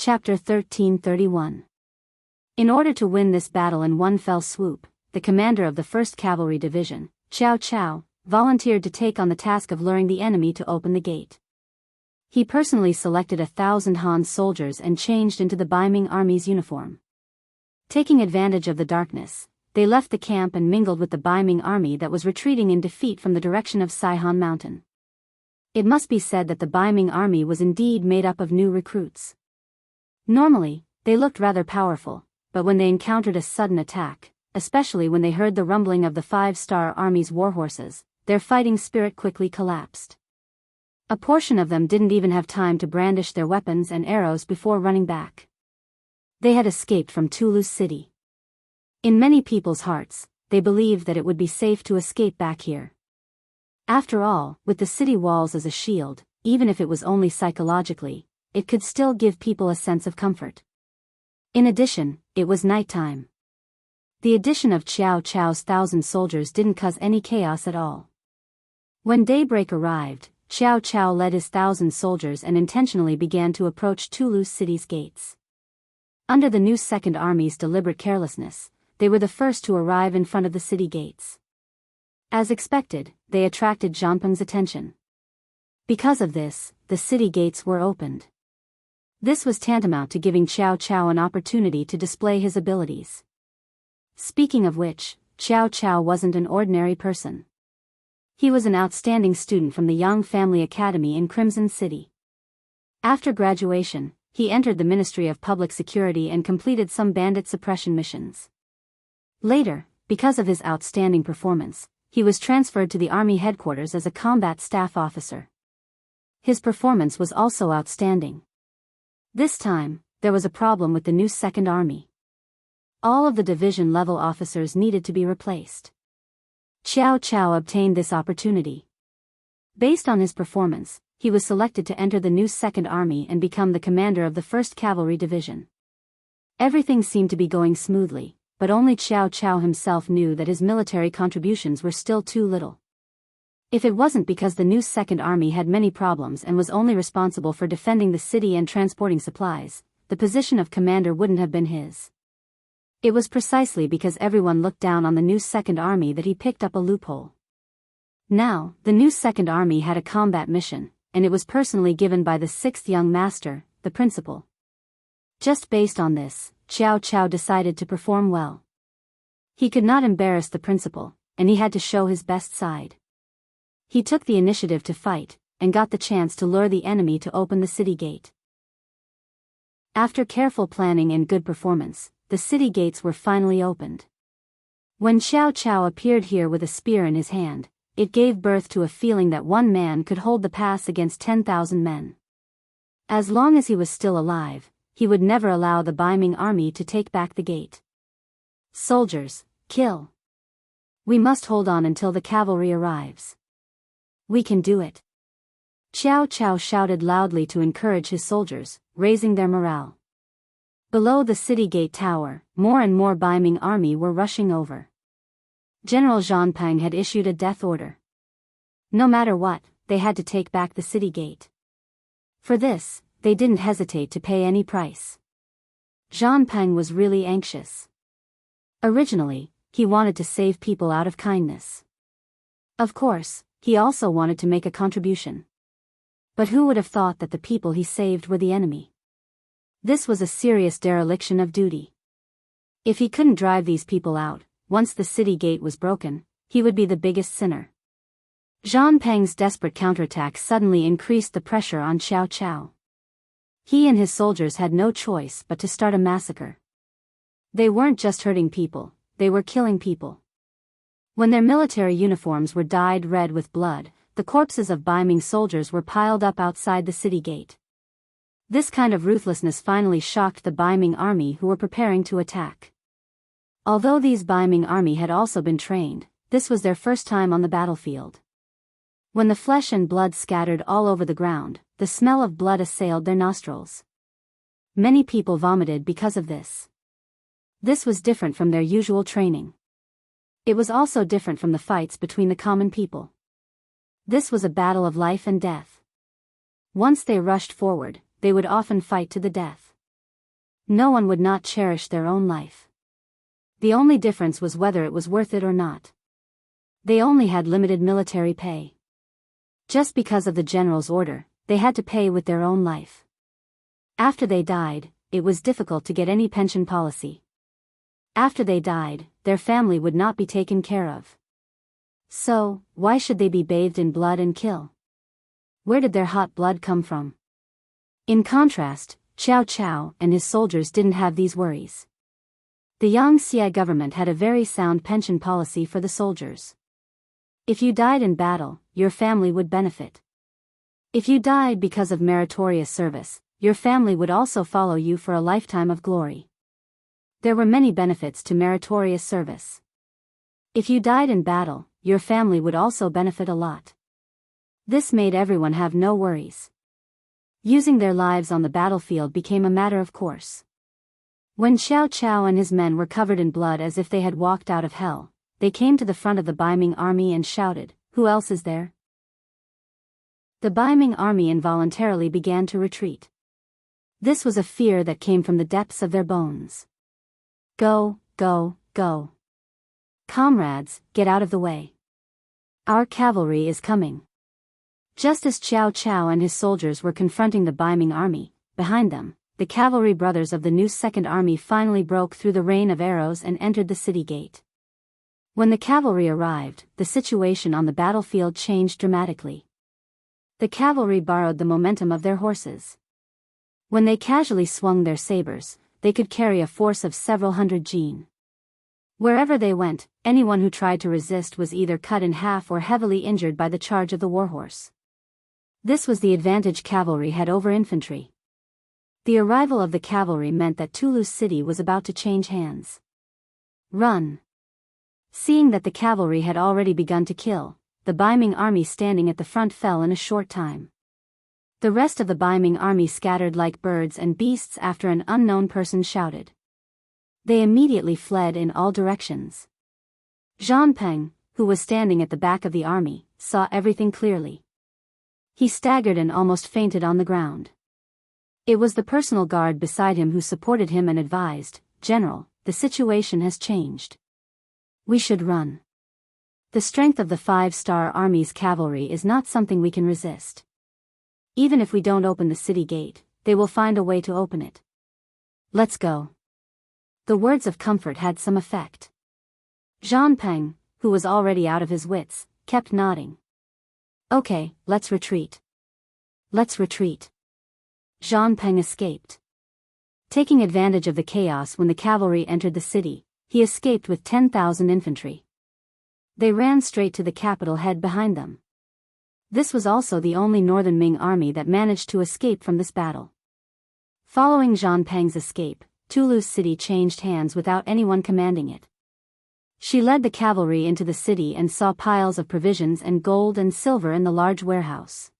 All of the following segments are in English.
Chapter 1331. In order to win this battle in one fell swoop, the commander of the 1st Cavalry Division, Cao Cao, volunteered to take on the task of luring the enemy to open the gate. He personally selected 1,000 Han soldiers and changed into the Biming army's uniform. Taking advantage of the darkness, they left the camp and mingled with the Biming army that was retreating in defeat from the direction of Saihan Mountain. It must be said that the Biming army was indeed made up of new recruits. Normally, they looked rather powerful, but when they encountered a sudden attack, especially when they heard the rumbling of the 5-star army's warhorses, their fighting spirit quickly collapsed. A portion of them didn't even have time to brandish their weapons and arrows before running back. They had escaped from Toulouse City. In many people's hearts, they believed that it would be safe to escape back here. After all, with the city walls as a shield, even if it was only psychologically, it could still give people a sense of comfort. In addition, it was nighttime. The addition of Cao Cao's 1,000 soldiers didn't cause any chaos at all. When daybreak arrived, Cao Cao led his 1,000 soldiers and intentionally began to approach Toulouse City's gates. Under the new Second Army's deliberate carelessness, they were the first to arrive in front of the city gates. As expected, they attracted Zhangpeng's attention. Because of this, the city gates were opened. This was tantamount to giving Cao Cao an opportunity to display his abilities. Speaking of which, Cao Cao wasn't an ordinary person. He was an outstanding student from the Yang Family Academy in Crimson City. After graduation, he entered the Ministry of Public Security and completed some bandit suppression missions. Later, because of his outstanding performance, he was transferred to the Army headquarters as a combat staff officer. His performance was also outstanding. This time, there was a problem with the new Second Army. All of the division-level officers needed to be replaced. Cao Cao obtained this opportunity. Based on his performance, he was selected to enter the new Second Army and become the commander of the 1st Cavalry Division. Everything seemed to be going smoothly, but only Cao Cao himself knew that his military contributions were still too little. If it wasn't because the new Second Army had many problems and was only responsible for defending the city and transporting supplies, the position of commander wouldn't have been his. It was precisely because everyone looked down on the new Second Army that he picked up a loophole. Now, the new Second Army had a combat mission, and it was personally given by the 6th young master, the principal. Just based on this, Cao Cao decided to perform well. He could not embarrass the principal, and he had to show his best side. He took the initiative to fight, and got the chance to lure the enemy to open the city gate. After careful planning and good performance, the city gates were finally opened. When Cao Cao appeared here with a spear in his hand, it gave birth to a feeling that one man could hold the pass against 10,000 men. As long as he was still alive, he would never allow the Biming army to take back the gate. Soldiers, kill! We must hold on until the cavalry arrives. We can do it! Cao Cao shouted loudly to encourage his soldiers, raising their morale. Below the city gate tower, more and more Biming army were rushing over. General Zhangpeng had issued a death order. No matter what, they had to take back the city gate. For this, they didn't hesitate to pay any price. Zhangpeng was really anxious. Originally, he wanted to save people out of kindness. Of course, he also wanted to make a contribution. But who would have thought that the people he saved were the enemy? This was a serious dereliction of duty. If he couldn't drive these people out, once the city gate was broken, he would be the biggest sinner. Zhangpeng's desperate counterattack suddenly increased the pressure on Cao Cao. He and his soldiers had no choice but to start a massacre. They weren't just hurting people, they were killing people. When their military uniforms were dyed red with blood, the corpses of Biming soldiers were piled up outside the city gate. This kind of ruthlessness finally shocked the Biming army, who were preparing to attack. Although these Biming army had also been trained, this was their first time on the battlefield. When the flesh and blood scattered all over the ground, the smell of blood assailed their nostrils. Many people vomited because of this. This was different from their usual training. It was also different from the fights between the common people. This was a battle of life and death. Once they rushed forward, they would often fight to the death. No one would not cherish their own life. The only difference was whether it was worth it or not. They only had limited military pay. Just because of the general's order, they had to pay with their own life. After they died, it was difficult to get any pension policy. After they died, their family would not be taken care of. So, why should they be bathed in blood and kill? Where did their hot blood come from? In contrast, Cao Cao and his soldiers didn't have these worries. The Yangtze government had a very sound pension policy for the soldiers. If you died in battle, your family would benefit. If you died because of meritorious service, your family would also follow you for a lifetime of glory. There were many benefits to meritorious service. If you died in battle, your family would also benefit a lot. This made everyone have no worries. Using their lives on the battlefield became a matter of course. When Xiao Chao and his men were covered in blood as if they had walked out of hell, they came to the front of the Biming army and shouted, "Who else is there?" The Biming army involuntarily began to retreat. This was a fear that came from the depths of their bones. Go, go, go. Comrades, get out of the way. Our cavalry is coming. Just as Cao Cao and his soldiers were confronting the Biming army, behind them, the cavalry brothers of the new Second Army finally broke through the rain of arrows and entered the city gate. When the cavalry arrived, the situation on the battlefield changed dramatically. The cavalry borrowed the momentum of their horses. When they casually swung their sabers, they could carry a force of several hundred jin. Wherever they went, anyone who tried to resist was either cut in half or heavily injured by the charge of the warhorse. This was the advantage cavalry had over infantry. The arrival of the cavalry meant that Toulouse city was about to change hands. Run! Seeing that the cavalry had already begun to kill, the Biming army standing at the front fell in a short time. The rest of the Biming army scattered like birds and beasts after an unknown person shouted. They immediately fled in all directions. Zhang Peng, who was standing at the back of the army, saw everything clearly. He staggered and almost fainted on the ground. It was the personal guard beside him who supported him and advised, "General, the situation has changed. We should run. The strength of the 5-star Army's cavalry is not something we can resist. Even if we don't open the city gate, they will find a way to open it. Let's go." The words of comfort had some effect. Zhang Peng, who was already out of his wits, kept nodding. "Okay, let's retreat. Let's retreat." Zhang Peng escaped. Taking advantage of the chaos when the cavalry entered the city, he escaped with 10,000 infantry. They ran straight to the capital head behind them. This was also the only northern Ming army that managed to escape from this battle. Following Zhang Peng's escape, Toulouse city changed hands without anyone commanding it. She led the cavalry into the city and saw piles of provisions and gold and silver in the large warehouse.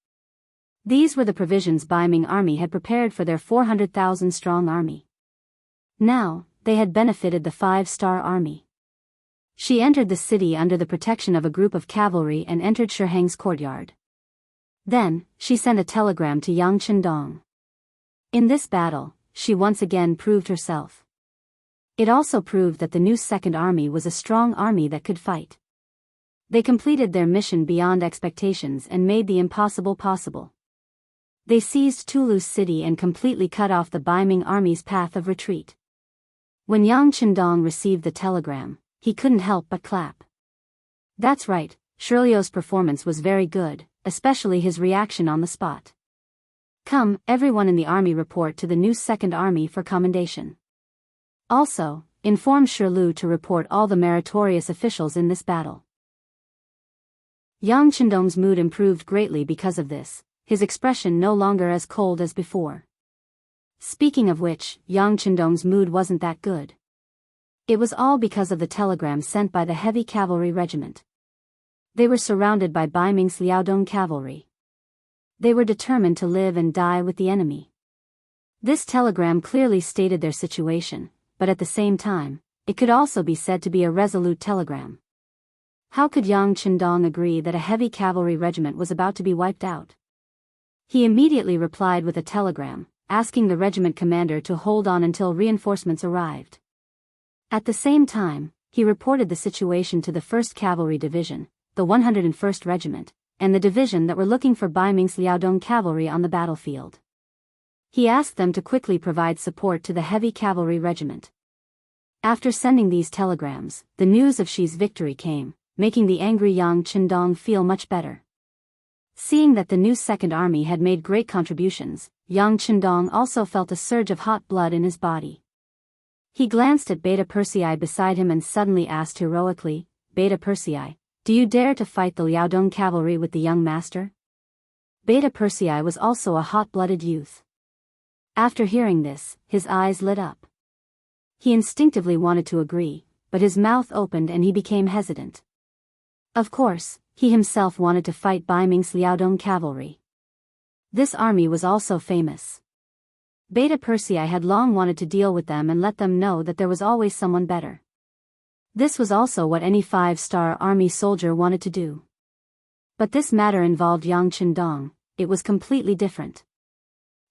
These were the provisions Biming army had prepared for their 400,000 strong army. Now, they had benefited the 5-star army. She entered the city under the protection of a group of cavalry and entered Shiheng's courtyard. Then, she sent a telegram to Yang Chendong. In this battle, she once again proved herself. It also proved that the new Second Army was a strong army that could fight. They completed their mission beyond expectations and made the impossible possible. They seized Toulouse city and completely cut off the Biming army's path of retreat. When Yang Chendong received the telegram, he couldn't help but clap. That's right, Shirlio's performance was very good, especially his reaction on the spot. Come, everyone in the army report to the new Second Army for commendation. Also, inform Shirlu to report all the meritorious officials in this battle. Yang Chendong's mood improved greatly because of this, his expression no longer as cold as before. Speaking of which, Yang Chendong's mood wasn't that good. It was all because of the telegram sent by the heavy cavalry regiment. They were surrounded by Biming's Liaodong cavalry. They were determined to live and die with the enemy. This telegram clearly stated their situation, but at the same time, it could also be said to be a resolute telegram. How could Yang Chendong agree that a heavy cavalry regiment was about to be wiped out? He immediately replied with a telegram, asking the regiment commander to hold on until reinforcements arrived. At the same time, he reported the situation to the 1st Cavalry Division, the 101st Regiment, and the division that were looking for Bai Ming's Liaodong cavalry on the battlefield. He asked them to quickly provide support to the Heavy Cavalry Regiment. After sending these telegrams, the news of Shi's victory came, making the angry Yang Qindong feel much better. Seeing that the new 2nd Army had made great contributions, Yang Qindong also felt a surge of hot blood in his body. He glanced at Beta Persei beside him and suddenly asked heroically, "Beta Persei, do you dare to fight the Liaodong cavalry with the young master?" Beta Persei was also a hot-blooded youth. After hearing this, his eyes lit up. He instinctively wanted to agree, but his mouth opened and he became hesitant. Of course, he himself wanted to fight Bai Ming's Liaodong cavalry. This army was also famous. Beta Persei had long wanted to deal with them and let them know that there was always someone better. This was also what any 5-star army soldier wanted to do. But this matter involved Yang Qindong. It was completely different.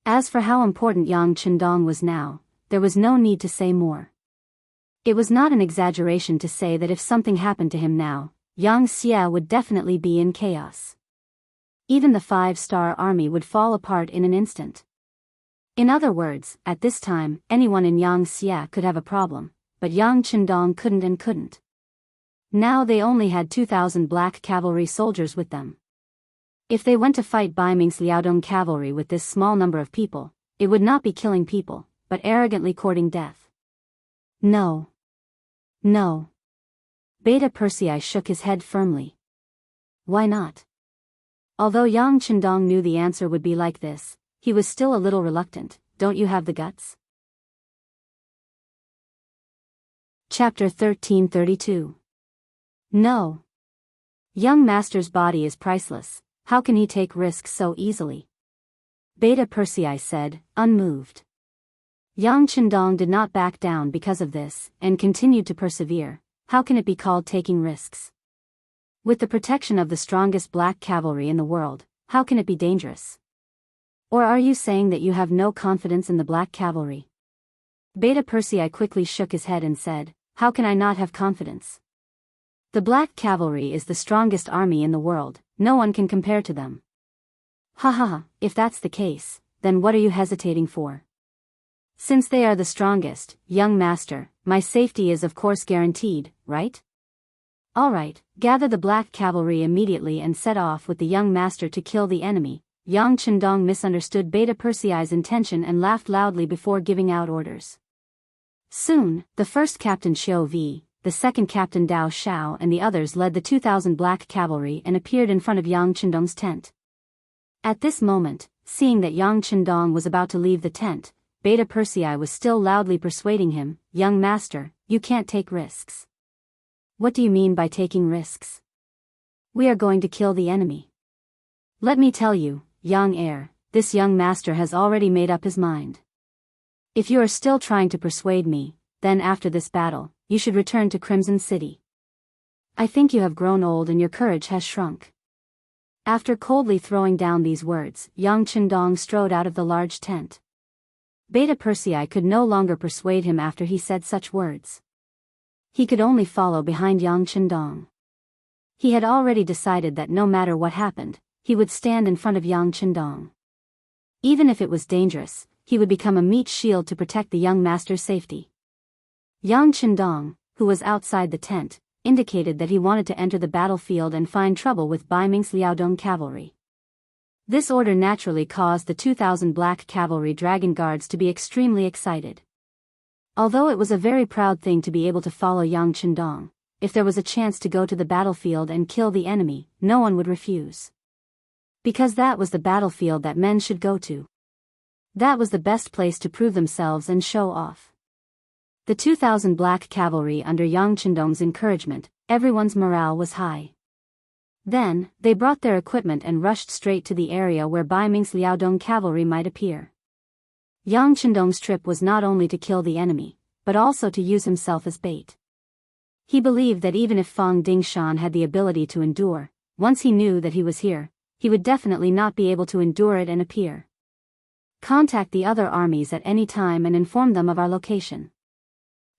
As for how important Yang Qindong was now, there was no need to say more. It was not an exaggeration to say that if something happened to him now, Yang Xie would definitely be in chaos. Even the 5-star army would fall apart in an instant. In other words, at this time, anyone in Yang Xie could have a problem, but Yang Qindong couldn't. Now they only had 2,000 black cavalry soldiers with them. If they went to fight Bai Ming's Liaodong cavalry with this small number of people, it would not be killing people, but arrogantly courting death. No. No. Beta Persei shook his head firmly. Why not? Although Yang Qindong knew the answer would be like this, he was still a little reluctant. Don't you have the guts? Chapter 1332. No. Young master's body is priceless. How can he take risks so easily? Beta Persei said, unmoved. Yang Qindong did not back down because of this, and continued to persevere. How can it be called taking risks? With the protection of the strongest black cavalry in the world, how can it be dangerous? Or are you saying that you have no confidence in the black cavalry? Beta Persei quickly shook his head and said, how can I not have confidence? The black cavalry is the strongest army in the world, no one can compare to them. Ha ha ha, if that's the case, then what are you hesitating for? Since they are the strongest, young master, my safety is of course guaranteed, right? Alright, gather the black cavalry immediately and set off with the young master to kill the enemy. Yang Qindong misunderstood Beta Persei's intention and laughed loudly before giving out orders. Soon, the first Captain Xiu Vi, the second Captain Dao Shao and the others led the 2,000 black cavalry and appeared in front of Yang Qindong's tent. At this moment, seeing that Yang Qindong was about to leave the tent, Beta Persei was still loudly persuading him, young master, you can't take risks. What do you mean by taking risks? We are going to kill the enemy. Let me tell you, young heir, this young master has already made up his mind. If you are still trying to persuade me, then after this battle, you should return to Crimson City. I think you have grown old and your courage has shrunk. After coldly throwing down these words, Yang Qindong strode out of the large tent. Beta Persei could no longer persuade him after he said such words. He could only follow behind Yang Qindong. He had already decided that no matter what happened, he would stand in front of Yang Qindong. Even if it was dangerous, he would become a meat shield to protect the young master's safety. Yang Qindong, who was outside the tent, indicated that he wanted to enter the battlefield and find trouble with Bai Ming's Liaodong cavalry. This order naturally caused the 2,000 black cavalry dragon guards to be extremely excited. Although it was a very proud thing to be able to follow Yang Qindong, if there was a chance to go to the battlefield and kill the enemy, no one would refuse. Because that was the battlefield that men should go to. That was the best place to prove themselves and show off. The 2,000 black cavalry under Yang Qindong's encouragement, everyone's morale was high. Then, they brought their equipment and rushed straight to the area where Bai Ming's Liaodong cavalry might appear. Yang Qindong's trip was not only to kill the enemy, but also to use himself as bait. He believed that even if Fang Dingshan had the ability to endure, once he knew that he was here, he would definitely not be able to endure it and appear. Contact the other armies at any time and inform them of our location.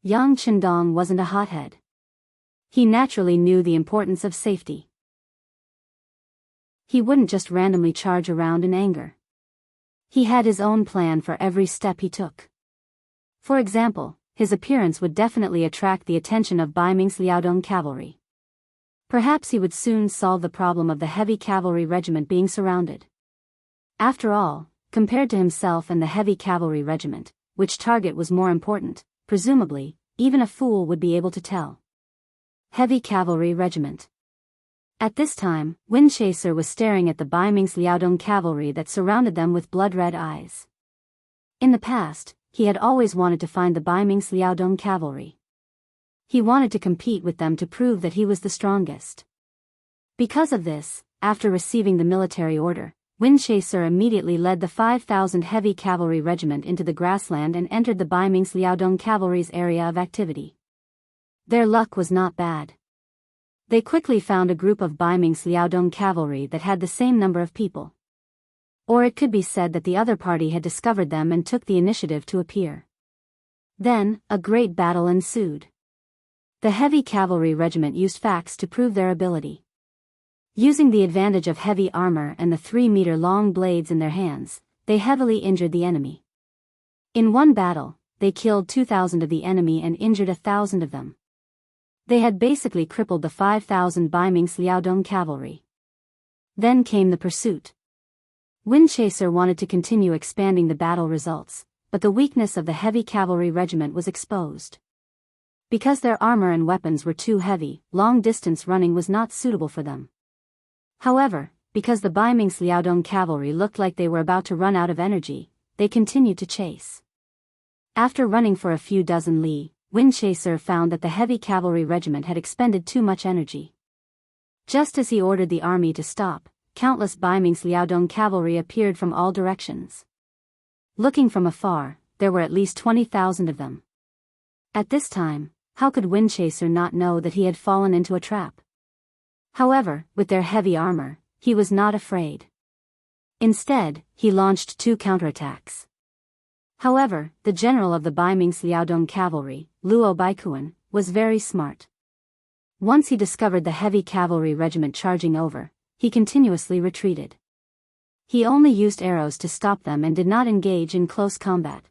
Yang Chendong wasn't a hothead. He naturally knew the importance of safety. He wouldn't just randomly charge around in anger. He had his own plan for every step he took. For example, his appearance would definitely attract the attention of Baiming's Liaodong cavalry. Perhaps he would soon solve the problem of the heavy cavalry regiment being surrounded. After all, compared to himself and the heavy cavalry regiment, which target was more important, presumably, even a fool would be able to tell. Heavy cavalry regiment. At this time, Windchaser was staring at the Baiming's Liaodong cavalry that surrounded them with blood-red eyes. In the past, he had always wanted to find the Baiming's Liaodong cavalry. He wanted to compete with them to prove that he was the strongest. Because of this, after receiving the military order, Windchaser immediately led the 5,000 heavy cavalry regiment into the grassland and entered the Baiming's Liaodong cavalry's area of activity. Their luck was not bad. They quickly found a group of Baiming's Liaodong cavalry that had the same number of people. Or it could be said that the other party had discovered them and took the initiative to appear. Then, a great battle ensued. The heavy cavalry regiment used facts to prove their ability. Using the advantage of heavy armor and the 3-meter-long blades in their hands, they heavily injured the enemy. In one battle, they killed 2,000 of the enemy and injured 1,000 of them. They had basically crippled the 5,000 Baiming's Liaodong cavalry. Then came the pursuit. Windchaser wanted to continue expanding the battle results, but the weakness of the heavy cavalry regiment was exposed. Because their armor and weapons were too heavy, long-distance running was not suitable for them. However, because the Baiming's Liaodong cavalry looked like they were about to run out of energy, they continued to chase. After running for a few dozen li, Windchaser found that the heavy cavalry regiment had expended too much energy. Just as he ordered the army to stop, countless Baiming's Liaodong cavalry appeared from all directions. Looking from afar, there were at least 20,000 of them. At this time, how could Windchaser not know that he had fallen into a trap? However, with their heavy armor, he was not afraid. Instead, he launched 2 counterattacks. However, the general of the Baiming's Liaodong cavalry, Luo Baikuan, was very smart. Once he discovered the heavy cavalry regiment charging over, he continuously retreated. He only used arrows to stop them and did not engage in close combat.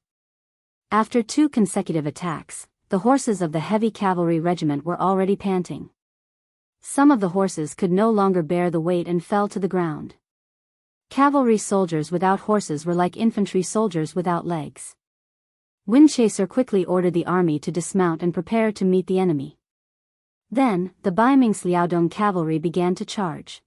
After 2 consecutive attacks, the horses of the heavy cavalry regiment were already panting. Some of the horses could no longer bear the weight and fell to the ground. Cavalry soldiers without horses were like infantry soldiers without legs. Windchaser quickly ordered the army to dismount and prepare to meet the enemy. Then, the Baiming's Liaodong cavalry began to charge.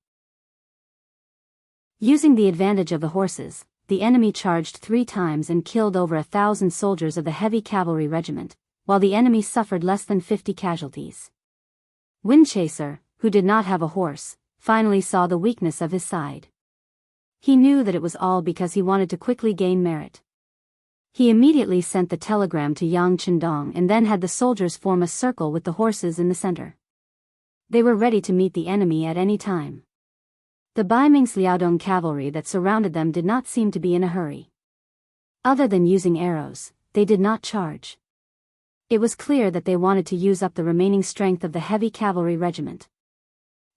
Using the advantage of the horses, the enemy charged 3 times and killed over 1,000 soldiers of the heavy cavalry regiment, while the enemy suffered less than 50 casualties. Windchaser, who did not have a horse, finally saw the weakness of his side. He knew that it was all because he wanted to quickly gain merit. He immediately sent the telegram to Yang Chendong and then had the soldiers form a circle with the horses in the center. They were ready to meet the enemy at any time. The Baiming's Liaodong cavalry that surrounded them did not seem to be in a hurry. Other than using arrows, they did not charge. It was clear that they wanted to use up the remaining strength of the heavy cavalry regiment.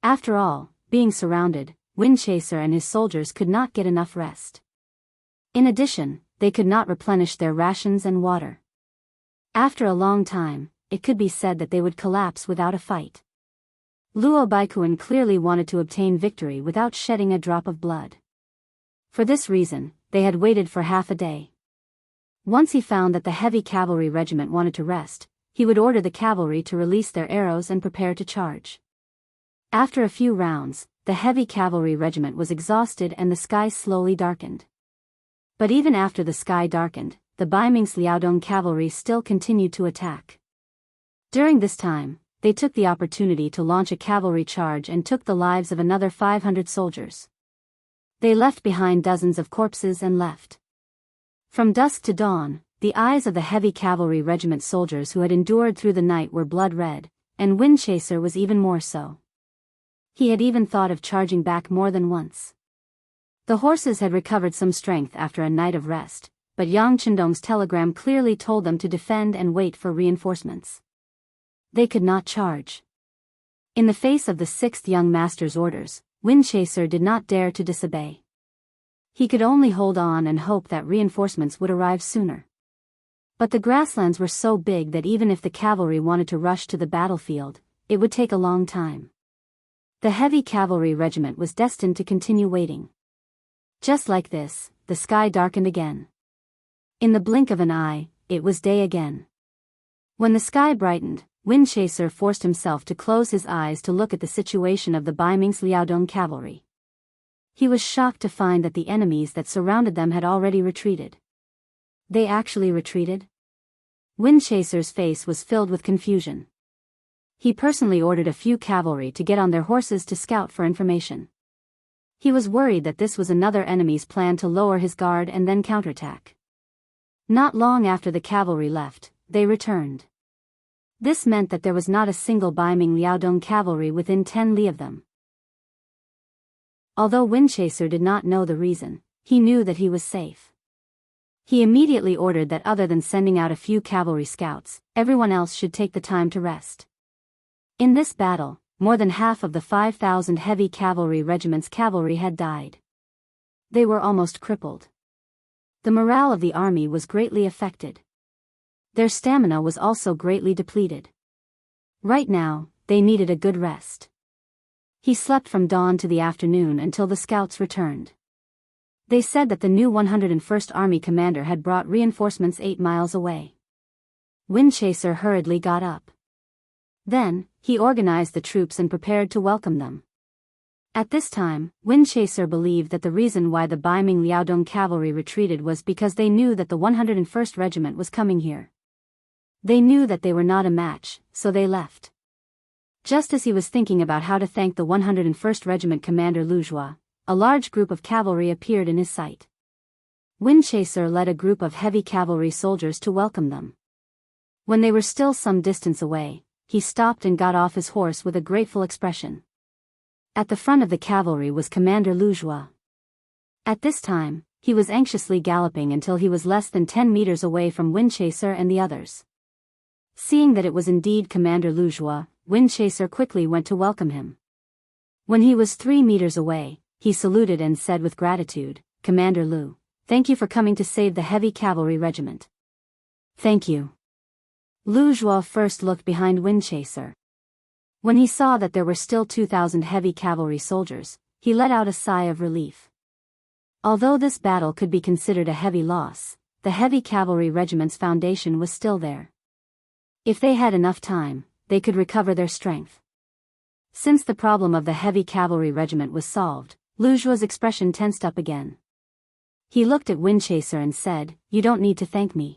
After all, being surrounded, Windchaser and his soldiers could not get enough rest. In addition, they could not replenish their rations and water. After a long time, it could be said that they would collapse without a fight. Luo Baikuan clearly wanted to obtain victory without shedding a drop of blood. For this reason, they had waited for half a day. Once he found that the heavy cavalry regiment wanted to rest, he would order the cavalry to release their arrows and prepare to charge. After a few rounds, the heavy cavalry regiment was exhausted and the sky slowly darkened. But even after the sky darkened, the Baiming's Liaodong cavalry still continued to attack. During this time, they took the opportunity to launch a cavalry charge and took the lives of another 500 soldiers. They left behind dozens of corpses and left. From dusk to dawn, the eyes of the heavy cavalry regiment soldiers who had endured through the night were blood red, and Windchaser was even more so. He had even thought of charging back more than once. The horses had recovered some strength after a night of rest, but Yang Chendong's telegram clearly told them to defend and wait for reinforcements. They could not charge. In the face of the sixth young master's orders, Windchaser did not dare to disobey. He could only hold on and hope that reinforcements would arrive sooner. But the grasslands were so big that even if the cavalry wanted to rush to the battlefield, it would take a long time. The heavy cavalry regiment was destined to continue waiting. Just like this, the sky darkened again. In the blink of an eye, it was day again. When the sky brightened, Windchaser forced himself to close his eyes to look at the situation of the Baiming's Liaodong cavalry. He was shocked to find that the enemies that surrounded them had already retreated. They actually retreated? Windchaser's face was filled with confusion. He personally ordered a few cavalry to get on their horses to scout for information. He was worried that this was another enemy's plan to lower his guard and then counterattack. Not long after the cavalry left, they returned. This meant that there was not a single Baiming Liaodong cavalry within 10 li of them. Although Windchaser did not know the reason, he knew that he was safe. He immediately ordered that other than sending out a few cavalry scouts, everyone else should take the time to rest. In this battle, more than half of the 5,000 heavy cavalry regiment's cavalry had died. They were almost crippled. The morale of the army was greatly affected. Their stamina was also greatly depleted. Right now, they needed a good rest. He slept from dawn to the afternoon until the scouts returned. They said that the new 101st Army commander had brought reinforcements 8 miles away. Windchaser hurriedly got up. Then, he organized the troops and prepared to welcome them. At this time, Windchaser believed that the reason why the Baiming Liaodong cavalry retreated was because they knew that the 101st Regiment was coming here. They knew that they were not a match, so they left. Just as he was thinking about how to thank the 101st Regiment commander Lu Zhua, a large group of cavalry appeared in his sight. Windchaser led a group of heavy cavalry soldiers to welcome them. When they were still some distance away, he stopped and got off his horse with a grateful expression. At the front of the cavalry was Commander Lu Zhua. At this time, he was anxiously galloping until he was less than 10 meters away from Windchaser and the others. Seeing that it was indeed Commander Lu Zhua, Windchaser quickly went to welcome him. When he was 3 meters away, he saluted and said with gratitude, "Commander Lu, thank you for coming to save the heavy cavalry regiment." "Thank you." Lu Zhua first looked behind Windchaser. When he saw that there were still 2,000 heavy cavalry soldiers, he let out a sigh of relief. Although this battle could be considered a heavy loss, the heavy cavalry regiment's foundation was still there. If they had enough time, they could recover their strength. Since the problem of the heavy cavalry regiment was solved, Lu Zhua's expression tensed up again. He looked at Windchaser and said, "You don't need to thank me.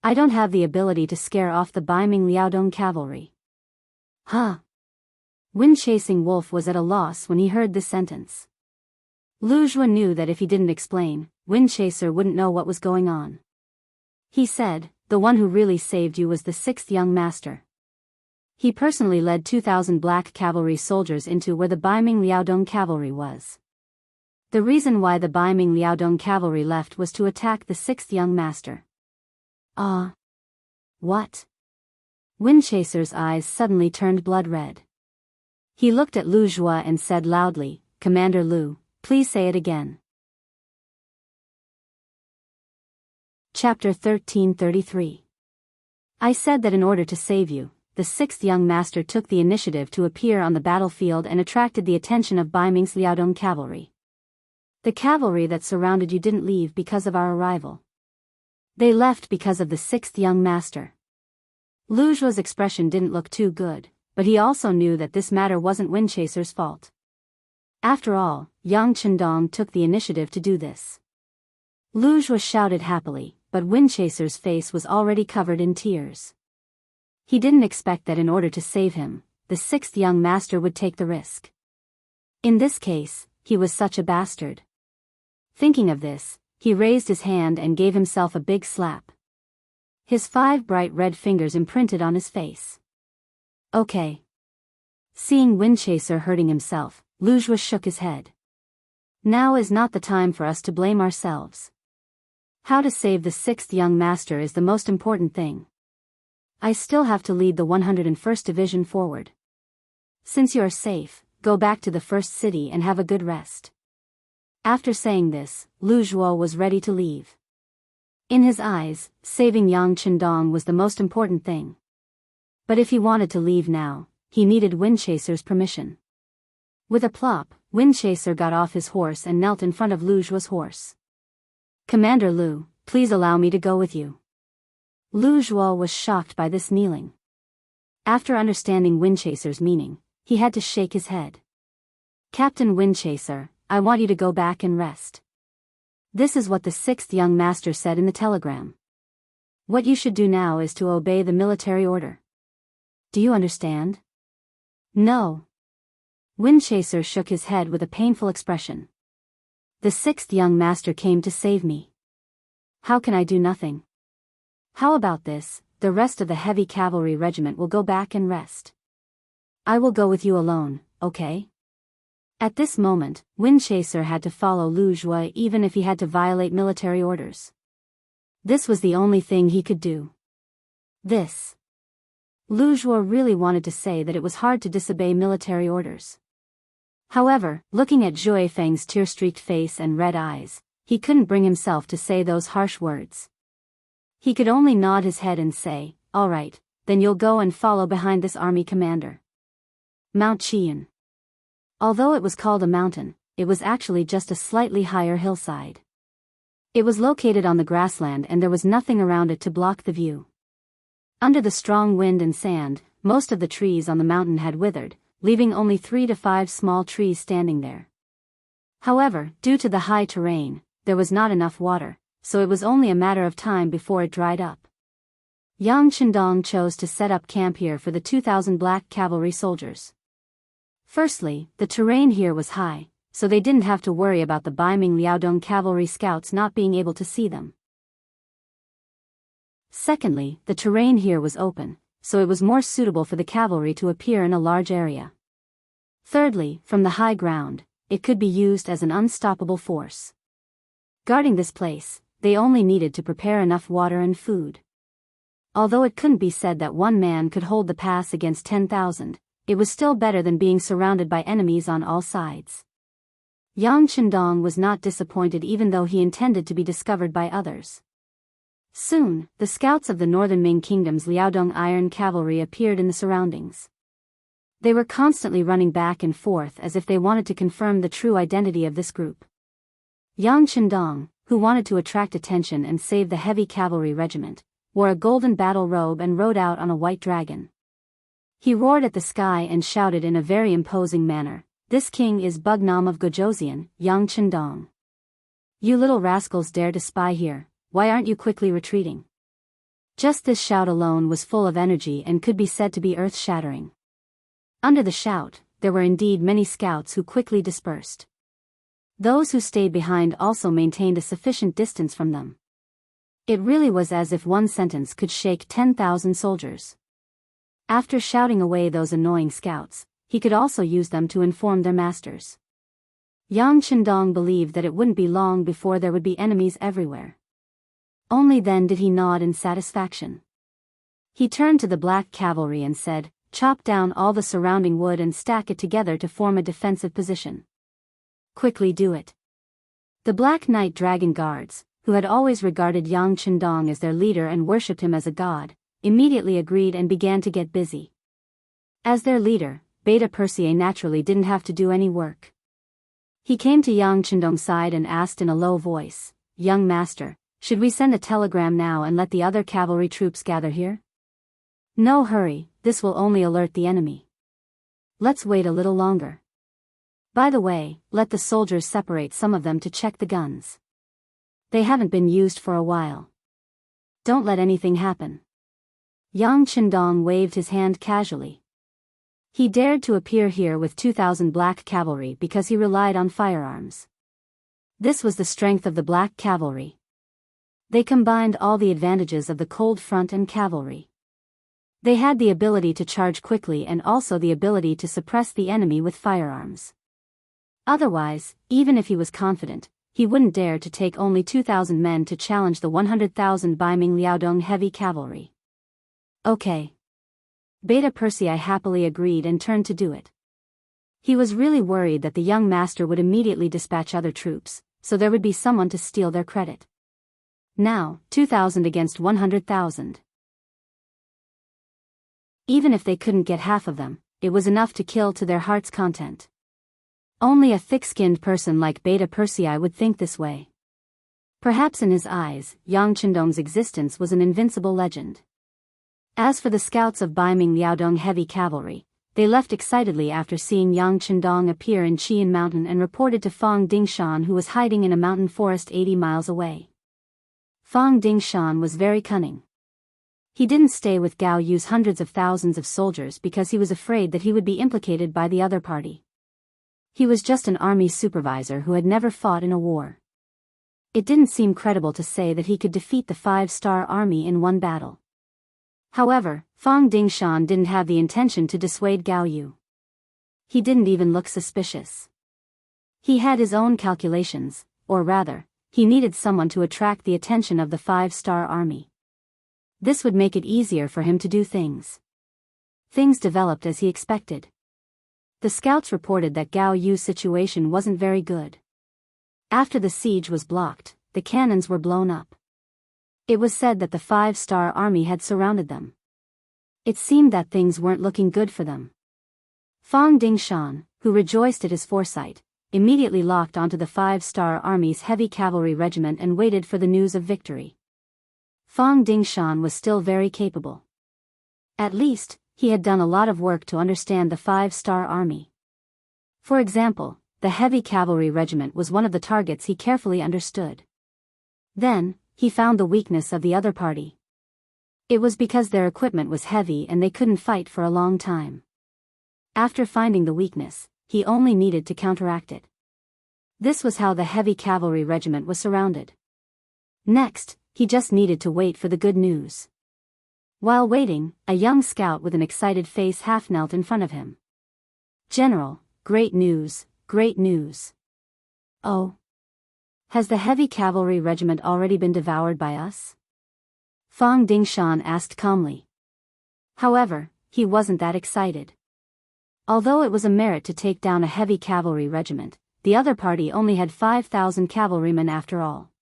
I don't have the ability to scare off the Baiming Liaodong cavalry." Huh? Wind-chasing wolf was at a loss when he heard this sentence. Lu Zhua knew that if he didn't explain, Windchaser wouldn't know what was going on. He said, "The one who really saved you was the 6th young master. He personally led 2,000 black cavalry soldiers into where the Baiming Liaodong cavalry was. The reason why the Baiming Liaodong cavalry left was to attack the 6th young master." What? Windchaser's eyes suddenly turned blood red. He looked at Lu Zhua and said loudly, "Commander Lu, please say it again." Chapter 1333. I said that in order to save you, the 6th young master took the initiative to appear on the battlefield and attracted the attention of Baiming's Liaodong cavalry. The cavalry that surrounded you didn't leave because of our arrival. They left because of the 6th young master. Lu Zhua's expression didn't look too good, but he also knew that this matter wasn't Windchaser's fault. After all, Yang Chendong took the initiative to do this. Lu Zhua shouted happily, but Windchaser's face was already covered in tears. He didn't expect that in order to save him, the 6th young master would take the risk. In this case, he was such a bastard. Thinking of this, he raised his hand and gave himself a big slap. His 5 bright red fingers imprinted on his face. Okay. Seeing Windchaser hurting himself, Lu Zhua shook his head. Now is not the time for us to blame ourselves. How to save the 6th young master is the most important thing. I still have to lead the 101st Division forward. Since you are safe, go back to the first city and have a good rest." After saying this, Lu Zhuo was ready to leave. In his eyes, saving Yang Qindong was the most important thing. But if he wanted to leave now, he needed Windchaser's permission. With a plop, Windchaser got off his horse and knelt in front of Lu Zhuo's horse. "Commander Lu, please allow me to go with you." Lu Zhuo was shocked by this kneeling. After understanding Windchaser's meaning, he had to shake his head. "Captain Windchaser, I want you to go back and rest. This is what the 6th young master said in the telegram. What you should do now is to obey the military order. Do you understand?" "No." Windchaser shook his head with a painful expression. "The 6th young master came to save me. How can I do nothing? How about this, the rest of the heavy cavalry regiment will go back and rest. I will go with you alone, okay?" At this moment, Windchaser had to follow Lu Zhuo even if he had to violate military orders. This was the only thing he could do. Lu Zhuo really wanted to say that it was hard to disobey military orders. However, looking at Zhui Feng's tear-streaked face and red eyes, he couldn't bring himself to say those harsh words. He could only nod his head and say, "All right, then you'll go and follow behind this army commander." Mount Qian. Although it was called a mountain, it was actually just a slightly higher hillside. It was located on the grassland and there was nothing around it to block the view. Under the strong wind and sand, most of the trees on the mountain had withered, leaving only 3 to 5 small trees standing there. However, due to the high terrain, there was not enough water, so it was only a matter of time before it dried up. Yang Qindong chose to set up camp here for the 2,000 black cavalry soldiers. Firstly, the terrain here was high, so they didn't have to worry about the Baiming Liaodong cavalry scouts not being able to see them. Secondly, the terrain here was open, so it was more suitable for the cavalry to appear in a large area. Thirdly, from the high ground, it could be used as an unstoppable force. Guarding this place, they only needed to prepare enough water and food. Although it couldn't be said that one man could hold the pass against 10,000, it was still better than being surrounded by enemies on all sides. Yang Qindong was not disappointed even though he intended to be discovered by others. Soon, the scouts of the northern Ming Kingdom's Liaodong Iron Cavalry appeared in the surroundings. They were constantly running back and forth as if they wanted to confirm the true identity of this group. Yang Qindong, who wanted to attract attention and save the heavy cavalry regiment, wore a golden battle robe and rode out on a white dragon. He roared at the sky and shouted in a very imposing manner, "This king is Bugnam of Gojoseon, Yang Qindong. You little rascals dare to spy here, why aren't you quickly retreating?" Just this shout alone was full of energy and could be said to be earth-shattering. Under the shout, there were indeed many scouts who quickly dispersed. Those who stayed behind also maintained a sufficient distance from them. It really was as if one sentence could shake 10,000 soldiers. After shouting away those annoying scouts, he could also use them to inform their masters. Yang Qindong believed that it wouldn't be long before there would be enemies everywhere. Only then did he nod in satisfaction. He turned to the black cavalry and said, "Chop down all the surrounding wood and stack it together to form a defensive position. Quickly do it." The Black Knight Dragon Guards, who had always regarded Yang Qindong as their leader and worshipped him as a god, immediately agreed and began to get busy. As their leader, Beta Percier naturally didn't have to do any work. He came to Yang Qindong's side and asked in a low voice, "Young master, should we send a telegram now and let the other cavalry troops gather here?" "No hurry, this will only alert the enemy. Let's wait a little longer. By the way, let the soldiers separate some of them to check the guns. They haven't been used for a while. Don't let anything happen." Yang Qindong waved his hand casually. He dared to appear here with 2,000 black cavalry because he relied on firearms. This was the strength of the black cavalry. They combined all the advantages of the cold front and cavalry. They had the ability to charge quickly and also the ability to suppress the enemy with firearms. Otherwise, even if he was confident, he wouldn't dare to take only 2,000 men to challenge the 100,000 Baiming Liaodong heavy cavalry. Okay. Beta Persei happily agreed and turned to do it. He was really worried that the young master would immediately dispatch other troops, so there would be someone to steal their credit. Now, 2,000 against 100,000. Even if they couldn't get half of them, it was enough to kill to their heart's content. Only a thick-skinned person like Beta Persei would think this way. Perhaps in his eyes, Yang Chendong's existence was an invincible legend. As for the scouts of Baiming Liaodong heavy cavalry, they left excitedly after seeing Yang Chendong appear in Qian Mountain and reported to Fang Dingshan, who was hiding in a mountain forest 80 miles away. Fang Dingshan was very cunning. He didn't stay with Gao Yu's hundreds of thousands of soldiers because he was afraid that he would be implicated by the other party. He was just an army supervisor who had never fought in a war. It didn't seem credible to say that he could defeat the 5-star army in one battle. However, Fang Dingshan didn't have the intention to dissuade Gao Yu. He didn't even look suspicious. He had his own calculations, or rather, he needed someone to attract the attention of the 5-star army. This would make it easier for him to do things. Things developed as he expected. The scouts reported that Gao Yu's situation wasn't very good. After the siege was blocked, the cannons were blown up. It was said that the 5-star army had surrounded them. It seemed that things weren't looking good for them. Fang Dingshan, who rejoiced at his foresight, immediately locked onto the 5-star army's heavy cavalry regiment and waited for the news of victory. Fang Dingshan was still very capable. At least, he had done a lot of work to understand the 5-star army. For example, the heavy cavalry regiment was one of the targets he carefully understood. Then, he found the weakness of the other party. It was because their equipment was heavy and they couldn't fight for a long time. After finding the weakness, he only needed to counteract it. This was how the heavy cavalry regiment was surrounded. Next, he just needed to wait for the good news. While waiting, a young scout with an excited face half knelt in front of him. "General, great news, great news." "Oh. Has the heavy cavalry regiment already been devoured by us?" Fang Dingshan asked calmly. However, he wasn't that excited. Although it was a merit to take down a heavy cavalry regiment, the other party only had 5,000 cavalrymen after all.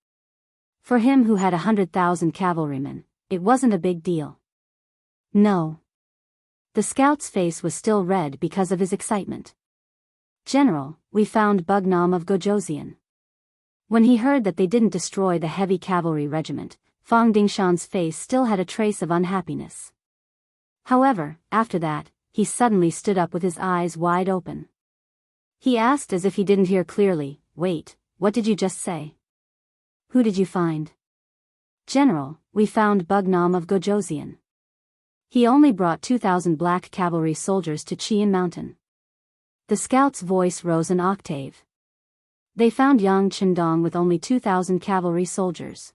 For him who had 100,000 cavalrymen, it wasn't a big deal. No. The scout's face was still red because of his excitement. "General, we found Bugnam of Gojoseon." When he heard that they didn't destroy the heavy cavalry regiment, Fang Dingshan's face still had a trace of unhappiness. However, after that, he suddenly stood up with his eyes wide open. He asked as if he didn't hear clearly, "Wait, what did you just say? Who did you find?" "General, we found Bugnam of Gojoseon. He only brought 2,000 black cavalry soldiers to Qian Mountain." The scout's voice rose an octave. They found Yang Chendong with only 2,000 cavalry soldiers.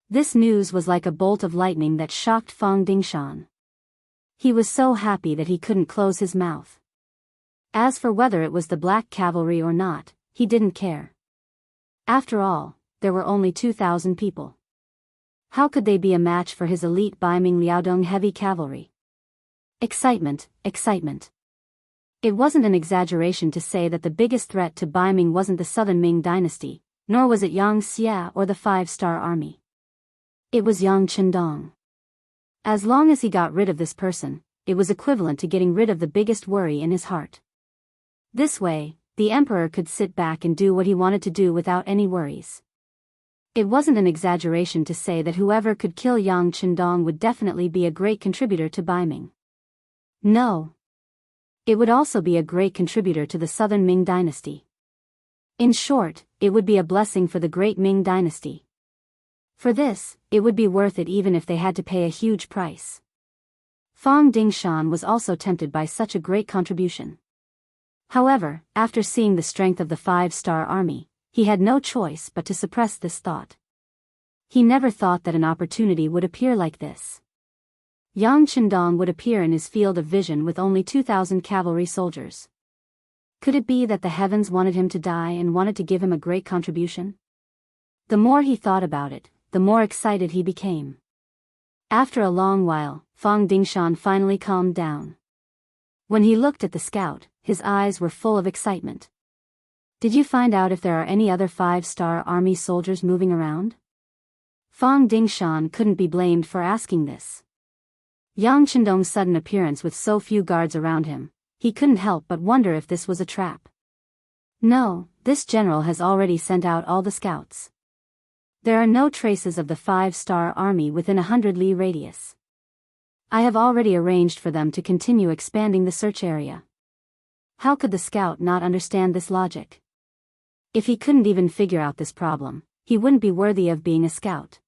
This news was like a bolt of lightning that shocked Fang Dingshan. He was so happy that he couldn't close his mouth. As for whether it was the black cavalry or not, he didn't care. After all, there were only 2,000 people. How could they be a match for his elite Baiming Liaodong heavy cavalry? Excitement, excitement. It wasn't an exaggeration to say that the biggest threat to Baiming wasn't the southern Ming dynasty, nor was it Yang Xia or the 5-star army. It was Yang Chendong. As long as he got rid of this person, it was equivalent to getting rid of the biggest worry in his heart. This way, the emperor could sit back and do what he wanted to do without any worries. It wasn't an exaggeration to say that whoever could kill Yang Chendong would definitely be a great contributor to Baiming. No. It would also be a great contributor to the southern Ming dynasty. In short, it would be a blessing for the great Ming dynasty. For this, it would be worth it even if they had to pay a huge price. Fang Dingshan was also tempted by such a great contribution. However, after seeing the strength of the 5-star army, he had no choice but to suppress this thought. He never thought that an opportunity would appear like this. Yang Chendong would appear in his field of vision with only 2,000 cavalry soldiers. Could it be that the heavens wanted him to die and wanted to give him a great contribution? The more he thought about it, the more excited he became. After a long while, Fang Dingshan finally calmed down. When he looked at the scout, his eyes were full of excitement. Did you find out if there are any other 5-star army soldiers moving around? Fang Dingshan couldn't be blamed for asking this. Yang Chendong's sudden appearance with so few guards around him, he couldn't help but wonder if this was a trap. No, this general has already sent out all the scouts. There are no traces of the 5-star army within 100 li radius. I have already arranged for them to continue expanding the search area. How could the scout not understand this logic? If he couldn't even figure out this problem, he wouldn't be worthy of being a scout.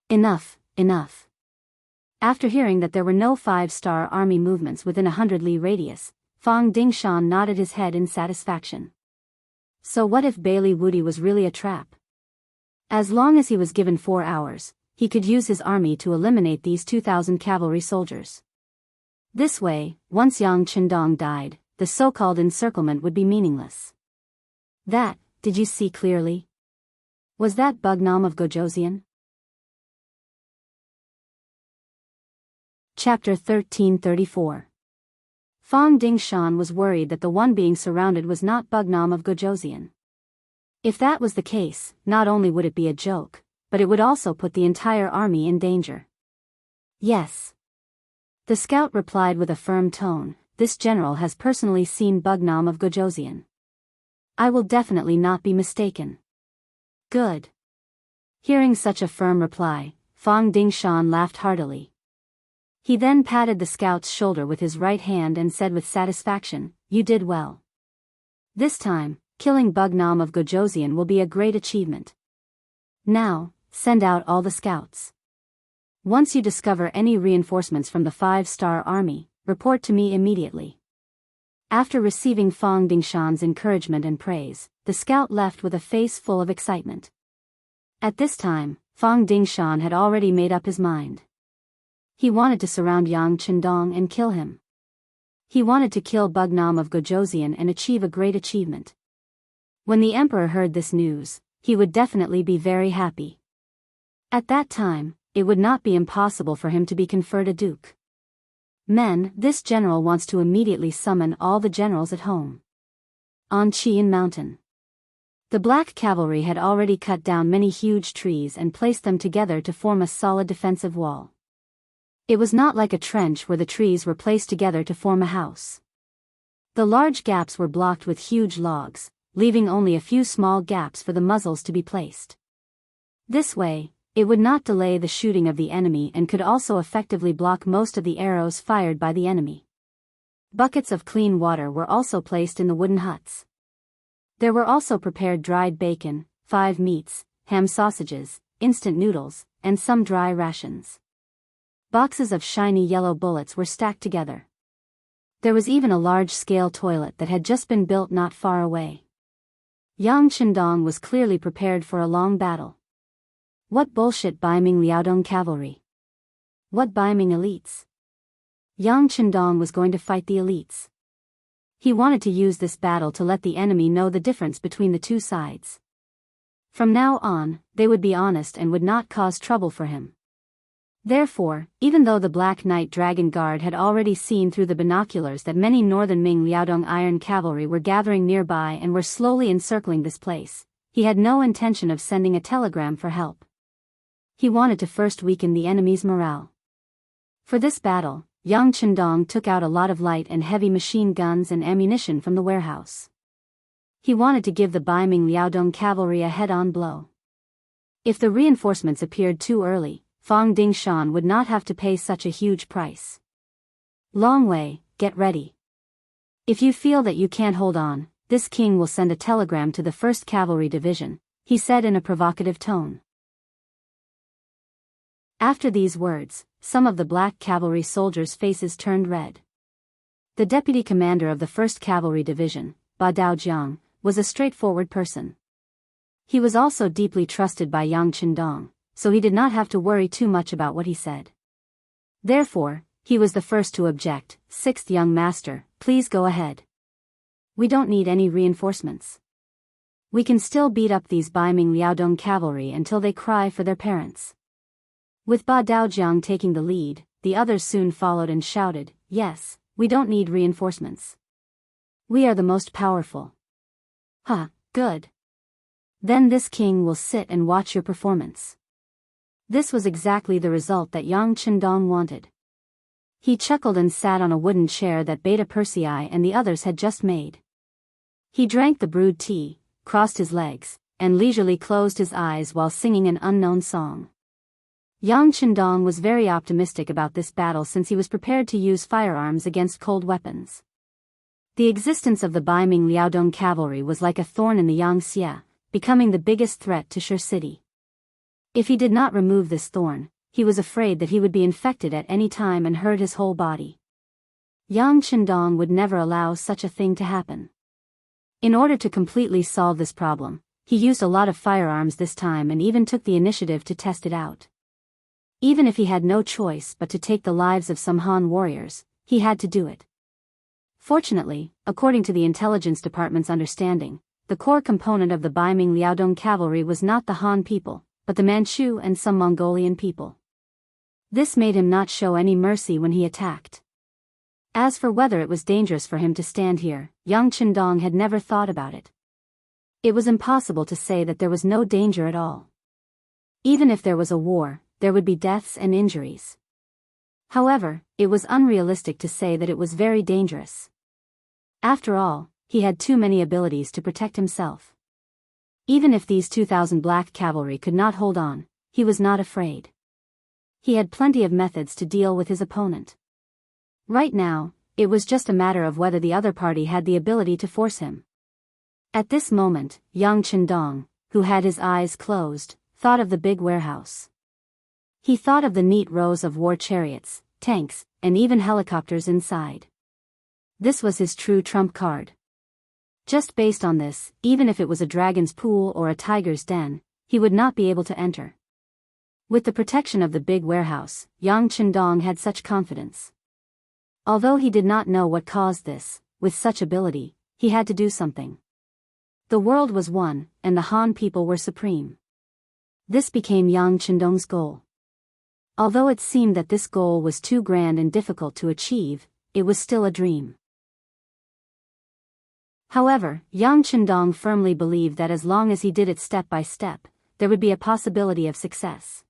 Enough, enough. After hearing that there were no 5-star army movements within 100 li radius, Fang Dingshan nodded his head in satisfaction. So what if Bailey Wudi was really a trap? As long as he was given 4 hours, he could use his army to eliminate these 2,000 cavalry soldiers. This way, once Yang Chendong died, the so-called encirclement would be meaningless. That, did you see clearly? Was that Bugnam of Gojosian? Chapter 1334. Fang Dingshan was worried that the one being surrounded was not Bugnam of Gojosian. If that was the case, not only would it be a joke, but it would also put the entire army in danger. Yes. The scout replied with a firm tone, this general has personally seen Bugnam of Gojosian. I will definitely not be mistaken. Good. Hearing such a firm reply, Fang Dingshan laughed heartily. He then patted the scout's shoulder with his right hand and said with satisfaction, you did well. This time, killing Bugnam of Gojosian will be a great achievement. Now, send out all the scouts. Once you discover any reinforcements from the 5-star army, report to me immediately. After receiving Fang Dingshan's encouragement and praise, the scout left with a face full of excitement. At this time, Fang Dingshan had already made up his mind. He wanted to surround Yang Chendong and kill him. He wanted to kill Bugnam of Gojosian and achieve a great achievement. When the emperor heard this news, he would definitely be very happy. At that time, it would not be impossible for him to be conferred a duke. Men, this general wants to immediately summon all the generals at home. On Qian Mountain. The black cavalry had already cut down many huge trees and placed them together to form a solid defensive wall. It was not like a trench where the trees were placed together to form a house. The large gaps were blocked with huge logs, leaving only a few small gaps for the muzzles to be placed. This way, it would not delay the shooting of the enemy and could also effectively block most of the arrows fired by the enemy. Buckets of clean water were also placed in the wooden huts. There were also prepared dried bacon, 5 meats, ham sausages, instant noodles, and some dry rations. Boxes of shiny yellow bullets were stacked together. There was even a large-scale toilet that had just been built not far away. Yang Chendong was clearly prepared for a long battle. What bullshit Baiming Liaodong cavalry? What Baiming elites? Yang Chendong was going to fight the elites. He wanted to use this battle to let the enemy know the difference between the two sides. From now on, they would be honest and would not cause trouble for him. Therefore, even though the Black Knight Dragon Guard had already seen through the binoculars that many northern Ming Liaodong iron cavalry were gathering nearby and were slowly encircling this place, he had no intention of sending a telegram for help. He wanted to first weaken the enemy's morale. For this battle, Yang Chendong took out a lot of light and heavy machine guns and ammunition from the warehouse. He wanted to give the Baiming Liaodong cavalry a head-on blow. If the reinforcements appeared too early, Fang Dingshan would not have to pay such a huge price. Long Wei, get ready. If you feel that you can't hold on, this king will send a telegram to the 1st Cavalry Division, he said in a provocative tone. After these words, some of the black cavalry soldiers' faces turned red. The deputy commander of the 1st Cavalry Division, Ba Daojiang, was a straightforward person. He was also deeply trusted by Yang Chendong, so he did not have to worry too much about what he said. Therefore, he was the first to object. 6th young master, please go ahead. We don't need any reinforcements. We can still beat up these Baiming Liaodong cavalry until they cry for their parents. With Ba Daojiang taking the lead, the others soon followed and shouted, "Yes, we don't need reinforcements. We are the most powerful." "Huh, good. Then this king will sit and watch your performance." This was exactly the result that Yang Chendong wanted. He chuckled and sat on a wooden chair that Beta Persei and the others had just made. He drank the brewed tea, crossed his legs, and leisurely closed his eyes while singing an unknown song. Yang Chendong was very optimistic about this battle since he was prepared to use firearms against cold weapons. The existence of the Baiming Liaodong cavalry was like a thorn in the Yangtze, becoming the biggest threat to Shi City. If he did not remove this thorn, he was afraid that he would be infected at any time and hurt his whole body. Yang Chendong would never allow such a thing to happen. In order to completely solve this problem, he used a lot of firearms this time and even took the initiative to test it out. Even if he had no choice but to take the lives of some Han warriors, he had to do it. Fortunately, according to the intelligence department's understanding, the core component of the Baiming Liaodong cavalry was not the Han people, but the Manchu and some Mongolian people. This made him not show any mercy when he attacked. As for whether it was dangerous for him to stand here, Yang Chendong had never thought about it. It was impossible to say that there was no danger at all. Even if there was a war, there would be deaths and injuries. However, it was unrealistic to say that it was very dangerous. After all, he had too many abilities to protect himself. Even if these 2,000 black cavalry could not hold on, he was not afraid. He had plenty of methods to deal with his opponent. Right now, it was just a matter of whether the other party had the ability to force him. At this moment, Yang Chendong, who had his eyes closed, thought of the big warehouse. He thought of the neat rows of war chariots, tanks, and even helicopters inside. This was his true trump card. Just based on this, even if it was a dragon's pool or a tiger's den, he would not be able to enter. With the protection of the big warehouse, Yang Chendong had such confidence. Although he did not know what caused this, with such ability, he had to do something. The world was one, and the Han people were supreme. This became Yang Chendong's goal. Although it seemed that this goal was too grand and difficult to achieve, it was still a dream. However, Yang Chendong firmly believed that as long as he did it step by step, there would be a possibility of success.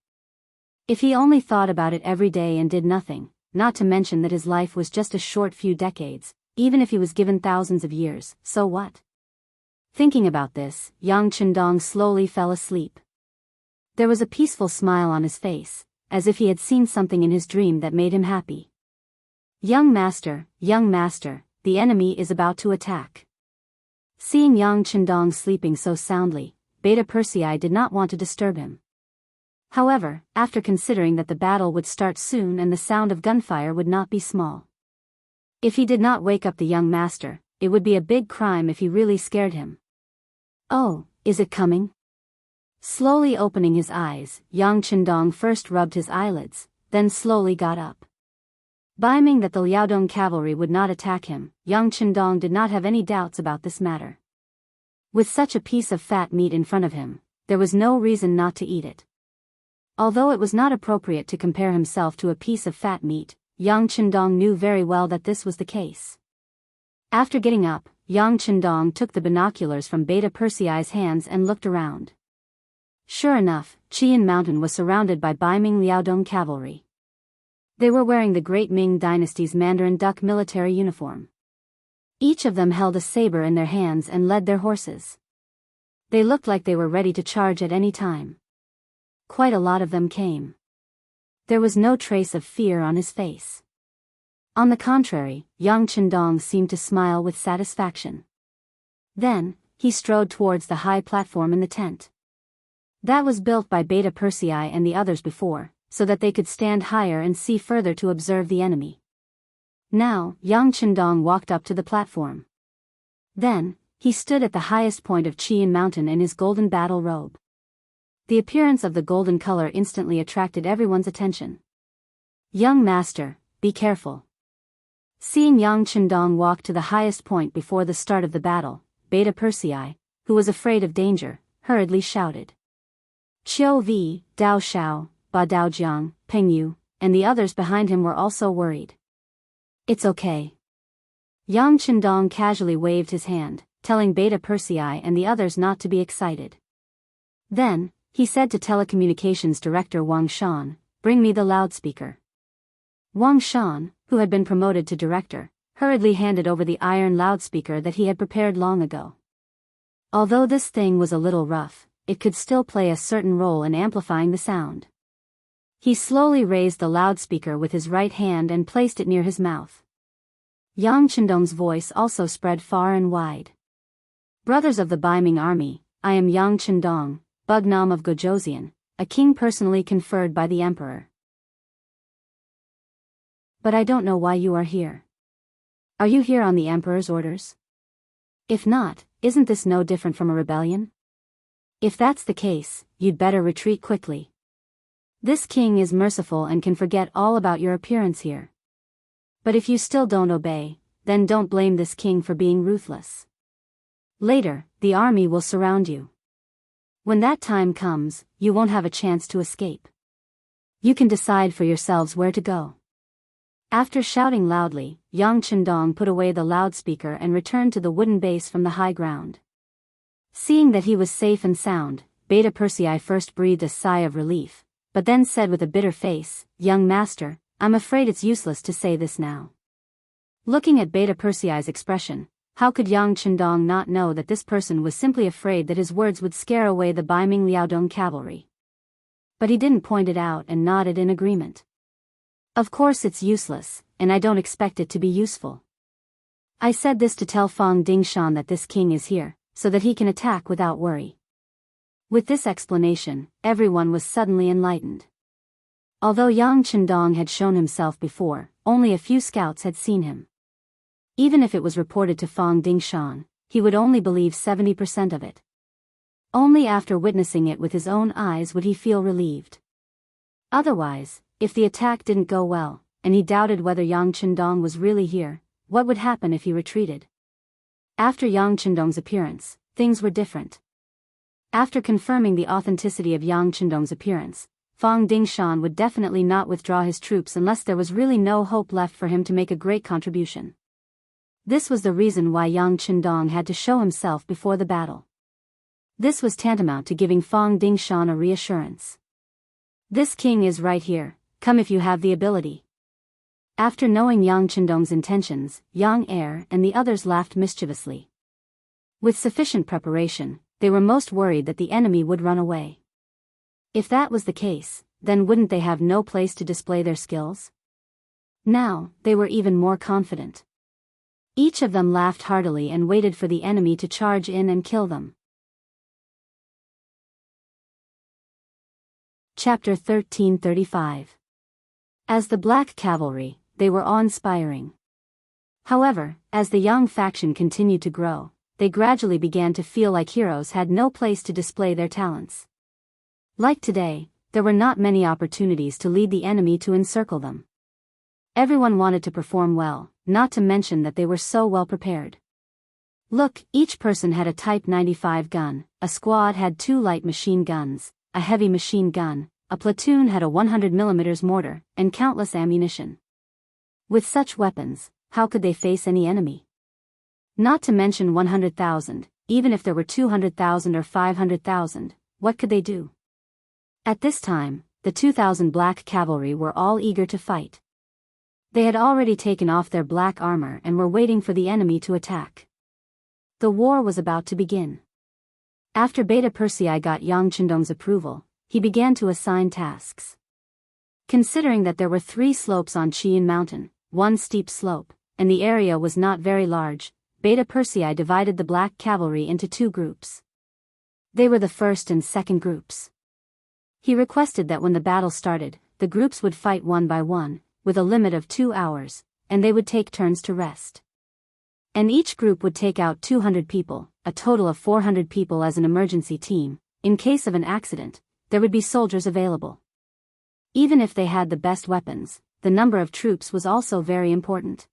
If he only thought about it every day and did nothing, not to mention that his life was just a short few decades, even if he was given thousands of years, so what? Thinking about this, Yang Chendong slowly fell asleep. There was a peaceful smile on his face, as if he had seen something in his dream that made him happy. Young master, the enemy is about to attack." Seeing Yang Chendong sleeping so soundly, Beta Persei did not want to disturb him. However, after considering that the battle would start soon and the sound of gunfire would not be small, if he did not wake up the young master, it would be a big crime if he really scared him. "Oh, is it coming?" Slowly opening his eyes, Yang Chendong first rubbed his eyelids, then slowly got up. Biming that the Liaodong cavalry would not attack him, Yang Chendong did not have any doubts about this matter. With such a piece of fat meat in front of him, there was no reason not to eat it. Although it was not appropriate to compare himself to a piece of fat meat, Yang Chendong knew very well that this was the case. After getting up, Yang Chendong took the binoculars from Beta Persei's hands and looked around. Sure enough, Qian Mountain was surrounded by Biming Liaodong cavalry. They were wearing the Great Ming Dynasty's Mandarin duck military uniform. Each of them held a saber in their hands and led their horses. They looked like they were ready to charge at any time. Quite a lot of them came. There was no trace of fear on his face. On the contrary, Yang Chendong seemed to smile with satisfaction. Then, he strode towards the high platform in the tent. That was built by Beta Persei and the others before, so that they could stand higher and see further to observe the enemy. Now, Yang Chendong walked up to the platform. Then, he stood at the highest point of Qian Mountain in his golden battle robe. The appearance of the golden color instantly attracted everyone's attention. "Young master, be careful." Seeing Yang Chendong walk to the highest point before the start of the battle, Beta Persei, who was afraid of danger, hurriedly shouted. Qiu Vi, Dao Xiao, Ba Dao Jiang, Peng Yu, and the others behind him were also worried. It's okay. Yang Chendong casually waved his hand, telling Beta Persei and the others not to be excited. Then, he said to telecommunications director Wang Shan, "Bring me the loudspeaker." Wang Shan, who had been promoted to director, hurriedly handed over the iron loudspeaker that he had prepared long ago. Although this thing was a little rough, it could still play a certain role in amplifying the sound. He slowly raised the loudspeaker with his right hand and placed it near his mouth. Yang Chendong's voice also spread far and wide. "Brothers of the Baiming army, I am Yang Chendong, Bugnam of Gojoseon, a king personally conferred by the emperor. But I don't know why you are here. Are you here on the emperor's orders? If not, isn't this no different from a rebellion? If that's the case, you'd better retreat quickly. This king is merciful and can forget all about your appearance here. But if you still don't obey, then don't blame this king for being ruthless. Later, the army will surround you. When that time comes, you won't have a chance to escape. You can decide for yourselves where to go." After shouting loudly, Yang Chendong put away the loudspeaker and returned to the wooden base from the high ground. Seeing that he was safe and sound, Beta Persei first breathed a sigh of relief, but then said with a bitter face, "Young master, I'm afraid it's useless to say this now." Looking at Beta Persei's expression, how could Yang Chendong not know that this person was simply afraid that his words would scare away the Baiming Liaodong cavalry? But he didn't point it out and nodded in agreement. "Of course it's useless, and I don't expect it to be useful. I said this to tell Fang Dingshan that this king is here, so that he can attack without worry." With this explanation, everyone was suddenly enlightened. Although Yang Chendong had shown himself before, only a few scouts had seen him. Even if it was reported to Fang Dingshan, he would only believe 70% of it. Only after witnessing it with his own eyes would he feel relieved. Otherwise, if the attack didn't go well, and he doubted whether Yang Chendong was really here, what would happen if he retreated? After Yang Chendong's appearance, things were different. After confirming the authenticity of Yang Chendong's appearance, Fang Dingshan would definitely not withdraw his troops unless there was really no hope left for him to make a great contribution. This was the reason why Yang Chendong had to show himself before the battle. This was tantamount to giving Fang Dingshan a reassurance. "This king is right here, come if you have the ability." After knowing Yang Chendong's intentions, Yang Er and the others laughed mischievously. With sufficient preparation, they were most worried that the enemy would run away. If that was the case, then wouldn't they have no place to display their skills? Now, they were even more confident. Each of them laughed heartily and waited for the enemy to charge in and kill them. Chapter 1335. As the Black Cavalry, they were awe-inspiring. However, as the Yang faction continued to grow, they gradually began to feel like heroes had no place to display their talents. Like today, there were not many opportunities to lead the enemy to encircle them. Everyone wanted to perform well, not to mention that they were so well prepared. Look, each person had a Type 95 gun, a squad had 2 light machine guns, a heavy machine gun, a platoon had a 100mm mortar, and countless ammunition. With such weapons, how could they face any enemy? Not to mention 100,000, even if there were 200,000 or 500,000, what could they do? At this time, the 2,000 Black Cavalry were all eager to fight. They had already taken off their black armor and were waiting for the enemy to attack. The war was about to begin. After Beta Persei got Yang Chendong's approval, he began to assign tasks. Considering that there were 3 slopes on Qian Mountain, 1 steep slope, and the area was not very large, Beta Persei divided the Black Cavalry into 2 groups. They were the first and second groups. He requested that when the battle started, the groups would fight one by one, with a limit of 2 hours, and they would take turns to rest. And each group would take out 200 people, a total of 400 people as an emergency team. In case of an accident, there would be soldiers available. Even if they had the best weapons, the number of troops was also very important.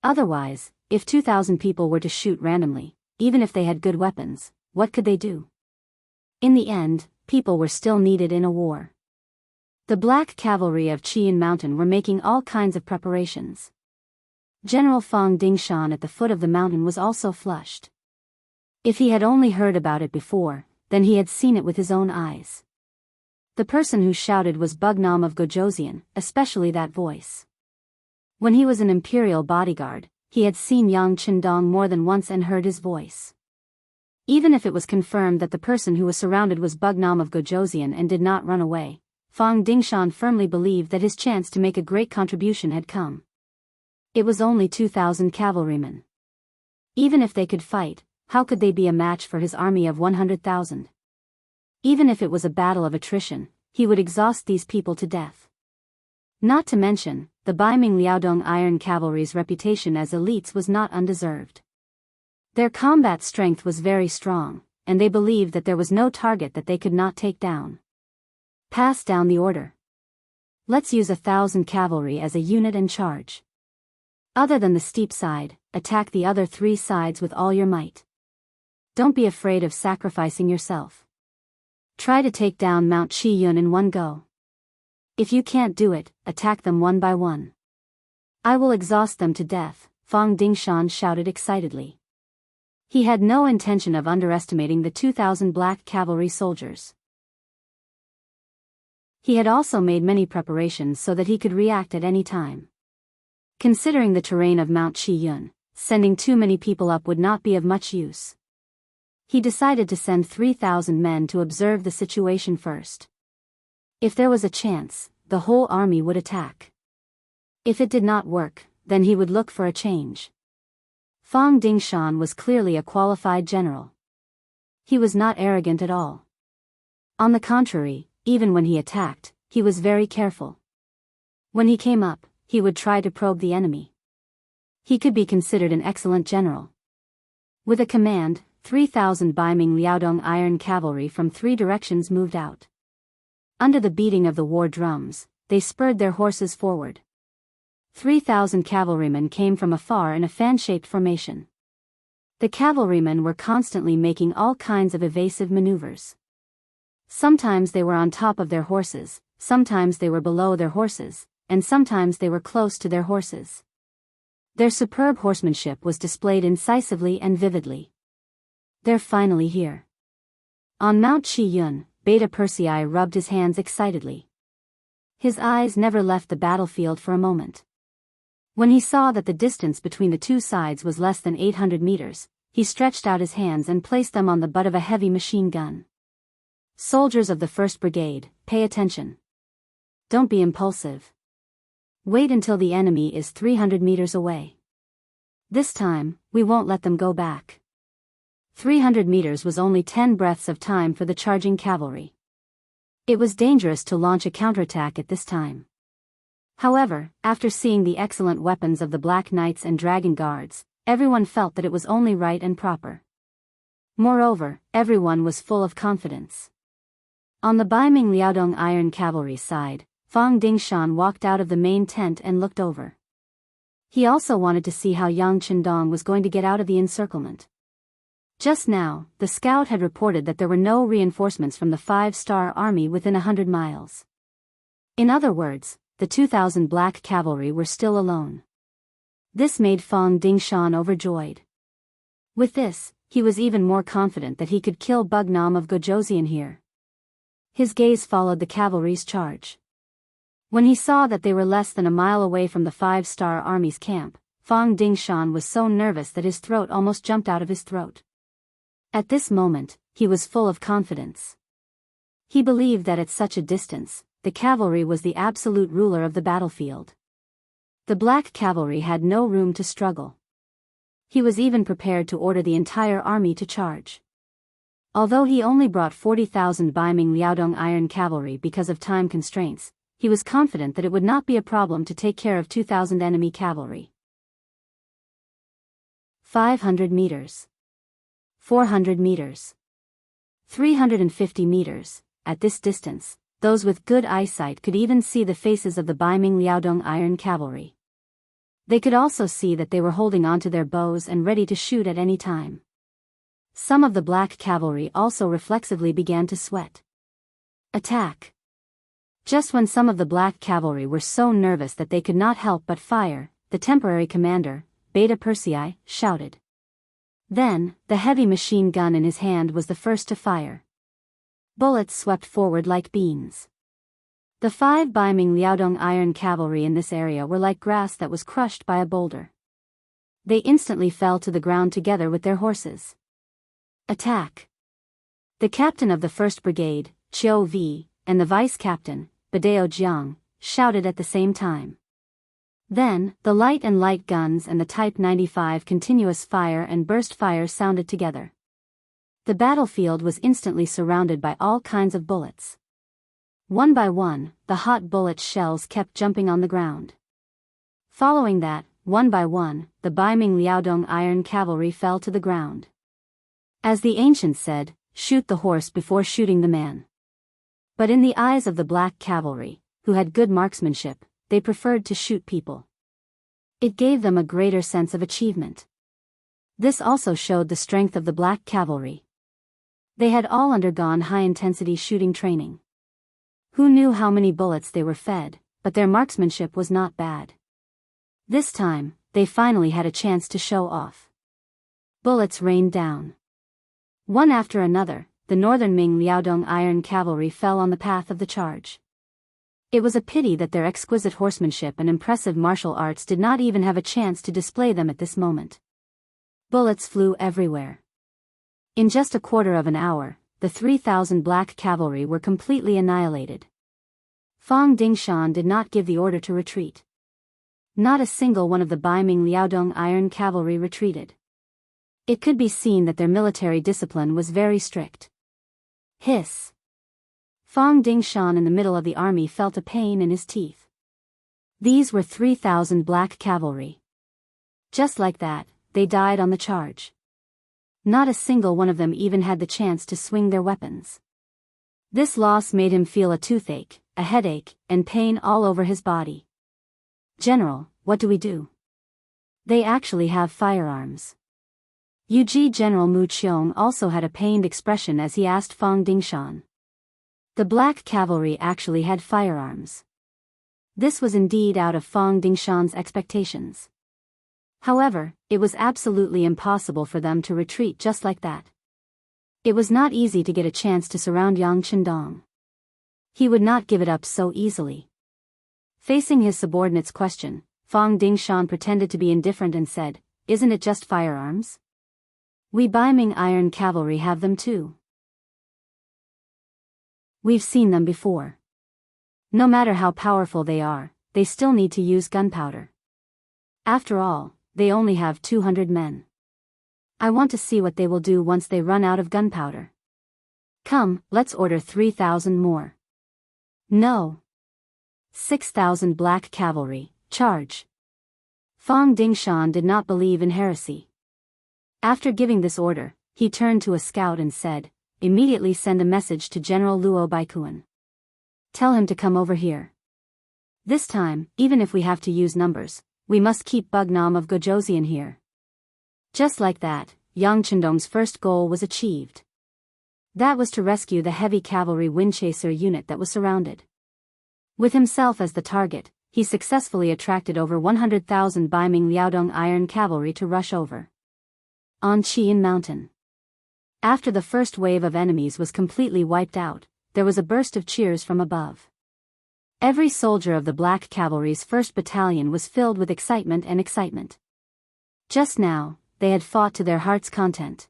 Otherwise, if 2,000 people were to shoot randomly, even if they had good weapons, what could they do? In the end, people were still needed in a war. The Black Cavalry of Qian Mountain were making all kinds of preparations. General Fang Dingshan at the foot of the mountain was also flushed. If he had only heard about it before, then he had seen it with his own eyes. The person who shouted was Bugnam of Gojoseon, especially that voice. When he was an imperial bodyguard, he had seen Yang Qindong more than once and heard his voice. Even if it was confirmed that the person who was surrounded was Bugnam of Gojoseon and did not run away, Fang Dingshan firmly believed that his chance to make a great contribution had come. It was only 2,000 cavalrymen. Even if they could fight, how could they be a match for his army of 100,000? Even if it was a battle of attrition, he would exhaust these people to death. Not to mention, the Baiming Liaodong Iron Cavalry's reputation as elites was not undeserved. Their combat strength was very strong, and they believed that there was no target that they could not take down. Pass down the order. Let's use 1,000 cavalry as a unit and charge. Other than the steep side, attack the other 3 sides with all your might. Don't be afraid of sacrificing yourself. Try to take down Mount Qiyun in one go. If you can't do it, attack them one by one. I will exhaust them to death, Fang Dingshan shouted excitedly. He had no intention of underestimating the 2,000 black cavalry soldiers. He had also made many preparations so that he could react at any time. Considering the terrain of Mount Qiyun, sending too many people up would not be of much use. He decided to send 3,000 men to observe the situation first. If there was a chance, the whole army would attack. If it did not work, then he would look for a change. Fang Dingshan was clearly a qualified general. He was not arrogant at all. On the contrary, even when he attacked, he was very careful. When he came up, he would try to probe the enemy. He could be considered an excellent general. With a command, 3,000 Baiming Liaodong Iron Cavalry from 3 directions moved out. Under the beating of the war drums, they spurred their horses forward. 3,000 cavalrymen came from afar in a fan-shaped formation. The cavalrymen were constantly making all kinds of evasive maneuvers. Sometimes they were on top of their horses, sometimes they were below their horses, and sometimes they were close to their horses. Their superb horsemanship was displayed incisively and vividly. They're finally here. On Mount Qiyun, Beta Persei rubbed his hands excitedly. His eyes never left the battlefield for a moment. When he saw that the distance between the 2 sides was less than 800 meters, he stretched out his hands and placed them on the butt of a heavy machine gun. Soldiers of the 1st Brigade, pay attention. Don't be impulsive. Wait until the enemy is 300 meters away. This time, we won't let them go back. 300 meters was only 10 breaths of time for the charging cavalry. It was dangerous to launch a counterattack at this time. However, after seeing the excellent weapons of the Black Knights and Dragon Guards, everyone felt that it was only right and proper. Moreover, everyone was full of confidence. On the Baiming Liaodong Iron Cavalry side, Fang Dingshan walked out of the main tent and looked over. He also wanted to see how Yang Qindong was going to get out of the encirclement. Just now, the scout had reported that there were no reinforcements from the 5-star army within 100 miles. In other words, the 2,000 black cavalry were still alone. This made Fang Dingshan overjoyed. With this, he was even more confident that he could kill Bugnam of Gojoseon here. His gaze followed the cavalry's charge. When he saw that they were less than a mile away from the 5-star army's camp, Fang Dingshan was so nervous that his throat almost jumped out of his throat. At this moment, he was full of confidence. He believed that at such a distance, the cavalry was the absolute ruler of the battlefield. The black cavalry had no room to struggle. He was even prepared to order the entire army to charge. Although he only brought 40,000 Baiming Liaodong Iron Cavalry because of time constraints, he was confident that it would not be a problem to take care of 2,000 enemy cavalry. 500 meters. 400 meters. 350 meters. At this distance, those with good eyesight could even see the faces of the Baiming Liaodong Iron Cavalry. They could also see that they were holding onto their bows and ready to shoot at any time. Some of the black cavalry also reflexively began to sweat. Attack! Just when some of the black cavalry were so nervous that they could not help but fire, the temporary commander, Beta Persei, shouted. Then, the heavy machine gun in his hand was the first to fire. Bullets swept forward like beans. The 5 Baiming Liaodong iron cavalry in this area were like grass that was crushed by a boulder. They instantly fell to the ground together with their horses. Attack! The captain of the 1st Brigade, Chiu V, and the vice-captain, Biyao Jiang, shouted at the same time. Then, the light and light guns and the Type 95 continuous fire and burst fire sounded together. The battlefield was instantly surrounded by all kinds of bullets. One by one, the hot bullet shells kept jumping on the ground. Following that, one by one, the Baiming Liaodong iron cavalry fell to the ground. As the ancients said, shoot the horse before shooting the man. But in the eyes of the black cavalry, who had good marksmanship, they preferred to shoot people. It gave them a greater sense of achievement. This also showed the strength of the black cavalry. They had all undergone high-intensity shooting training. Who knew how many bullets they were fed, but their marksmanship was not bad. This time, they finally had a chance to show off. Bullets rained down. One after another, the northern Ming Liaodong iron cavalry fell on the path of the charge. It was a pity that their exquisite horsemanship and impressive martial arts did not even have a chance to display them at this moment. Bullets flew everywhere. In just a quarter of an hour, the 3,000 black cavalry were completely annihilated. Fang Dingshan did not give the order to retreat. Not a single one of the Baiming Liaodong iron cavalry retreated. It could be seen that their military discipline was very strict. Hiss! Fang Dingshan in the middle of the army felt a pain in his teeth. These were 3,000 black cavalry. Just like that, they died on the charge. Not a single one of them even had the chance to swing their weapons. This loss made him feel a toothache, a headache, and pain all over his body. General, what do we do? They actually have firearms. Yuji General Mu Qiong also had a pained expression as he asked Fang Dingshan. The black cavalry actually had firearms. This was indeed out of Fang Dingshan's expectations. However, it was absolutely impossible for them to retreat just like that. It was not easy to get a chance to surround Yang Chendong. He would not give it up so easily. Facing his subordinate's question, Fang Dingshan pretended to be indifferent and said, "Isn't it just firearms? We Baiming iron cavalry have them too. We've seen them before. No matter how powerful they are, they still need to use gunpowder. After all, they only have 200 men. I want to see what they will do once they run out of gunpowder. Come, let's order 3,000 more. No. 6,000 black cavalry, charge." Fang Dingshan did not believe in heresy. After giving this order, he turned to a scout and said, "Immediately send a message to General Luo Baikuan. Tell him to come over here. This time, even if we have to use numbers, we must keep Bugnam of Gojoseon here." Just like that, Yang Chendong's first goal was achieved. That was to rescue the heavy cavalry windchaser unit that was surrounded. With himself as the target, he successfully attracted over 100,000 Baiming Liaodong iron cavalry to rush over. On Qian Mountain. After the first wave of enemies was completely wiped out, there was a burst of cheers from above. Every soldier of the Black Cavalry's 1st Battalion was filled with excitement and excitement. Just now, they had fought to their heart's content.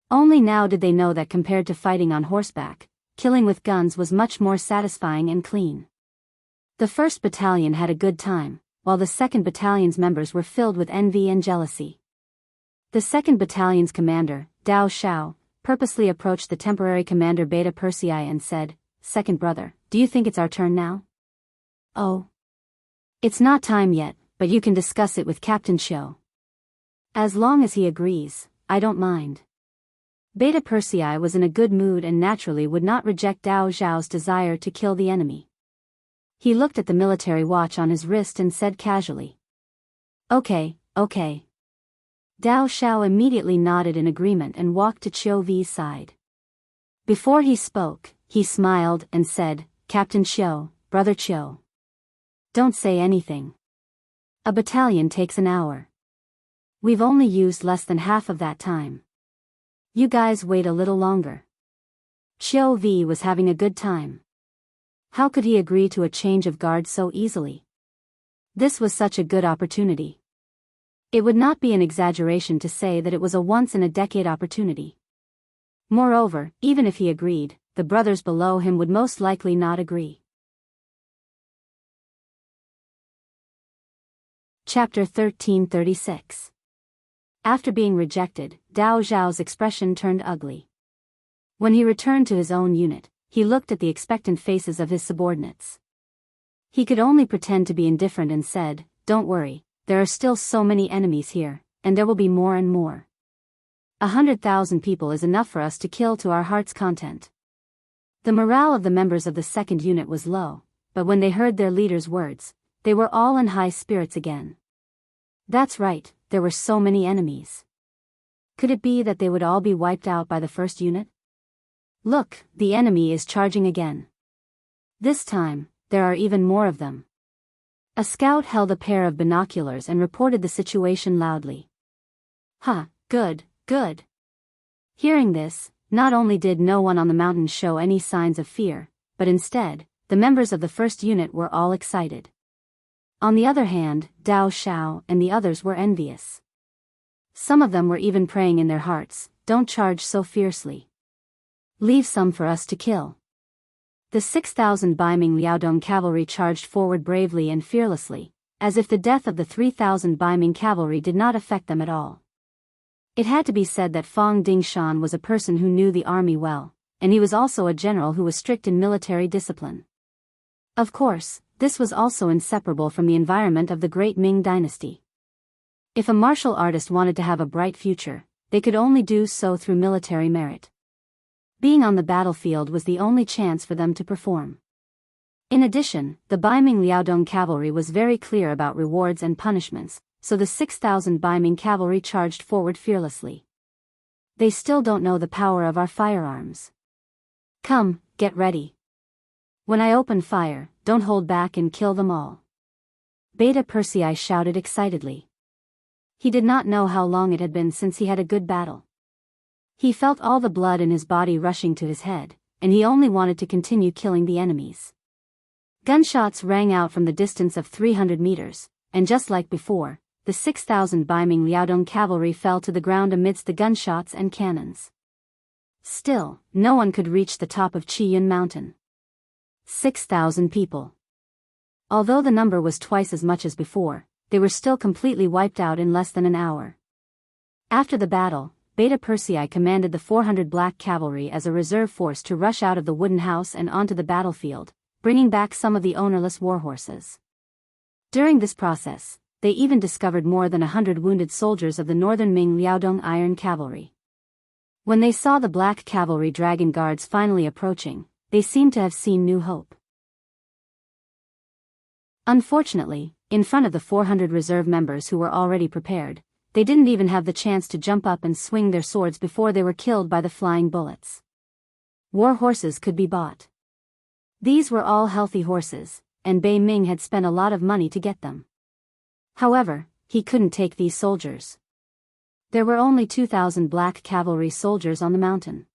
Only now did they know that compared to fighting on horseback, killing with guns was much more satisfying and clean. The 1st Battalion had a good time, while the 2nd Battalion's members were filled with envy and jealousy. The 2nd Battalion's commander, Dao Xiao, purposely approached the temporary commander Beta Persei and said, "Second brother, do you think it's our turn now?" "Oh. It's not time yet, but you can discuss it with Captain Xiu. As long as he agrees, I don't mind." Beta Persei was in a good mood and naturally would not reject Dao Xiao's desire to kill the enemy. He looked at the military watch on his wrist and said casually, Okay, okay. Dao Xiao immediately nodded in agreement and walked to Qiu V's side. Before he spoke, he smiled and said, Captain Qiu, Brother Qiu. Don't say anything. A battalion takes an hour. We've only used less than half of that time. You guys wait a little longer. Qiu V was having a good time. How could he agree to a change of guard so easily? This was such a good opportunity. It would not be an exaggeration to say that it was a once-in-a-decade opportunity. Moreover, even if he agreed, the brothers below him would most likely not agree. Chapter 1336. After being rejected, Dao Zhao's expression turned ugly. When he returned to his own unit, he looked at the expectant faces of his subordinates. He could only pretend to be indifferent and said, Don't worry, there are still so many enemies here, and there will be more and more. 100,000 people is enough for us to kill to our heart's content. The morale of the members of the second unit was low, but when they heard their leader's words, they were all in high spirits again. That's right, there were so many enemies. Could it be that they would all be wiped out by the first unit? Look, the enemy is charging again. This time, there are even more of them. A scout held a pair of binoculars and reported the situation loudly. Good, good. Hearing this, not only did no one on the mountain show any signs of fear, but instead, the members of the first unit were all excited. On the other hand, Dao Xiao and the others were envious. Some of them were even praying in their hearts, Don't charge so fiercely. Leave some for us to kill. The 6,000 Baiming Liaodong cavalry charged forward bravely and fearlessly, as if the death of the 3,000 Baiming cavalry did not affect them at all. It had to be said that Fang Dingshan was a person who knew the army well, and he was also a general who was strict in military discipline. Of course, this was also inseparable from the environment of the great Ming dynasty. If a martial artist wanted to have a bright future, they could only do so through military merit. Being on the battlefield was the only chance for them to perform. In addition, the Baiming Liaodong cavalry was very clear about rewards and punishments, so the 6,000 Baiming cavalry charged forward fearlessly. They still don't know the power of our firearms. Come, get ready. When I open fire, don't hold back and kill them all. Beta Persei shouted excitedly. He did not know how long it had been since he had a good battle. He felt all the blood in his body rushing to his head, and he only wanted to continue killing the enemies. Gunshots rang out from the distance of 300 meters, and just like before, the 6,000 Baiming Liaodong cavalry fell to the ground amidst the gunshots and cannons. Still, no one could reach the top of Qiyun Mountain. 6,000 people. Although the number was twice as much as before, they were still completely wiped out in less than an hour. After the battle, Beta Persei commanded the 400 black cavalry as a reserve force to rush out of the wooden house and onto the battlefield, bringing back some of the ownerless warhorses. During this process, they even discovered more than 100 wounded soldiers of the northern Ming Liaodong Iron Cavalry. When they saw the black cavalry dragon guards finally approaching, they seemed to have seen new hope. Unfortunately, in front of the 400 reserve members who were already prepared, they didn't even have the chance to jump up and swing their swords before they were killed by the flying bullets. War horses could be bought. These were all healthy horses, and Bei Ming had spent a lot of money to get them. However, he couldn't take these soldiers. There were only 2,000 black cavalry soldiers on the mountain.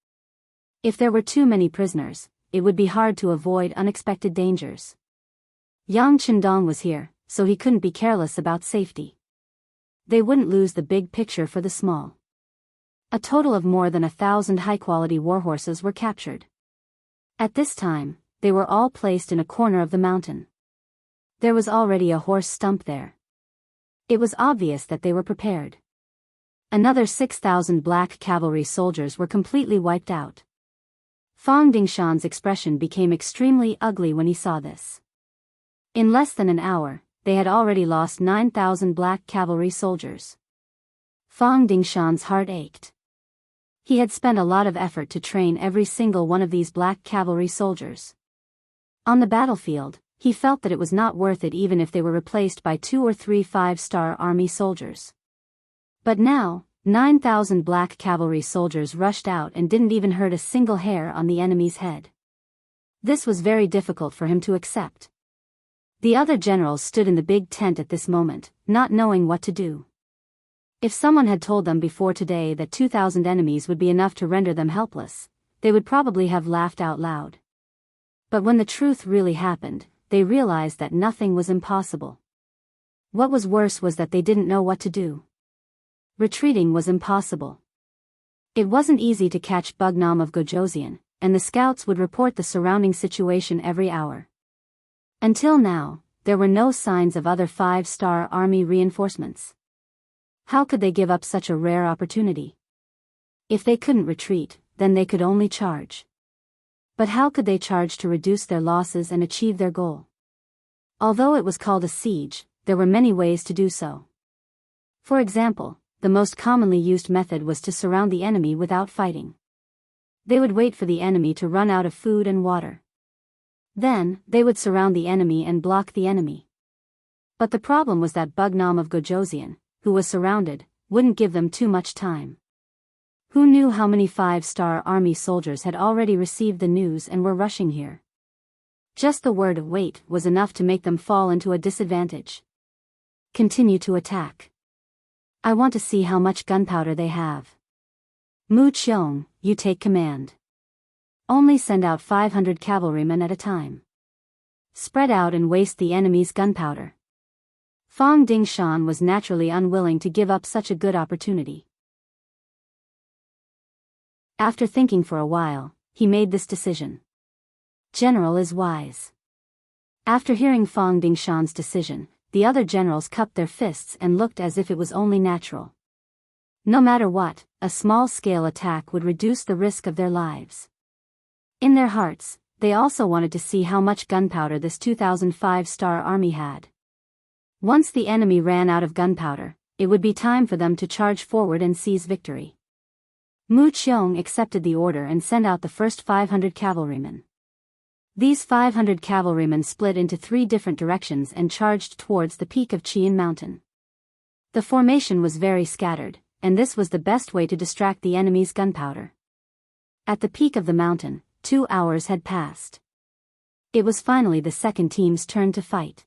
If there were too many prisoners, it would be hard to avoid unexpected dangers. Yang Chendong was here, so he couldn't be careless about safety. They wouldn't lose the big picture for the small. A total of more than 1,000 high-quality warhorses were captured. At this time, they were all placed in a corner of the mountain. There was already a horse stump there. It was obvious that they were prepared. Another 6,000 black cavalry soldiers were completely wiped out. Fang Dingshan's expression became extremely ugly when he saw this. In less than an hour, they had already lost 9,000 black cavalry soldiers. Fang Dingshan's heart ached. He had spent a lot of effort to train every single one of these black cavalry soldiers. On the battlefield, he felt that it was not worth it even if they were replaced by 2 or 3 5-star army soldiers. But now, 9,000 black cavalry soldiers rushed out and didn't even hurt a single hair on the enemy's head. This was very difficult for him to accept. The other generals stood in the big tent at this moment, not knowing what to do. If someone had told them before today that 2,000 enemies would be enough to render them helpless, they would probably have laughed out loud. But when the truth really happened, they realized that nothing was impossible. What was worse was that they didn't know what to do. Retreating was impossible. It wasn't easy to catch Bugnam of Gojoseon, and the scouts would report the surrounding situation every hour. Until now, there were no signs of other 5-star army reinforcements. How could they give up such a rare opportunity? If they couldn't retreat, then they could only charge. But how could they charge to reduce their losses and achieve their goal? Although it was called a siege, there were many ways to do so. For example, the most commonly used method was to surround the enemy without fighting. They would wait for the enemy to run out of food and water. Then, they would surround the enemy and block the enemy. But the problem was that Bugnam of Gojoseon, who was surrounded, wouldn't give them too much time. Who knew how many 5-star army soldiers had already received the news and were rushing here? Just the word "wait" was enough to make them fall into a disadvantage. Continue to attack. I want to see how much gunpowder they have. Mu Qiong, you take command. Only send out 500 cavalrymen at a time. Spread out and waste the enemy's gunpowder. Fang Dingshan was naturally unwilling to give up such a good opportunity. After thinking for a while, he made this decision. General is wise. After hearing Fang Dingshan's decision, the other generals cupped their fists and looked as if it was only natural. No matter what, a small-scale attack would reduce the risk of their lives. In their hearts, they also wanted to see how much gunpowder this 2,005-star army had. Once the enemy ran out of gunpowder, it would be time for them to charge forward and seize victory. Mu Qiong accepted the order and sent out the first 500 cavalrymen. These 500 cavalrymen split into 3 different directions and charged towards the peak of Qian Mountain. The formation was very scattered, and this was the best way to distract the enemy's gunpowder. At the peak of the mountain, 2 hours had passed. It was finally the second team's turn to fight.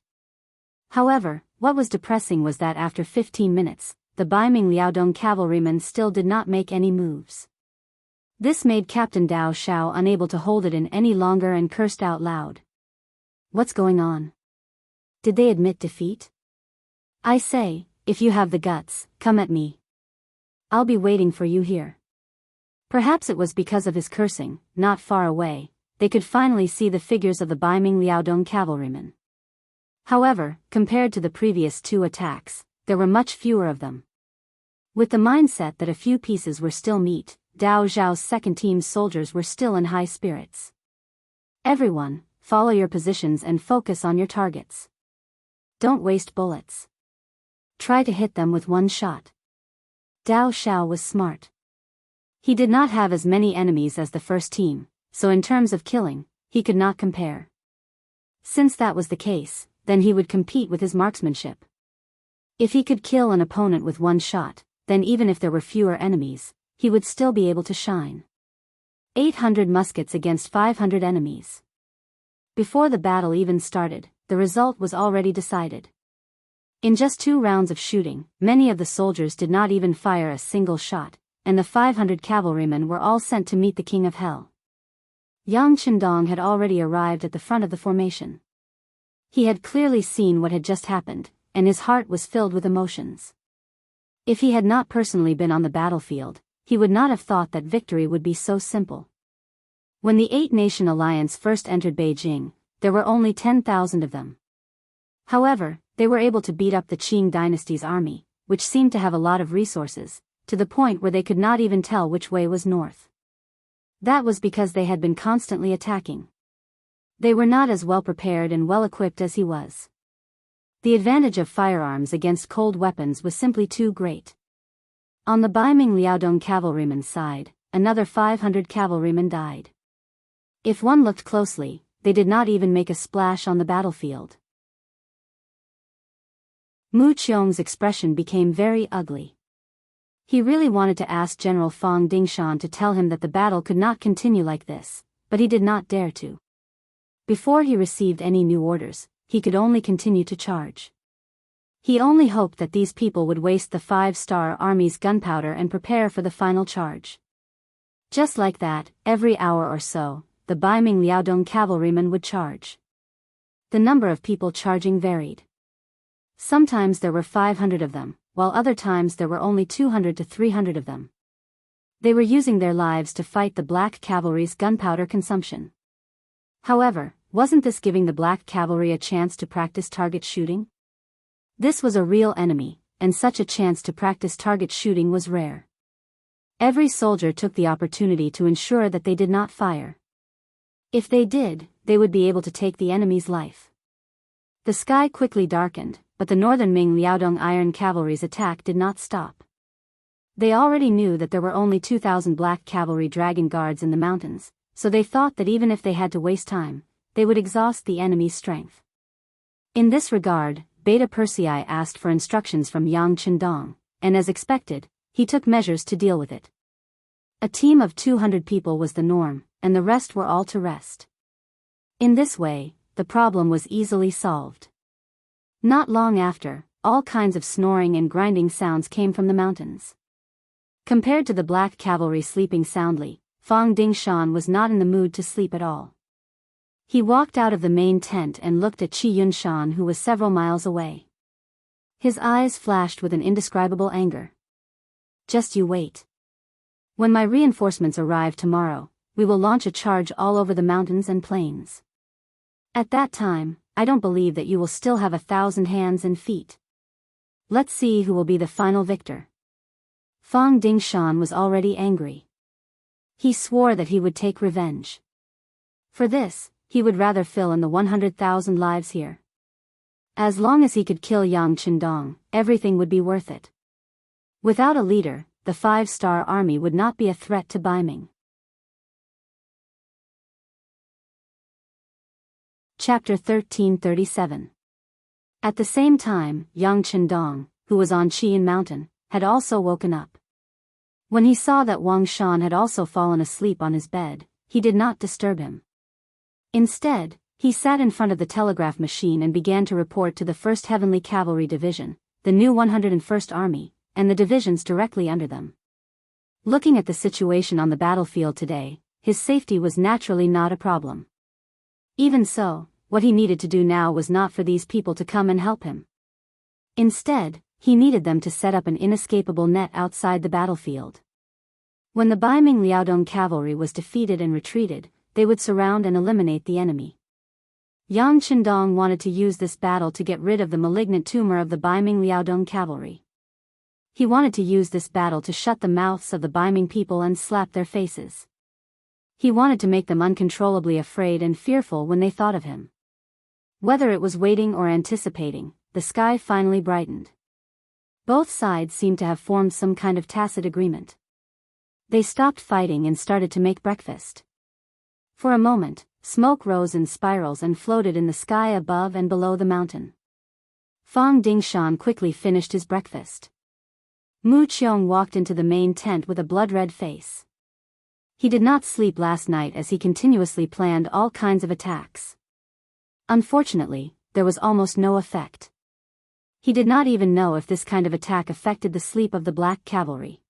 However, what was depressing was that after 15 minutes, the Baiming Liaodong cavalrymen still did not make any moves. This made Captain Dao Shao unable to hold it in any longer and cursed out loud. What's going on? Did they admit defeat? I say, if you have the guts, come at me. I'll be waiting for you here. Perhaps it was because of his cursing, not far away, they could finally see the figures of the Baiming Liaodong cavalrymen. However, compared to the previous 2 attacks, there were much fewer of them. With the mindset that a few pieces were still meat, Dao Zhao's second team's soldiers were still in high spirits. Everyone, follow your positions and focus on your targets. Don't waste bullets. Try to hit them with one shot. Dao Shao was smart. He did not have as many enemies as the first team, so in terms of killing, he could not compare. Since that was the case, then he would compete with his marksmanship. If he could kill an opponent with one shot, then even if there were fewer enemies, he would still be able to shine. 800 muskets against 500 enemies. Before the battle even started, the result was already decided. In just 2 rounds of shooting, many of the soldiers did not even fire a single shot, and the 500 cavalrymen were all sent to meet the King of Hell. Yang Chendong had already arrived at the front of the formation. He had clearly seen what had just happened, and his heart was filled with emotions. If he had not personally been on the battlefield, he would not have thought that victory would be so simple. When the 8-nation alliance first entered Beijing, there were only 10,000 of them. However, they were able to beat up the Qing dynasty's army, which seemed to have a lot of resources, to the point where they could not even tell which way was north. That was because they had been constantly attacking. They were not as well prepared and well equipped as he was. The advantage of firearms against cold weapons was simply too great. On the Baiming Liaodong cavalrymen's side, another 500 cavalrymen died. If one looked closely, they did not even make a splash on the battlefield. Mu Qiong's expression became very ugly. He really wanted to ask General Fang Dingshan to tell him that the battle could not continue like this, but he did not dare to. Before he received any new orders, he could only continue to charge. He only hoped that these people would waste the 5-star army's gunpowder and prepare for the final charge. Just like that, every hour or so, the Baiming Liaodong cavalrymen would charge. The number of people charging varied. Sometimes there were 500 of them, while other times there were only 200 to 300 of them. They were using their lives to fight the Black Cavalry's gunpowder consumption. However, wasn't this giving the Black Cavalry a chance to practice target shooting? This was a real enemy, and such a chance to practice target shooting was rare. Every soldier took the opportunity to ensure that they did not fire. If they did, they would be able to take the enemy's life. The sky quickly darkened, but the northern Ming Liaodong Iron Cavalry's attack did not stop. They already knew that there were only 2,000 Black Cavalry Dragon Guards in the mountains, so they thought that even if they had to waste time, they would exhaust the enemy's strength. In this regard, Beta Persei asked for instructions from Yang Qindong, and as expected, he took measures to deal with it. A team of 200 people was the norm, and the rest were all to rest. In this way, the problem was easily solved. Not long after, all kinds of snoring and grinding sounds came from the mountains. Compared to the Black Cavalry sleeping soundly, Fang Dingshan was not in the mood to sleep at all. He walked out of the main tent and looked at Qi Yunshan, who was several miles away. His eyes flashed with an indescribable anger. Just you wait. When my reinforcements arrive tomorrow, we will launch a charge all over the mountains and plains. At that time, I don't believe that you will still have 1,000 hands and feet. Let's see who will be the final victor. Fang Dingshan was already angry. He swore that he would take revenge. For this, he would rather fill in the 100,000 lives here. As long as he could kill Yang Qindong, everything would be worth it. Without a leader, the 5-star army would not be a threat to Baiming. Chapter 1337. At the same time, Yang Qindong, who was on Qian Mountain, had also woken up. When he saw that Wang Shan had also fallen asleep on his bed, he did not disturb him. Instead, he sat in front of the telegraph machine and began to report to the 1st Heavenly Cavalry Division, the new 101st Army, and the divisions directly under them. Looking at the situation on the battlefield today, his safety was naturally not a problem. Even so, what he needed to do now was not for these people to come and help him. Instead, he needed them to set up an inescapable net outside the battlefield. When the Baiming Liaodong cavalry was defeated and retreated, they would surround and eliminate the enemy. Yang Qindong wanted to use this battle to get rid of the malignant tumor of the Baiming Liaodong cavalry. He wanted to use this battle to shut the mouths of the Baiming people and slap their faces. He wanted to make them uncontrollably afraid and fearful when they thought of him. Whether it was waiting or anticipating, the sky finally brightened. Both sides seemed to have formed some kind of tacit agreement. They stopped fighting and started to make breakfast. For a moment, smoke rose in spirals and floated in the sky above and below the mountain. Fang Dingshan quickly finished his breakfast. Mu Qiong walked into the main tent with a blood-red face. He did not sleep last night as he continuously planned all kinds of attacks. Unfortunately, there was almost no effect. He did not even know if this kind of attack affected the sleep of the Black Cavalry.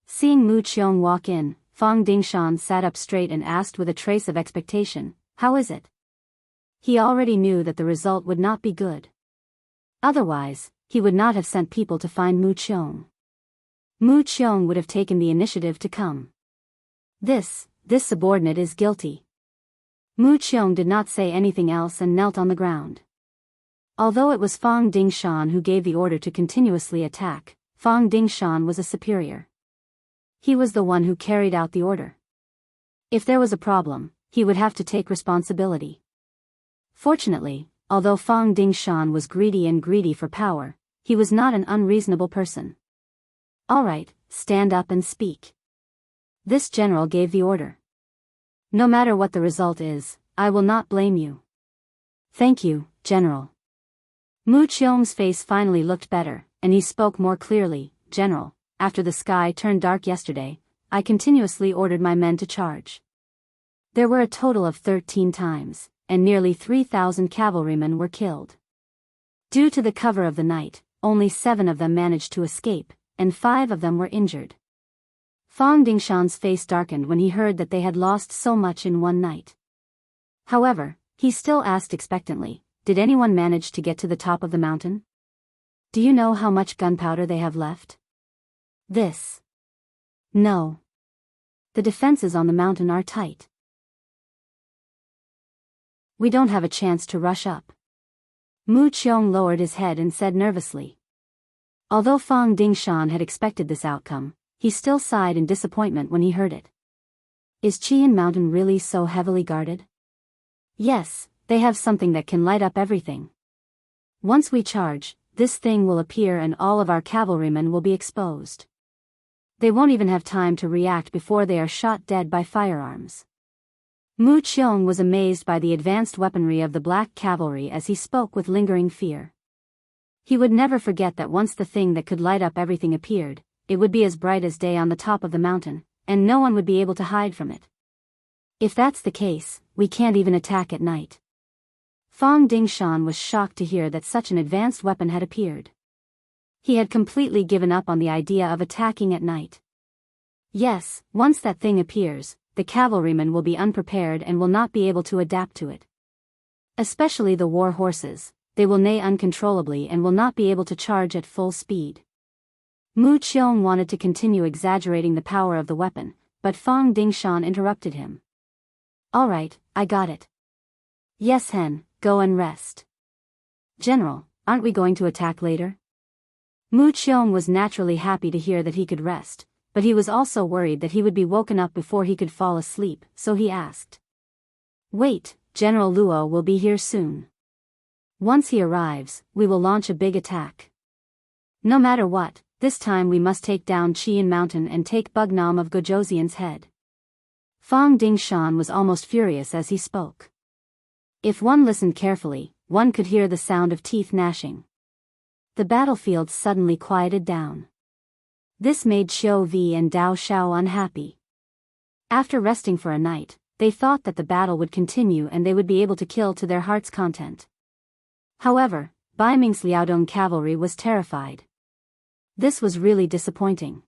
Seeing Mu Qiong walk in, Fang Dingshan sat up straight and asked with a trace of expectation, "How is it?" He already knew that the result would not be good. Otherwise, he would not have sent people to find Mu Qiong. Mu Qiong would have taken the initiative to come. This subordinate is guilty. Mu Qiong did not say anything else and knelt on the ground. Although it was Fang Dingshan who gave the order to continuously attack, Fang Dingshan was a superior. He was the one who carried out the order. If there was a problem, he would have to take responsibility. Fortunately, although Fang Dingshan was greedy for power, he was not an unreasonable person. "All right, stand up and speak." This general gave the order. "No matter what the result is, I will not blame you. Thank you, General. Mu Qiong's face finally looked better, and he spoke more clearly. General, after the sky turned dark yesterday, I continuously ordered my men to charge. There were a total of 13 times, and nearly 3,000 cavalrymen were killed. Due to the cover of the night, only 7 of them managed to escape, and 5 of them were injured. Fang Dingshan's face darkened when he heard that they had lost so much in one night. However, he still asked expectantly, did anyone manage to get to the top of the mountain? Do you know how much gunpowder they have left? This. No. The defenses on the mountain are tight. We don't have a chance to rush up. Mu Qiong lowered his head and said nervously. Although Fang Dingshan had expected this outcome, he still sighed in disappointment when he heard it. Is Qian Mountain really so heavily guarded? Yes, they have something that can light up everything. Once we charge, this thing will appear and all of our cavalrymen will be exposed. They won't even have time to react before they are shot dead by firearms. Mu Qiong was amazed by the advanced weaponry of the Black Cavalry as he spoke with lingering fear. He would never forget that once the thing that could light up everything appeared, it would be as bright as day on the top of the mountain, and no one would be able to hide from it. If that's the case, we can't even attack at night. Fang Dingshan was shocked to hear that such an advanced weapon had appeared. He had completely given up on the idea of attacking at night. Yes, once that thing appears, the cavalrymen will be unprepared and will not be able to adapt to it. Especially the war horses, they will neigh uncontrollably and will not be able to charge at full speed. Mu Qiong wanted to continue exaggerating the power of the weapon, but Fang Dingshan interrupted him. All right, I got it. Yes, Hen, go and rest. General, aren't we going to attack later? Mu Qiong was naturally happy to hear that he could rest, but he was also worried that he would be woken up before he could fall asleep, so he asked. Wait, General Luo will be here soon. Once he arrives, we will launch a big attack. No matter what, this time we must take down Qian Mountain and take Bugnam of Gojoseon's head. Fang Dingshan was almost furious as he spoke. If one listened carefully, one could hear the sound of teeth gnashing. The battlefield suddenly quieted down. This made Xiu Vi and Dao Shao unhappy. After resting for a night, they thought that the battle would continue and they would be able to kill to their heart's content. However, Bai Ming's Liaodong cavalry was terrified. This was really disappointing.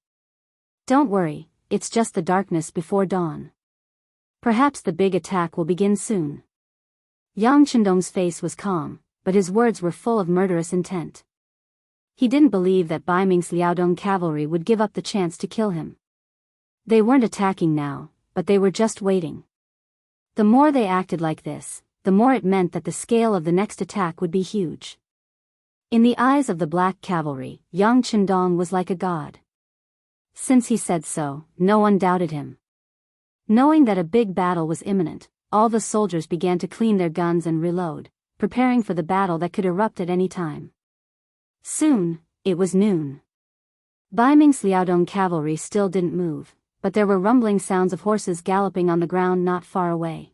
Don't worry, it's just the darkness before dawn. Perhaps the big attack will begin soon. Yang Chendong's face was calm, but his words were full of murderous intent. He didn't believe that Bai Ming's Liaodong cavalry would give up the chance to kill him. They weren't attacking now, but they were just waiting. The more they acted like this, the more it meant that the scale of the next attack would be huge. In the eyes of the Black Cavalry, Yang Chendong was like a god. Since he said so, no one doubted him. Knowing that a big battle was imminent, all the soldiers began to clean their guns and reload, preparing for the battle that could erupt at any time. Soon, it was noon. Bai Ming's Liaodong cavalry still didn't move, but there were rumbling sounds of horses galloping on the ground not far away.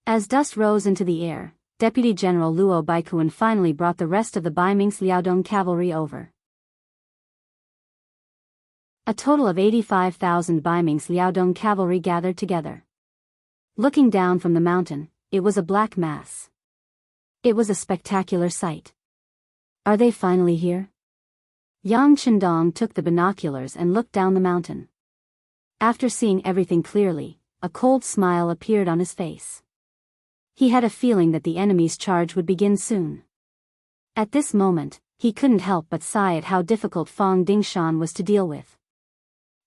As dust rose into the air, Deputy General Luo Baikuan finally brought the rest of the Bai Ming's Liaodong cavalry over. A total of 85,000 Bai Ming's Liaodong cavalry gathered together. Looking down from the mountain, it was a black mass. It was a spectacular sight. Are they finally here? Yang Chendong took the binoculars and looked down the mountain. After seeing everything clearly, a cold smile appeared on his face. He had a feeling that the enemy's charge would begin soon. At this moment, he couldn't help but sigh at how difficult Fang Dingshan was to deal with.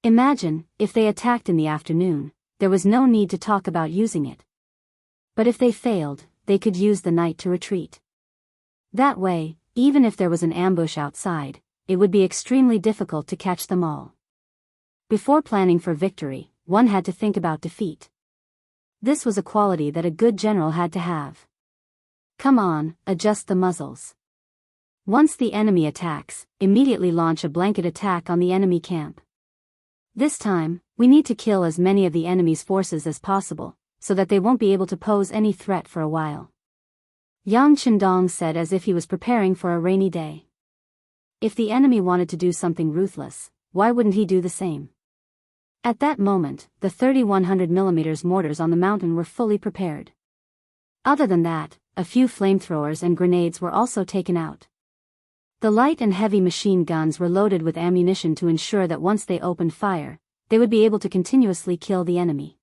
Imagine, if they attacked in the afternoon, there was no need to talk about using it. But if they failed, they could use the night to retreat. That way, even if there was an ambush outside, it would be extremely difficult to catch them all. Before planning for victory, one had to think about defeat. This was a quality that a good general had to have. Come on, adjust the muzzles. Once the enemy attacks, immediately launch a blanket attack on the enemy camp. This time, we need to kill as many of the enemy's forces as possible, so that they won't be able to pose any threat for a while. Yang Qindong said as if he was preparing for a rainy day. If the enemy wanted to do something ruthless, why wouldn't he do the same? At that moment, the 3100mm mortars on the mountain were fully prepared. Other than that, a few flamethrowers and grenades were also taken out. The light and heavy machine guns were loaded with ammunition to ensure that once they opened fire, they would be able to continuously kill the enemy.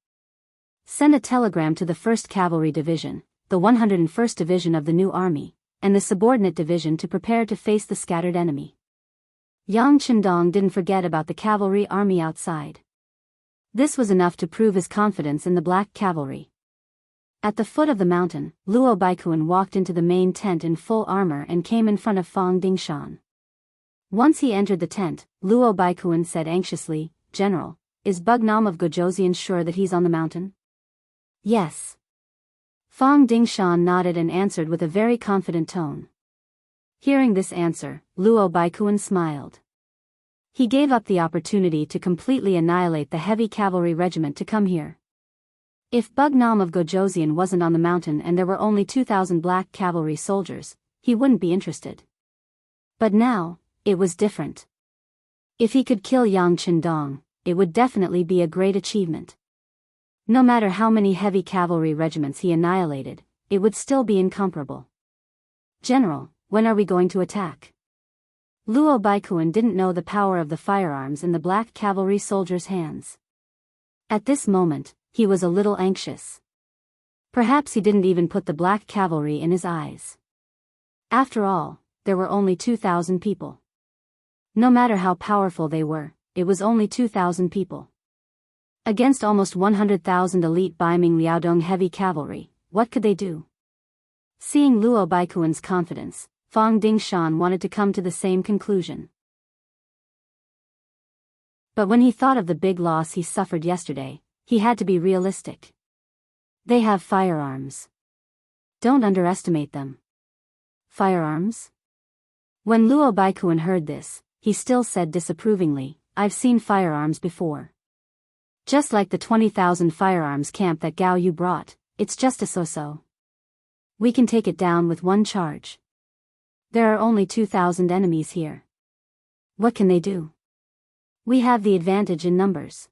Send a telegram to the 1st Cavalry Division, the 101st Division of the new army, and the subordinate division to prepare to face the scattered enemy. Yang Qindong didn't forget about the cavalry army outside. This was enough to prove his confidence in the Black Cavalry. At the foot of the mountain, Luo Baikuan walked into the main tent in full armor and came in front of Fang Dingshan. Once he entered the tent, Luo Baikuan said anxiously, "General, is Bugnam of Gojoseon sure that he's on the mountain?" "Yes." Fang Dingshan nodded and answered with a very confident tone. Hearing this answer, Luo Baikuan smiled. He gave up the opportunity to completely annihilate the heavy cavalry regiment to come here. If Bugnam of Gojoseon wasn't on the mountain and there were only 2,000 black cavalry soldiers, he wouldn't be interested. But now, it was different. If he could kill Yang Qindong, it would definitely be a great achievement. No matter how many heavy cavalry regiments he annihilated, it would still be incomparable. "General, when are we going to attack?" Luo Baikuan didn't know the power of the firearms in the black cavalry soldiers' hands. At this moment, he was a little anxious. Perhaps he didn't even put the black cavalry in his eyes. After all, there were only 2,000 people. No matter how powerful they were, it was only 2,000 people. Against almost 100,000 elite Baiming Liaodong heavy cavalry, what could they do? Seeing Luo Baikuan's confidence, Fang Dingshan wanted to come to the same conclusion. But when he thought of the big loss he suffered yesterday, he had to be realistic. They have firearms. Don't underestimate them. Firearms? When Luo Baikuan heard this, he still said disapprovingly, "I've seen firearms before. Just like the 20,000 firearms camp that Gao Yu brought, it's just a so-so. We can take it down with one charge. There are only 2,000 enemies here. What can they do? We have the advantage in numbers.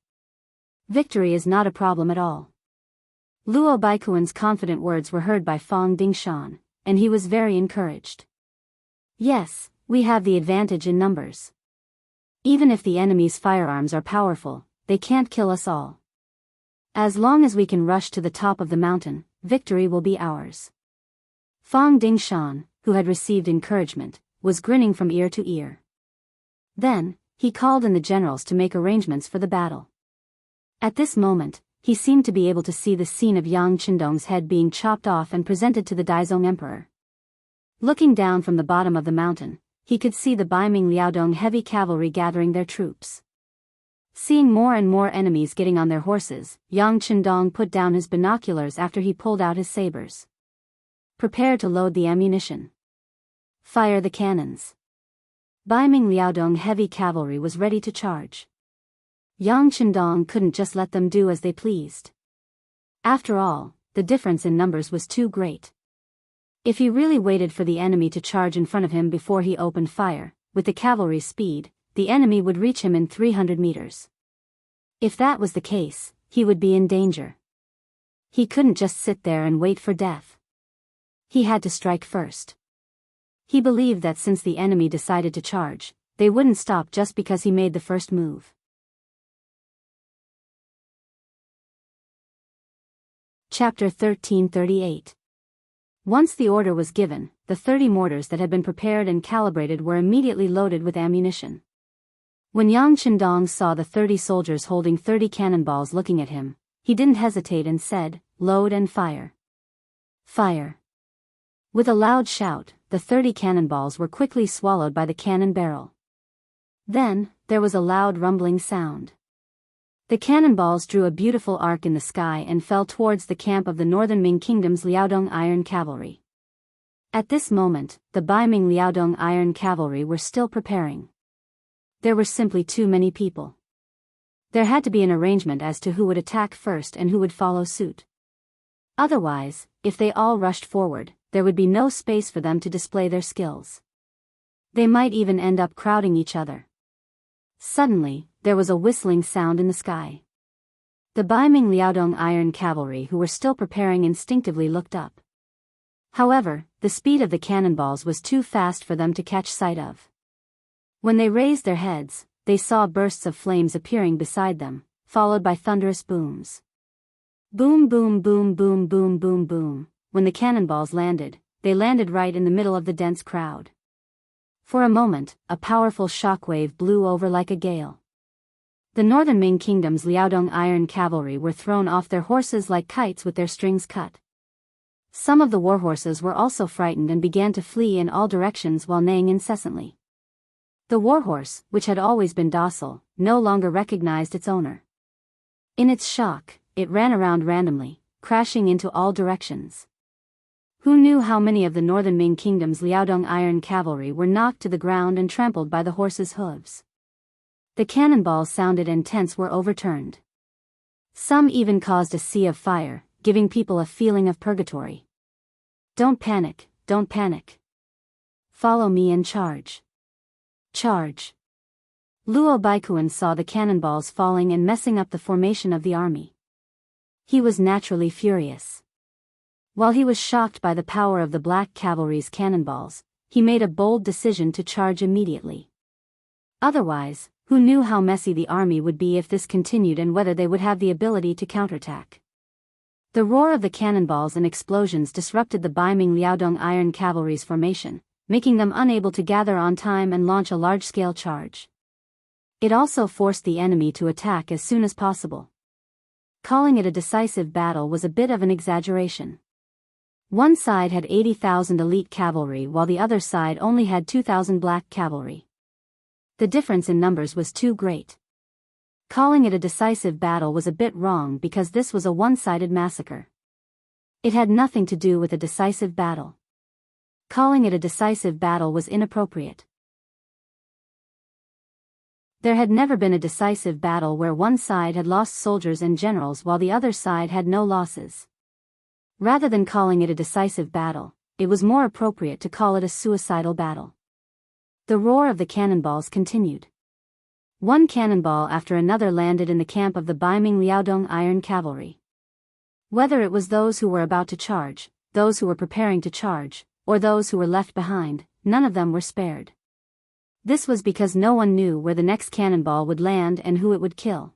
Victory is not a problem at all." Luo Baikuan's confident words were heard by Fang Dingshan, and he was very encouraged. "Yes, we have the advantage in numbers. Even if the enemy's firearms are powerful, they can't kill us all. As long as we can rush to the top of the mountain, victory will be ours." Fang Dingshan, who had received encouragement, was grinning from ear to ear. Then, he called in the generals to make arrangements for the battle. At this moment, he seemed to be able to see the scene of Yang Qindong's head being chopped off and presented to the Daizong Emperor. Looking down from the bottom of the mountain, he could see the Baiming Liaodong heavy cavalry gathering their troops. Seeing more and more enemies getting on their horses, Yang Qindong put down his binoculars after he pulled out his sabers. "Prepare to load the ammunition. Fire the cannons." Baiming Liaodong heavy cavalry was ready to charge. Yang Qindong couldn't just let them do as they pleased. After all, the difference in numbers was too great. If he really waited for the enemy to charge in front of him before he opened fire, with the cavalry's speed, the enemy would reach him in 300 meters. If that was the case, he would be in danger. He couldn't just sit there and wait for death. He had to strike first. He believed that since the enemy decided to charge, they wouldn't stop just because he made the first move. Chapter 1338. Once the order was given, the 30 mortars that had been prepared and calibrated were immediately loaded with ammunition. When Yang Qindong saw the 30 soldiers holding 30 cannonballs looking at him, he didn't hesitate and said, "Load and fire." Fire. With a loud shout, the 30 cannonballs were quickly swallowed by the cannon barrel. Then, there was a loud rumbling sound. The cannonballs drew a beautiful arc in the sky and fell towards the camp of the northern Ming Kingdom's Liaodong Iron Cavalry. At this moment, the Baiming Liaodong Iron Cavalry were still preparing. There were simply too many people. There had to be an arrangement as to who would attack first and who would follow suit. Otherwise, if they all rushed forward, there would be no space for them to display their skills. They might even end up crowding each other. Suddenly, there was a whistling sound in the sky. The Baiming Liaodong Iron Cavalry, who were still preparing, instinctively looked up. However, the speed of the cannonballs was too fast for them to catch sight of. When they raised their heads, they saw bursts of flames appearing beside them, followed by thunderous booms. Boom, boom, boom, boom, boom, boom, boom. When the cannonballs landed, they landed right in the middle of the dense crowd. For a moment, a powerful shockwave blew over like a gale. The northern Ming Kingdom's Liaodong Iron Cavalry were thrown off their horses like kites with their strings cut. Some of the warhorses were also frightened and began to flee in all directions while neighing incessantly. The warhorse, which had always been docile, no longer recognized its owner. In its shock, it ran around randomly, crashing into all directions. Who knew how many of the northern Ming Kingdom's Liaodong Iron Cavalry were knocked to the ground and trampled by the horses' hooves? The cannonballs sounded and tents were overturned. Some even caused a sea of fire, giving people a feeling of purgatory. Don't panic, don't panic. Follow me and charge. Charge. Luo Baikuan saw the cannonballs falling and messing up the formation of the army. He was naturally furious. While he was shocked by the power of the Black Cavalry's cannonballs, he made a bold decision to charge immediately. Otherwise, who knew how messy the army would be if this continued and whether they would have the ability to counterattack. The roar of the cannonballs and explosions disrupted the Baiming Liaodong Iron Cavalry's formation, making them unable to gather on time and launch a large-scale charge. It also forced the enemy to attack as soon as possible. Calling it a decisive battle was a bit of an exaggeration. One side had 80,000 elite cavalry while the other side only had 2,000 black cavalry. The difference in numbers was too great. Calling it a decisive battle was a bit wrong because this was a one-sided massacre. It had nothing to do with a decisive battle. Calling it a decisive battle was inappropriate. There had never been a decisive battle where one side had lost soldiers and generals while the other side had no losses. Rather than calling it a decisive battle, it was more appropriate to call it a suicidal battle. The roar of the cannonballs continued. One cannonball after another landed in the camp of the Baiming Liaodong Iron Cavalry. Whether it was those who were about to charge, those who were preparing to charge, or those who were left behind, none of them were spared. This was because no one knew where the next cannonball would land and who it would kill.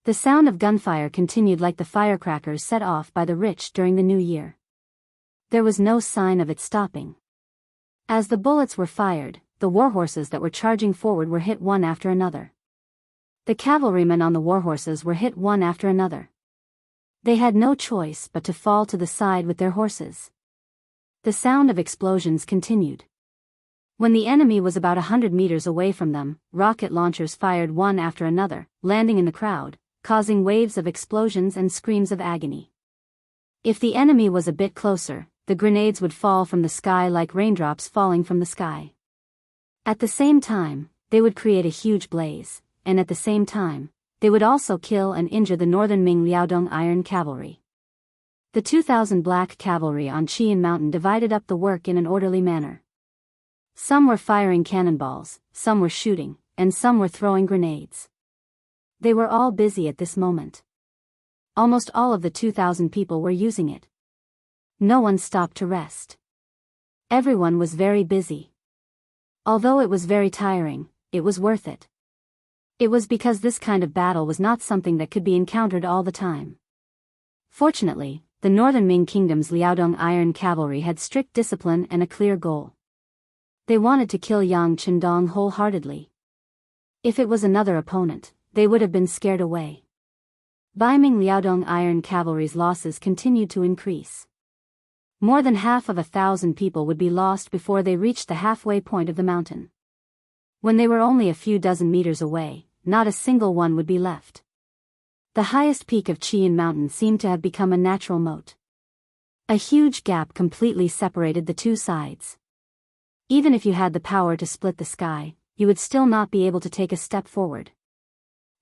The sound of gunfire continued like the firecrackers set off by the rich during the New Year. There was no sign of it stopping. As the bullets were fired, the warhorses that were charging forward were hit one after another. The cavalrymen on the warhorses were hit one after another. They had no choice but to fall to the side with their horses. The sound of explosions continued. When the enemy was about 100 meters away from them, rocket launchers fired one after another, landing in the crowd, causing waves of explosions and screams of agony. If the enemy was a bit closer, the grenades would fall from the sky like raindrops falling from the sky. At the same time, they would create a huge blaze, and at the same time, they would also kill and injure the northern Ming Liaodong Iron Cavalry. The 2,000 black cavalry on Qian Mountain divided up the work in an orderly manner. Some were firing cannonballs, some were shooting, and some were throwing grenades. They were all busy at this moment. Almost all of the 2,000 people were using it. No one stopped to rest. Everyone was very busy. Although it was very tiring, it was worth it. It was because this kind of battle was not something that could be encountered all the time. Fortunately, the northern Ming Kingdom's Liaodong Iron Cavalry had strict discipline and a clear goal. They wanted to kill Yang Chendong wholeheartedly. If it was another opponent, they would have been scared away. Baiming Liaodong Iron Cavalry's losses continued to increase. More than half of 1,000 people would be lost before they reached the halfway point of the mountain. When they were only a few dozen meters away, not a single one would be left. The highest peak of Qian Mountain seemed to have become a natural moat. A huge gap completely separated the two sides. Even if you had the power to split the sky, you would still not be able to take a step forward.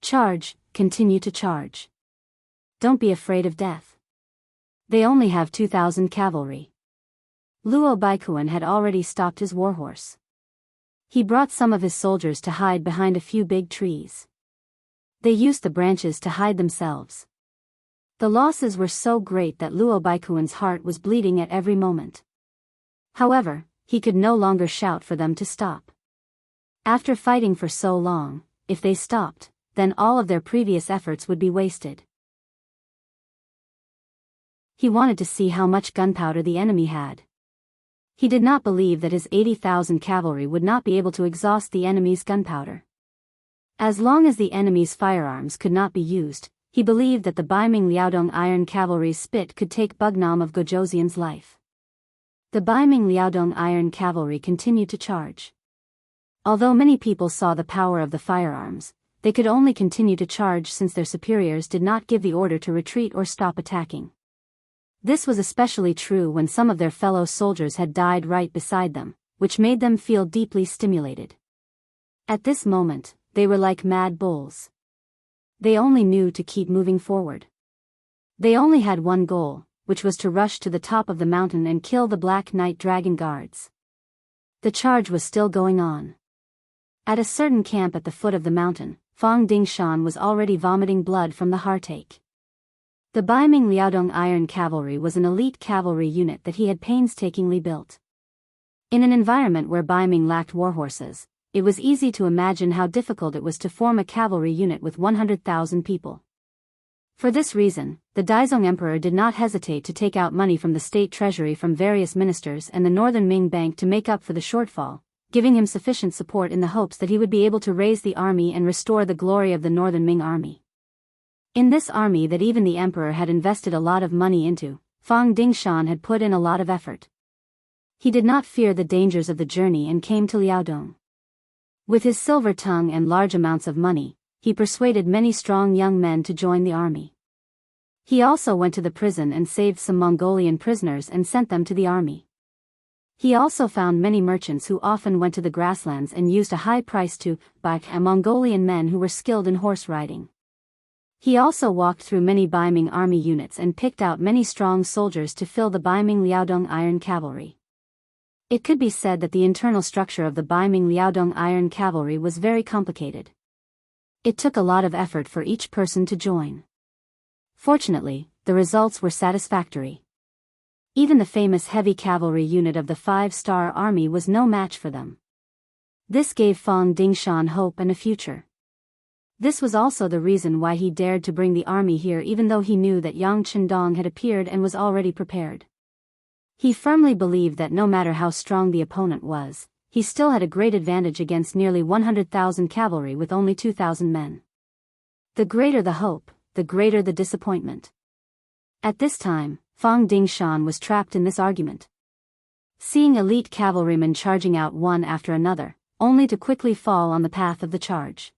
Charge, continue to charge. Don't be afraid of death. They only have 2,000 cavalry. Luo Baikuan had already stopped his warhorse. He brought some of his soldiers to hide behind a few big trees. They used the branches to hide themselves. The losses were so great that Luo Baikuan's heart was bleeding at every moment. However, he could no longer shout for them to stop. After fighting for so long, if they stopped, then all of their previous efforts would be wasted. He wanted to see how much gunpowder the enemy had. He did not believe that his 80,000 cavalry would not be able to exhaust the enemy's gunpowder. As long as the enemy's firearms could not be used, he believed that the Baiming Liaodong Iron Cavalry's spit could take Bugnam of Gojoseon's life. The Baiming Liaodong Iron Cavalry continued to charge. Although many people saw the power of the firearms, they could only continue to charge since their superiors did not give the order to retreat or stop attacking. This was especially true when some of their fellow soldiers had died right beside them, which made them feel deeply stimulated. At this moment, they were like mad bulls. They only knew to keep moving forward. They only had one goal, which was to rush to the top of the mountain and kill the Black Knight Dragon Guards. The charge was still going on. At a certain camp at the foot of the mountain, Fang Dingshan was already vomiting blood from the heartache. The Baiming Liaodong Iron Cavalry was an elite cavalry unit that he had painstakingly built. In an environment where Baiming lacked warhorses, it was easy to imagine how difficult it was to form a cavalry unit with 100,000 people. For this reason, the Daizong Emperor did not hesitate to take out money from the state treasury from various ministers and the Northern Ming Bank to make up for the shortfall, giving him sufficient support in the hopes that he would be able to raise the army and restore the glory of the Northern Ming army. In this army that even the emperor had invested a lot of money into, Fang Dingshan had put in a lot of effort. He did not fear the dangers of the journey and came to Liaodong. With his silver tongue and large amounts of money, he persuaded many strong young men to join the army. He also went to the prison and saved some Mongolian prisoners and sent them to the army. He also found many merchants who often went to the grasslands and used a high price to buy Mongolian men who were skilled in horse riding. He also walked through many Baiming army units and picked out many strong soldiers to fill the Baiming Liaodong Iron Cavalry. It could be said that the internal structure of the Baiming Liaodong Iron Cavalry was very complicated. It took a lot of effort for each person to join. Fortunately, the results were satisfactory. Even the famous heavy cavalry unit of the 5-star army was no match for them. This gave Fang Dingshan hope and a future. This was also the reason why he dared to bring the army here even though he knew that Yang Chendong had appeared and was already prepared. He firmly believed that no matter how strong the opponent was, he still had a great advantage against nearly 100,000 cavalry with only 2,000 men. The greater the hope, the greater the disappointment. At this time, Fang Dingshan was trapped in this argument. Seeing elite cavalrymen charging out one after another, only to quickly fall on the path of the charge.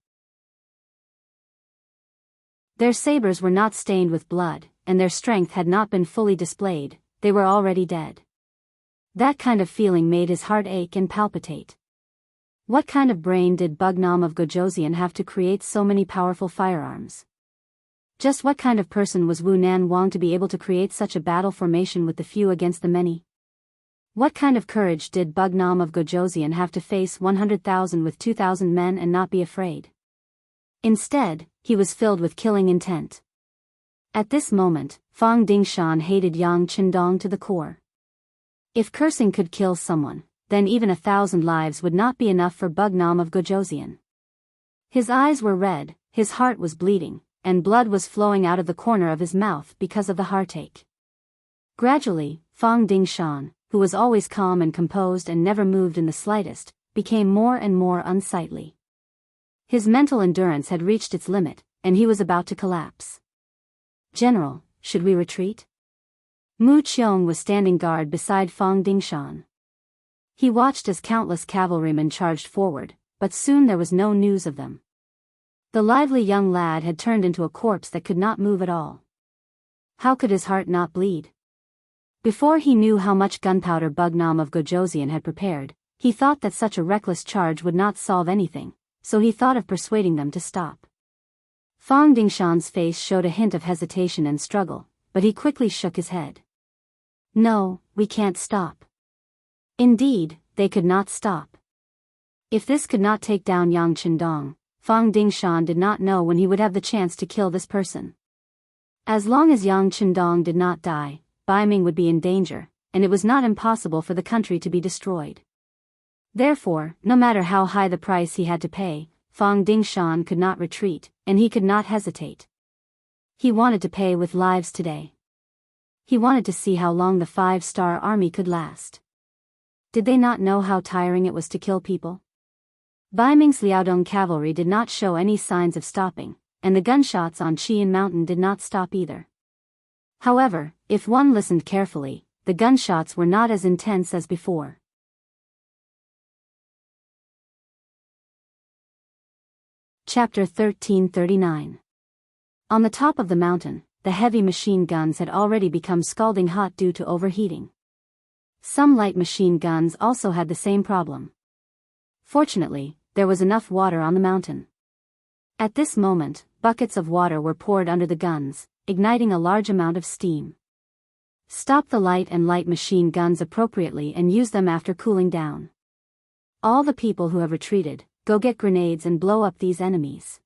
Their sabers were not stained with blood, and their strength had not been fully displayed, they were already dead. That kind of feeling made his heart ache and palpitate. What kind of brain did Bugnam of Gojoseon have to create so many powerful firearms? Just what kind of person was Wu Nan Wang to be able to create such a battle formation with the few against the many? What kind of courage did Bugnam of Gojoseon have to face 100,000 with 2,000 men and not be afraid? Instead, he was filled with killing intent. At this moment, Fang Dingshan hated Yang Chendong to the core. If cursing could kill someone, then even 1,000 lives would not be enough for Bugnam of Gojoseon. His eyes were red, his heart was bleeding, and blood was flowing out of the corner of his mouth because of the heartache. Gradually, Fang Dingshan, who was always calm and composed and never moved in the slightest, became more and more unsightly. His mental endurance had reached its limit, and he was about to collapse. "General, should we retreat?" Mu Qiong was standing guard beside Fang Dingshan. He watched as countless cavalrymen charged forward, but soon there was no news of them. The lively young lad had turned into a corpse that could not move at all. How could his heart not bleed? Before he knew how much gunpowder Bugnam of Gojoseon had prepared, he thought that such a reckless charge would not solve anything, so he thought of persuading them to stop. Fang Dingshan's face showed a hint of hesitation and struggle, but he quickly shook his head. No, we can't stop. Indeed, they could not stop. If this could not take down Yang Qindong, Fang Dingshan did not know when he would have the chance to kill this person. As long as Yang Qindong did not die, Baiming would be in danger, and it was not impossible for the country to be destroyed. Therefore, no matter how high the price he had to pay, Fang Dingshan could not retreat, and he could not hesitate. He wanted to pay with lives today. He wanted to see how long the 5-star army could last. Did they not know how tiring it was to kill people? Baiming's Liaodong cavalry did not show any signs of stopping, and the gunshots on Qian Mountain did not stop either. However, if one listened carefully, the gunshots were not as intense as before. Chapter 1339. On the top of the mountain, the heavy machine guns had already become scalding hot due to overheating. Some light machine guns also had the same problem. Fortunately, there was enough water on the mountain. At this moment, buckets of water were poured under the guns, igniting a large amount of steam. Stop the light and light machine guns appropriately and use them after cooling down. All the people who have retreated, go get grenades and blow up these enemies.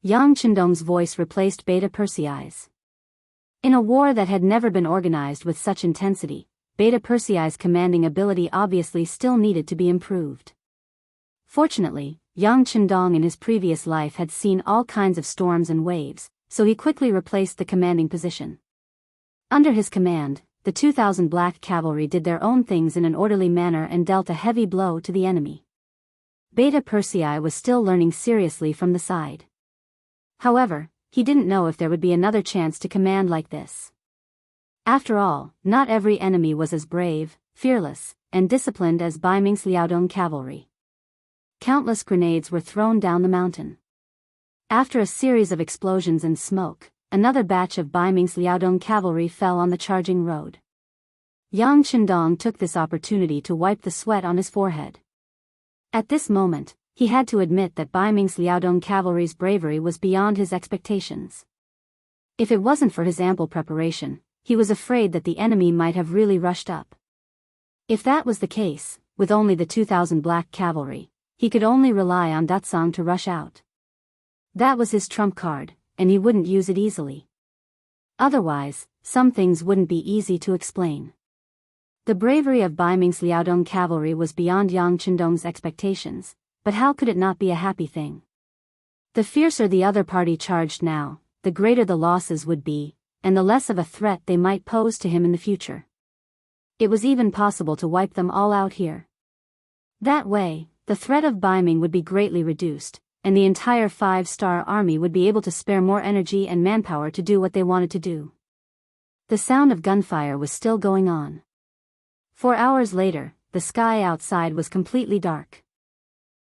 Yang Qindong's voice replaced Beta Persei's. In a war that had never been organized with such intensity, Beta Persei's commanding ability obviously still needed to be improved. Fortunately, Yang Qindong in his previous life had seen all kinds of storms and waves, so he quickly replaced the commanding position. Under his command, the 2,000 black cavalry did their own things in an orderly manner and dealt a heavy blow to the enemy. Beta Persei was still learning seriously from the side. However, he didn't know if there would be another chance to command like this. After all, not every enemy was as brave, fearless, and disciplined as Baiming's Liaodong cavalry. Countless grenades were thrown down the mountain. After a series of explosions and smoke, another batch of Baiming's Liaodong cavalry fell on the charging road. Yang Qindong took this opportunity to wipe the sweat on his forehead. At this moment, he had to admit that Baiming's Liaodong cavalry's bravery was beyond his expectations. If it wasn't for his ample preparation, he was afraid that the enemy might have really rushed up. If that was the case, with only the 2,000 black cavalry, he could only rely on Datsang to rush out. That was his trump card, and he wouldn't use it easily. Otherwise, some things wouldn't be easy to explain. The bravery of Baiming's Liaodong cavalry was beyond Yang Qindong's expectations, but how could it not be a happy thing? The fiercer the other party charged now, the greater the losses would be, and the less of a threat they might pose to him in the future. It was even possible to wipe them all out here. That way, the threat of Baiming would be greatly reduced, and the entire 5-star army would be able to spare more energy and manpower to do what they wanted to do. The sound of gunfire was still going on. 4 hours later, the sky outside was completely dark.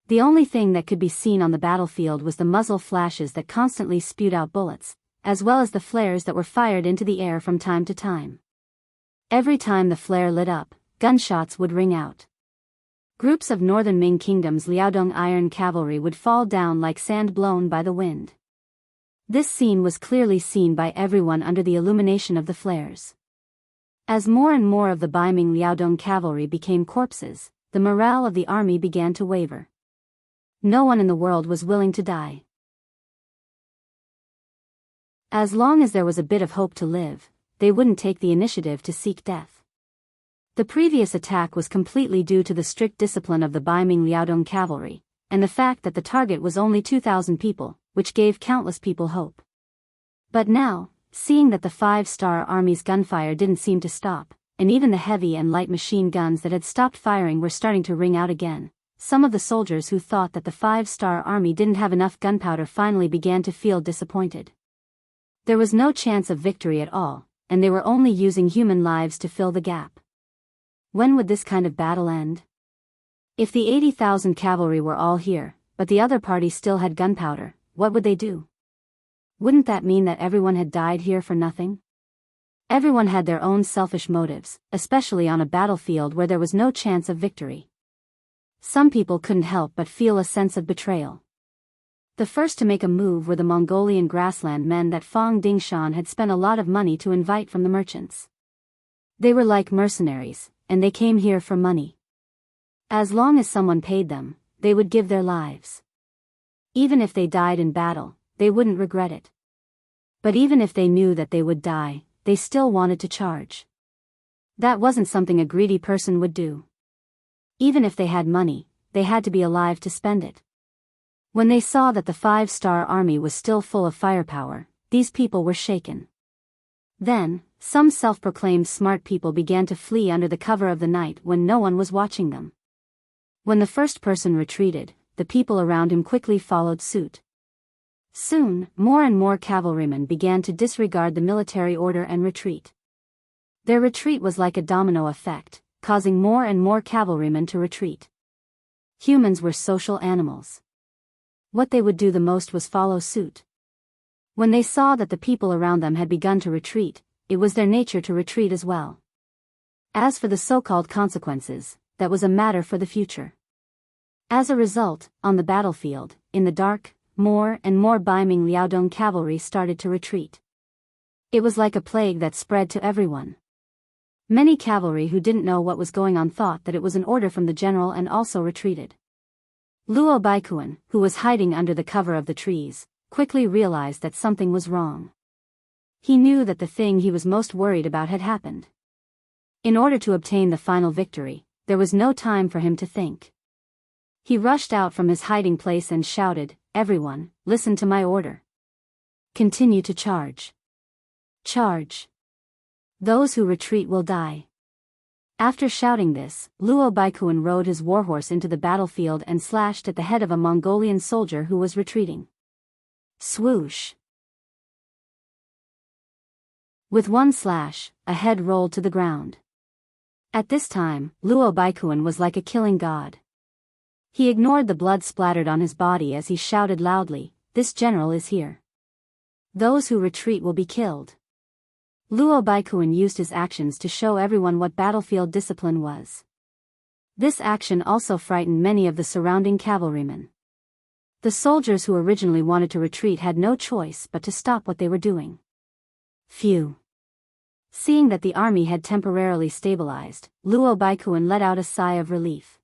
The only thing that could be seen on the battlefield was the muzzle flashes that constantly spewed out bullets, as well as the flares that were fired into the air from time to time. Every time the flare lit up, gunshots would ring out. Groups of northern Ming Kingdom's Liaodong iron cavalry would fall down like sand blown by the wind. This scene was clearly seen by everyone under the illumination of the flares. As more and more of the Baiming Liaodong cavalry became corpses, the morale of the army began to waver. No one in the world was willing to die. As long as there was a bit of hope to live, they wouldn't take the initiative to seek death. The previous attack was completely due to the strict discipline of the Baiming Liaodong cavalry, and the fact that the target was only 2,000 people, which gave countless people hope. But now, seeing that the 5-star army's gunfire didn't seem to stop, and even the heavy and light machine guns that had stopped firing were starting to ring out again, some of the soldiers who thought that the 5-star army didn't have enough gunpowder finally began to feel disappointed. There was no chance of victory at all, and they were only using human lives to fill the gap. When would this kind of battle end? If the 80,000 cavalry were all here, but the other party still had gunpowder, what would they do? Wouldn't that mean that everyone had died here for nothing? Everyone had their own selfish motives, especially on a battlefield where there was no chance of victory. Some people couldn't help but feel a sense of betrayal. The first to make a move were the Mongolian grassland men that Fong Dingshan had spent a lot of money to invite from the merchants. They were like mercenaries, and they came here for money. As long as someone paid them, they would give their lives. Even if they died in battle, they wouldn't regret it. But even if they knew that they would die, they still wanted to charge. That wasn't something a greedy person would do. Even if they had money, they had to be alive to spend it. When they saw that the 5-star army was still full of firepower, these people were shaken. Then, some self-proclaimed smart people began to flee under the cover of the night when no one was watching them. When the first person retreated, the people around him quickly followed suit. Soon, more and more cavalrymen began to disregard the military order and retreat. Their retreat was like a domino effect, causing more and more cavalrymen to retreat. Humans were social animals. What they would do the most was follow suit. When they saw that the people around them had begun to retreat, it was their nature to retreat as well. As for the so-called consequences, that was a matter for the future. As a result, on the battlefield, in the dark, more and more Baiming Liaodong cavalry started to retreat. It was like a plague that spread to everyone. Many cavalry who didn't know what was going on thought that it was an order from the general and also retreated. Luo Baikuan, who was hiding under the cover of the trees, quickly realized that something was wrong. He knew that the thing he was most worried about had happened. In order to obtain the final victory, there was no time for him to think. He rushed out from his hiding place and shouted, "Everyone, listen to my order. Continue to charge. Charge. Those who retreat will die." After shouting this, Luo Baikuan rode his warhorse into the battlefield and slashed at the head of a Mongolian soldier who was retreating. Swoosh! With one slash, a head rolled to the ground. At this time, Luo Baikuan was like a killing god. He ignored the blood splattered on his body as he shouted loudly, "This general is here. Those who retreat will be killed." Luo Baikuan used his actions to show everyone what battlefield discipline was. This action also frightened many of the surrounding cavalrymen. The soldiers who originally wanted to retreat had no choice but to stop what they were doing. Phew! Seeing that the army had temporarily stabilized, Luo Baikuan let out a sigh of relief.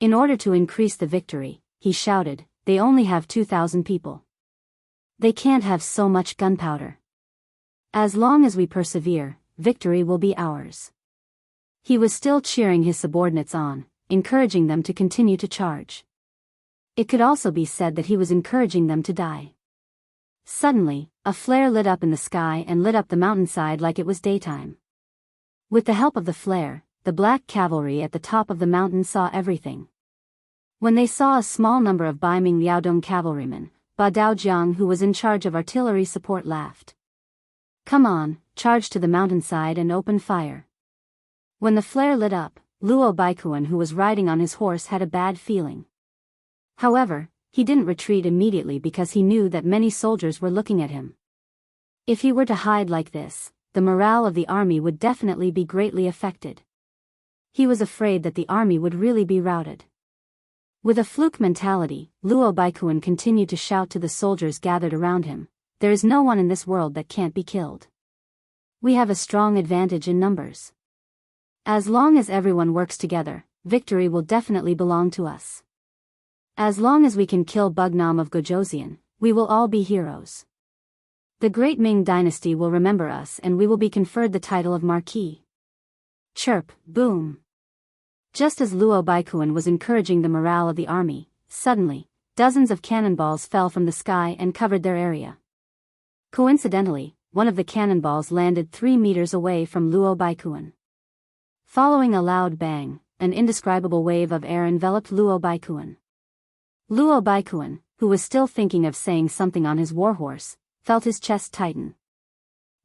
In order to increase the victory, he shouted, "They only have 2,000 people. They can't have so much gunpowder. As long as we persevere, victory will be ours." He was still cheering his subordinates on, encouraging them to continue to charge. It could also be said that he was encouraging them to die. Suddenly, a flare lit up in the sky and lit up the mountainside like it was daytime. With the help of the flare, the black cavalry at the top of the mountain saw everything. When they saw a small number of Baiming Liaodong cavalrymen, Ba Daojiang, who was in charge of artillery support, laughed. "Come on, charge to the mountainside and open fire." When the flare lit up, Luo Baikuan, who was riding on his horse, had a bad feeling. However, he didn't retreat immediately because he knew that many soldiers were looking at him. If he were to hide like this, the morale of the army would definitely be greatly affected. He was afraid that the army would really be routed. With a fluke mentality, Luo Baikuan continued to shout to the soldiers gathered around him, "There is no one in this world that can't be killed. We have a strong advantage in numbers. As long as everyone works together, victory will definitely belong to us. As long as we can kill Bugnam of Gojoseon, we will all be heroes. The great Ming dynasty will remember us and we will be conferred the title of Marquis." Chirp, boom. Just as Luo Baikuan was encouraging the morale of the army, suddenly, dozens of cannonballs fell from the sky and covered their area. Coincidentally, one of the cannonballs landed 3 meters away from Luo Baikuan. Following a loud bang, an indescribable wave of air enveloped Luo Baikuan. Luo Baikuan, who was still thinking of saying something on his warhorse, felt his chest tighten.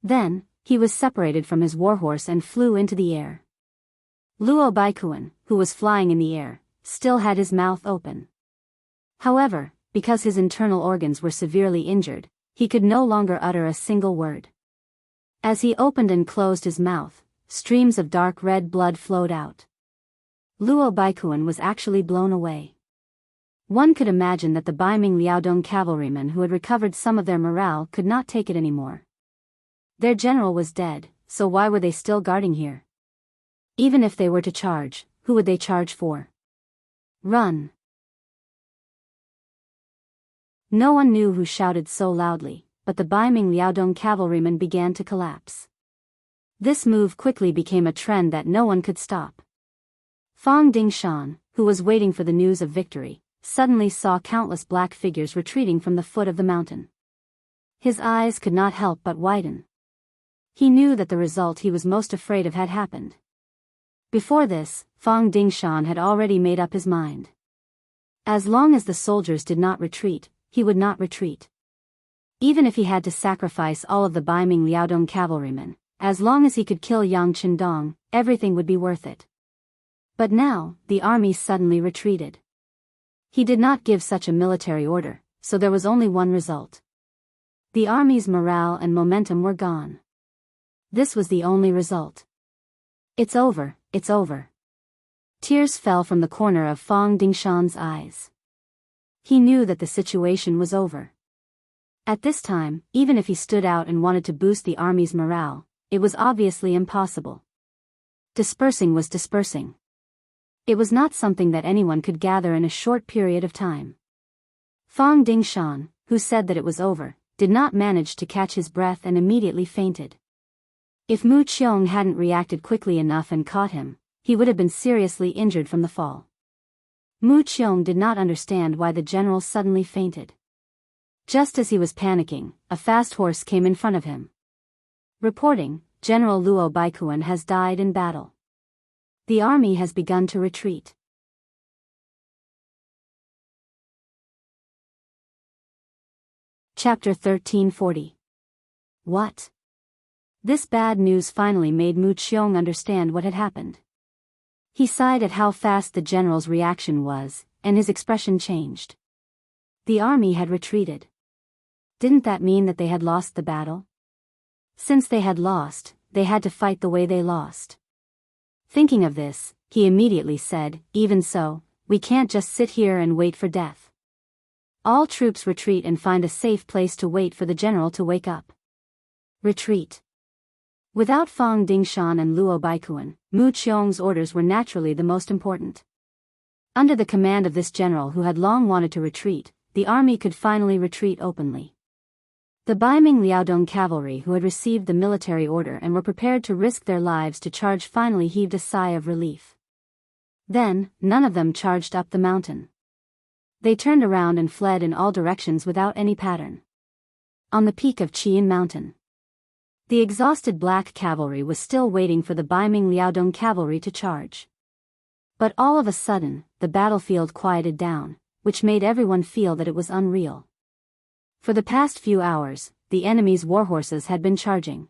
Then, he was separated from his warhorse and flew into the air. Luo Baikuan, who was flying in the air, still had his mouth open. However, because his internal organs were severely injured, he could no longer utter a single word. As he opened and closed his mouth, streams of dark red blood flowed out. Luo Baikuan was actually blown away. One could imagine that the Baiming Liaodong cavalrymen who had recovered some of their morale could not take it anymore. Their general was dead, so why were they still guarding here? Even if they were to charge, who would they charge for? Run! No one knew who shouted so loudly, but the Baiming Liaodong cavalrymen began to collapse. This move quickly became a trend that no one could stop. Fang Dingshan, who was waiting for the news of victory, suddenly saw countless black figures retreating from the foot of the mountain. His eyes could not help but widen. He knew that the result he was most afraid of had happened. Before this, Fang Dingshan had already made up his mind. As long as the soldiers did not retreat, he would not retreat. Even if he had to sacrifice all of the Baiming Liaodong cavalrymen, as long as he could kill Yang Qindong, everything would be worth it. But now, the army suddenly retreated. He did not give such a military order, so there was only one result. The army's morale and momentum were gone. This was the only result. It's over, it's over. Tears fell from the corner of Fang Dingshan's eyes. He knew that the situation was over. At this time, even if he stood out and wanted to boost the army's morale, it was obviously impossible. Dispersing was dispersing. It was not something that anyone could gather in a short period of time. Fang Dingshan, who said that it was over, did not manage to catch his breath and immediately fainted. If Mu Qiong hadn't reacted quickly enough and caught him, he would have been seriously injured from the fall. Mu Qiong did not understand why the general suddenly fainted. Just as he was panicking, a fast horse came in front of him. Reporting, General Luo Baikuan has died in battle. The army has begun to retreat. Chapter 1340. What? This bad news finally made Mu Qiong understand what had happened. He sighed at how fast the general's reaction was, and his expression changed. The army had retreated. Didn't that mean that they had lost the battle? Since they had lost, they had to fight the way they lost. Thinking of this, he immediately said, "Even so, we can't just sit here and wait for death. All troops retreat and find a safe place to wait for the general to wake up." Retreat. Without Fang Dingshan and Luo Baikuan, Mu Qiong's orders were naturally the most important. Under the command of this general who had long wanted to retreat, the army could finally retreat openly. The Baiming Liaodong cavalry who had received the military order and were prepared to risk their lives to charge finally heaved a sigh of relief. Then, none of them charged up the mountain. They turned around and fled in all directions without any pattern. On the peak of Qian Mountain, the exhausted black cavalry was still waiting for the Baiming Liaodong cavalry to charge. But all of a sudden, the battlefield quieted down, which made everyone feel that it was unreal. For the past few hours, the enemy's warhorses had been charging.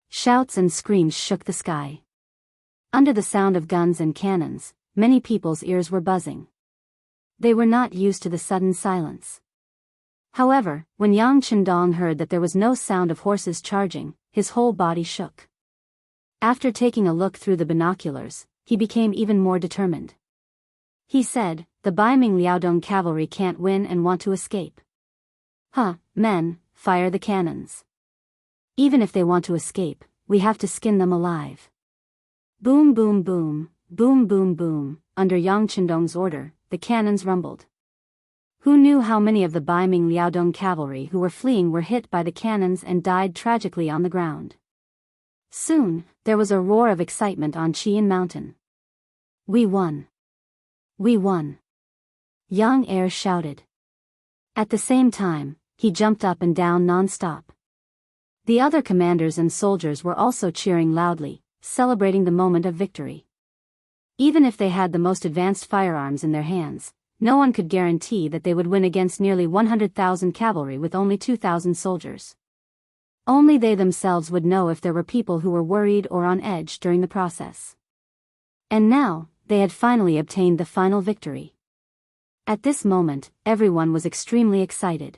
Shouts and screams shook the sky. Under the sound of guns and cannons, many people's ears were buzzing. They were not used to the sudden silence. However, when Yang Qindong heard that there was no sound of horses charging, his whole body shook. After taking a look through the binoculars, he became even more determined. He said, "The Baiming Liaodong cavalry can't win and want to escape. Men, fire the cannons. Even if they want to escape, we have to skin them alive." Boom boom boom, boom boom boom, under Yang Qindong's order, the cannons rumbled. Who knew how many of the Baiming Liaodong cavalry who were fleeing were hit by the cannons and died tragically on the ground. Soon, there was a roar of excitement on Qian Mountain. "We won! We won!" Yang Air shouted. At the same time, he jumped up and down non-stop. The other commanders and soldiers were also cheering loudly, celebrating the moment of victory. Even if they had the most advanced firearms in their hands, no one could guarantee that they would win against nearly 100,000 cavalry with only 2,000 soldiers. Only they themselves would know if there were people who were worried or on edge during the process. And now, they had finally obtained the final victory. At this moment, everyone was extremely excited.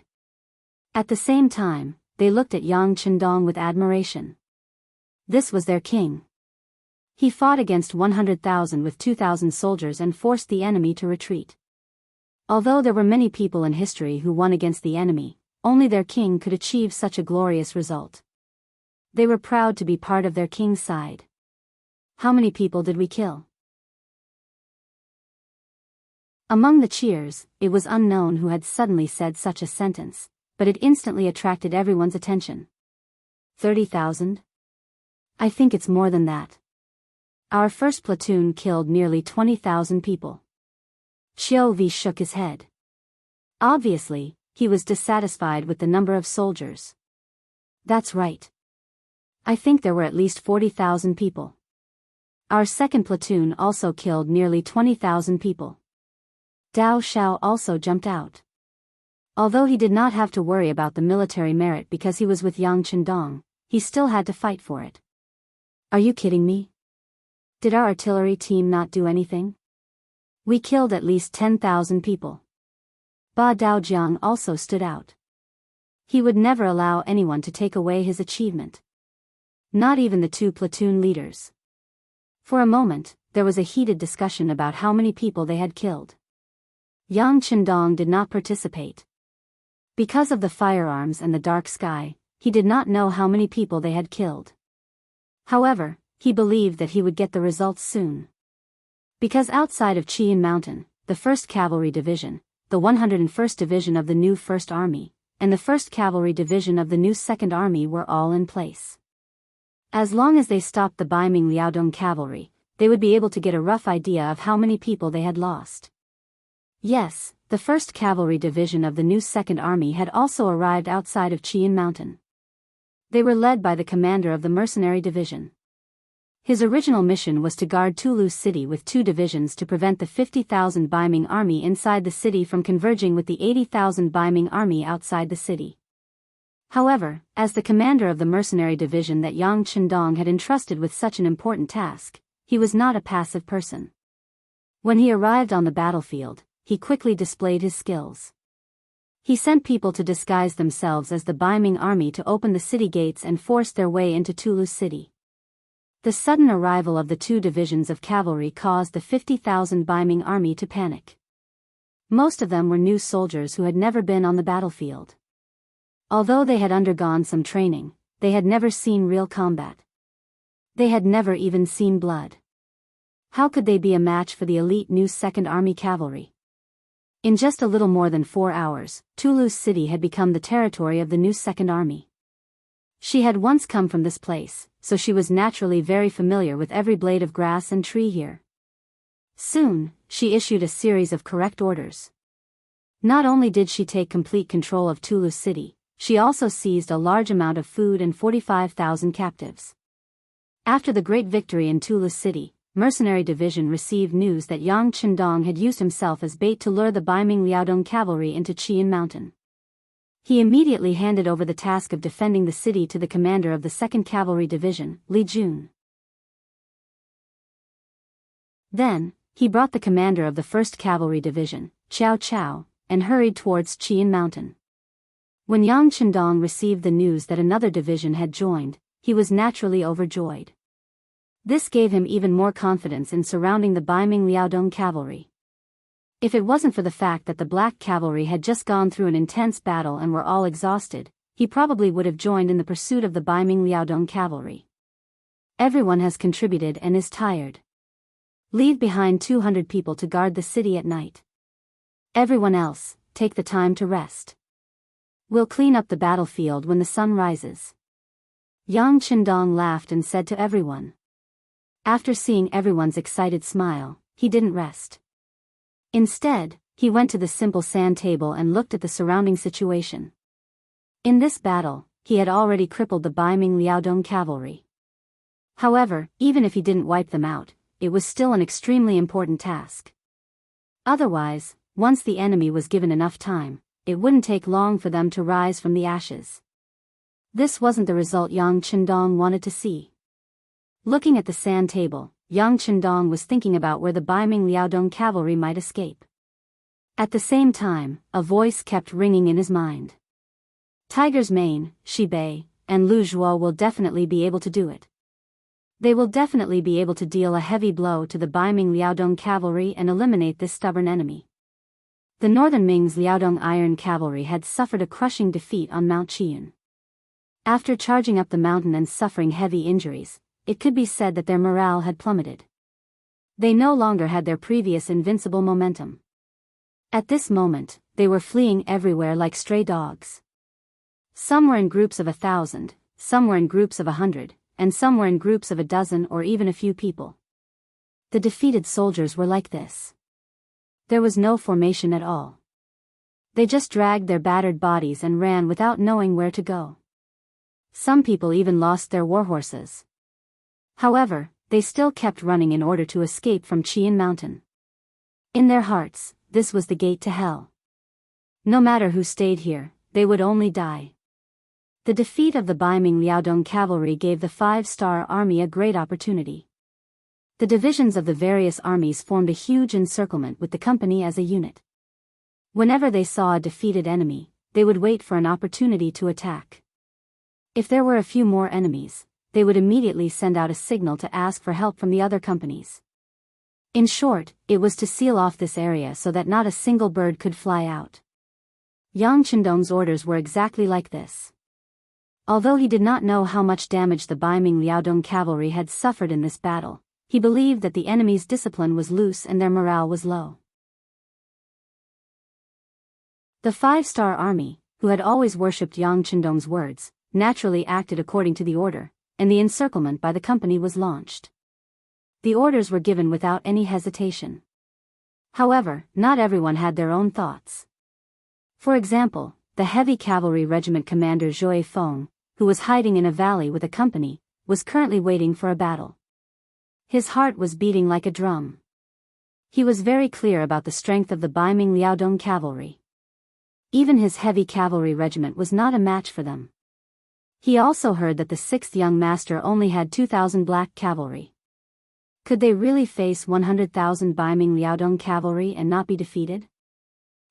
At the same time, they looked at Yang Qindong with admiration. This was their king. He fought against 100,000 with 2,000 soldiers and forced the enemy to retreat. Although there were many people in history who won against the enemy, only their king could achieve such a glorious result. They were proud to be part of their king's side. How many people did we kill? Among the cheers, it was unknown who had suddenly said such a sentence, but it instantly attracted everyone's attention. 30,000? I think it's more than that. Our first platoon killed nearly 20,000 people. Xiao Vi shook his head. Obviously, he was dissatisfied with the number of soldiers. That's right. I think there were at least 40,000 people. Our second platoon also killed nearly 20,000 people. Dao Xiao also jumped out. Although he did not have to worry about the military merit because he was with Yang Chendong, he still had to fight for it. Are you kidding me? Did our artillery team not do anything? We killed at least 10,000 people. Ba Daojiang also stood out. He would never allow anyone to take away his achievement. Not even the two platoon leaders. For a moment, there was a heated discussion about how many people they had killed. Yang Chendong did not participate. Because of the firearms and the dark sky, he did not know how many people they had killed. However, he believed that he would get the results soon. Because outside of Qian Mountain, the 1st Cavalry Division, the 101st Division of the new 1st Army, and the 1st Cavalry Division of the new 2nd Army were all in place. As long as they stopped the Baiming Liaodong cavalry, they would be able to get a rough idea of how many people they had lost. Yes, the 1st Cavalry Division of the new 2nd Army had also arrived outside of Qian Mountain. They were led by the commander of the Mercenary Division. His original mission was to guard Toulouse City with 2 divisions to prevent the 50,000 Baiming army inside the city from converging with the 80,000 Baiming army outside the city. However, as the commander of the Mercenary Division that Yang Chendong had entrusted with such an important task, he was not a passive person. When he arrived on the battlefield, he quickly displayed his skills. He sent people to disguise themselves as the Baiming army to open the city gates and force their way into Toulouse City. The sudden arrival of the 2 divisions of cavalry caused the 50,000 Baiming army to panic. Most of them were new soldiers who had never been on the battlefield. Although they had undergone some training, they had never seen real combat. They had never even seen blood. How could they be a match for the elite new 2nd Army cavalry? In just a little more than 4 hours, Toulouse City had become the territory of the new 2nd Army. She had once come from this place, so she was naturally very familiar with every blade of grass and tree here. Soon, she issued a series of correct orders. Not only did she take complete control of Toulouse City, she also seized a large amount of food and 45,000 captives. After the great victory in Toulouse City, Mercenary Division received news that Yang Chendong had used himself as bait to lure the Baiming Liaodong cavalry into Qian Mountain. He immediately handed over the task of defending the city to the commander of the 2nd Cavalry Division, Li Jun. Then, he brought the commander of the 1st Cavalry Division, Qiao Chao, and hurried towards Qian Mountain. When Yang Chendong received the news that another division had joined, he was naturally overjoyed. This gave him even more confidence in surrounding the Baiming Liaodong cavalry. If it wasn't for the fact that the Black Cavalry had just gone through an intense battle and were all exhausted, he probably would have joined in the pursuit of the Baiming Liaodong cavalry. Everyone has contributed and is tired. Leave behind 200 people to guard the city at night. Everyone else, take the time to rest. We'll clean up the battlefield when the sun rises. Yang Chendong laughed and said to everyone. After seeing everyone's excited smile, he didn't rest. Instead, he went to the simple sand table and looked at the surrounding situation. In this battle, he had already crippled the Baiming Liaodong cavalry. However, even if he didn't wipe them out, it was still an extremely important task. Otherwise, once the enemy was given enough time, it wouldn't take long for them to rise from the ashes. This wasn't the result Yang Chendong wanted to see. Looking at the sand table, Yang Chendong was thinking about where the Baiming Liaodong cavalry might escape. At the same time, a voice kept ringing in his mind. Tiger's Mane, Shibei, and Lu Zhuo will definitely be able to do it. They will definitely be able to deal a heavy blow to the Baiming Liaodong cavalry and eliminate this stubborn enemy. The Northern Ming's Liaodong Iron Cavalry had suffered a crushing defeat on Mount Chiyun. After charging up the mountain and suffering heavy injuries, it could be said that their morale had plummeted. They no longer had their previous invincible momentum. At this moment, they were fleeing everywhere like stray dogs. Some were in groups of 1,000, some were in groups of 100, and some were in groups of 12 or even a few people. The defeated soldiers were like this. There was no formation at all. They just dragged their battered bodies and ran without knowing where to go. Some people even lost their warhorses. However, they still kept running in order to escape from Chiyun Mountain. In their hearts, this was the gate to hell. No matter who stayed here, they would only die. The defeat of the Baiming Liaodong cavalry gave the 5-star army a great opportunity. The divisions of the various armies formed a huge encirclement with the company as a unit. Whenever they saw a defeated enemy, they would wait for an opportunity to attack. If there were a few more enemies, they would immediately send out a signal to ask for help from the other companies. In short, it was to seal off this area so that not a single bird could fly out. Yang Chendong's orders were exactly like this. Although he did not know how much damage the Baiming Liaodong cavalry had suffered in this battle, he believed that the enemy's discipline was loose and their morale was low. The 5-star army, who had always worshipped Yang Chendong's words, naturally acted according to the order, and the encirclement by the company was launched. The orders were given without any hesitation. However, not everyone had their own thoughts. For example, the heavy cavalry regiment commander Zhou Feng, who was hiding in a valley with a company, was currently waiting for a battle. His heart was beating like a drum. He was very clear about the strength of the Baiming Liaodong cavalry. Even his heavy cavalry regiment was not a match for them. He also heard that the 6th young master only had 2,000 black cavalry. Could they really face 100,000 Baiming Liaodong cavalry and not be defeated?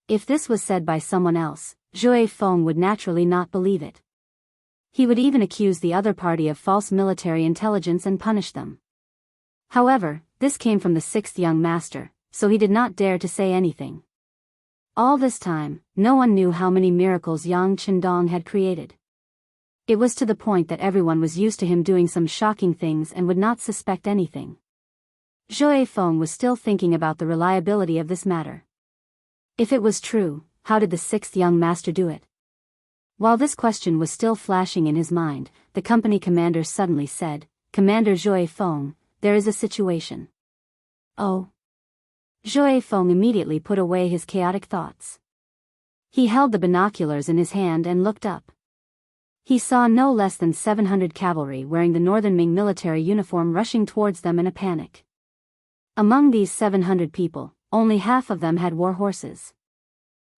If this was said by someone else, Zhou Feng would naturally not believe it. He would even accuse the other party of false military intelligence and punish them. However, this came from the 6th young master, so he did not dare to say anything. All this time, no one knew how many miracles Yang Chendong had created. It was to the point that everyone was used to him doing some shocking things and would not suspect anything. Zhou Feng was still thinking about the reliability of this matter. If it was true, how did the 6th young master do it? While this question was still flashing in his mind, the company commander suddenly said, "Commander Zhou Feng, there is a situation." Oh. Zhou Feng immediately put away his chaotic thoughts. He held the binoculars in his hand and looked up. He saw no less than 700 cavalry wearing the Northern Ming military uniform rushing towards them in a panic. Among these 700 people, only half of them had war horses.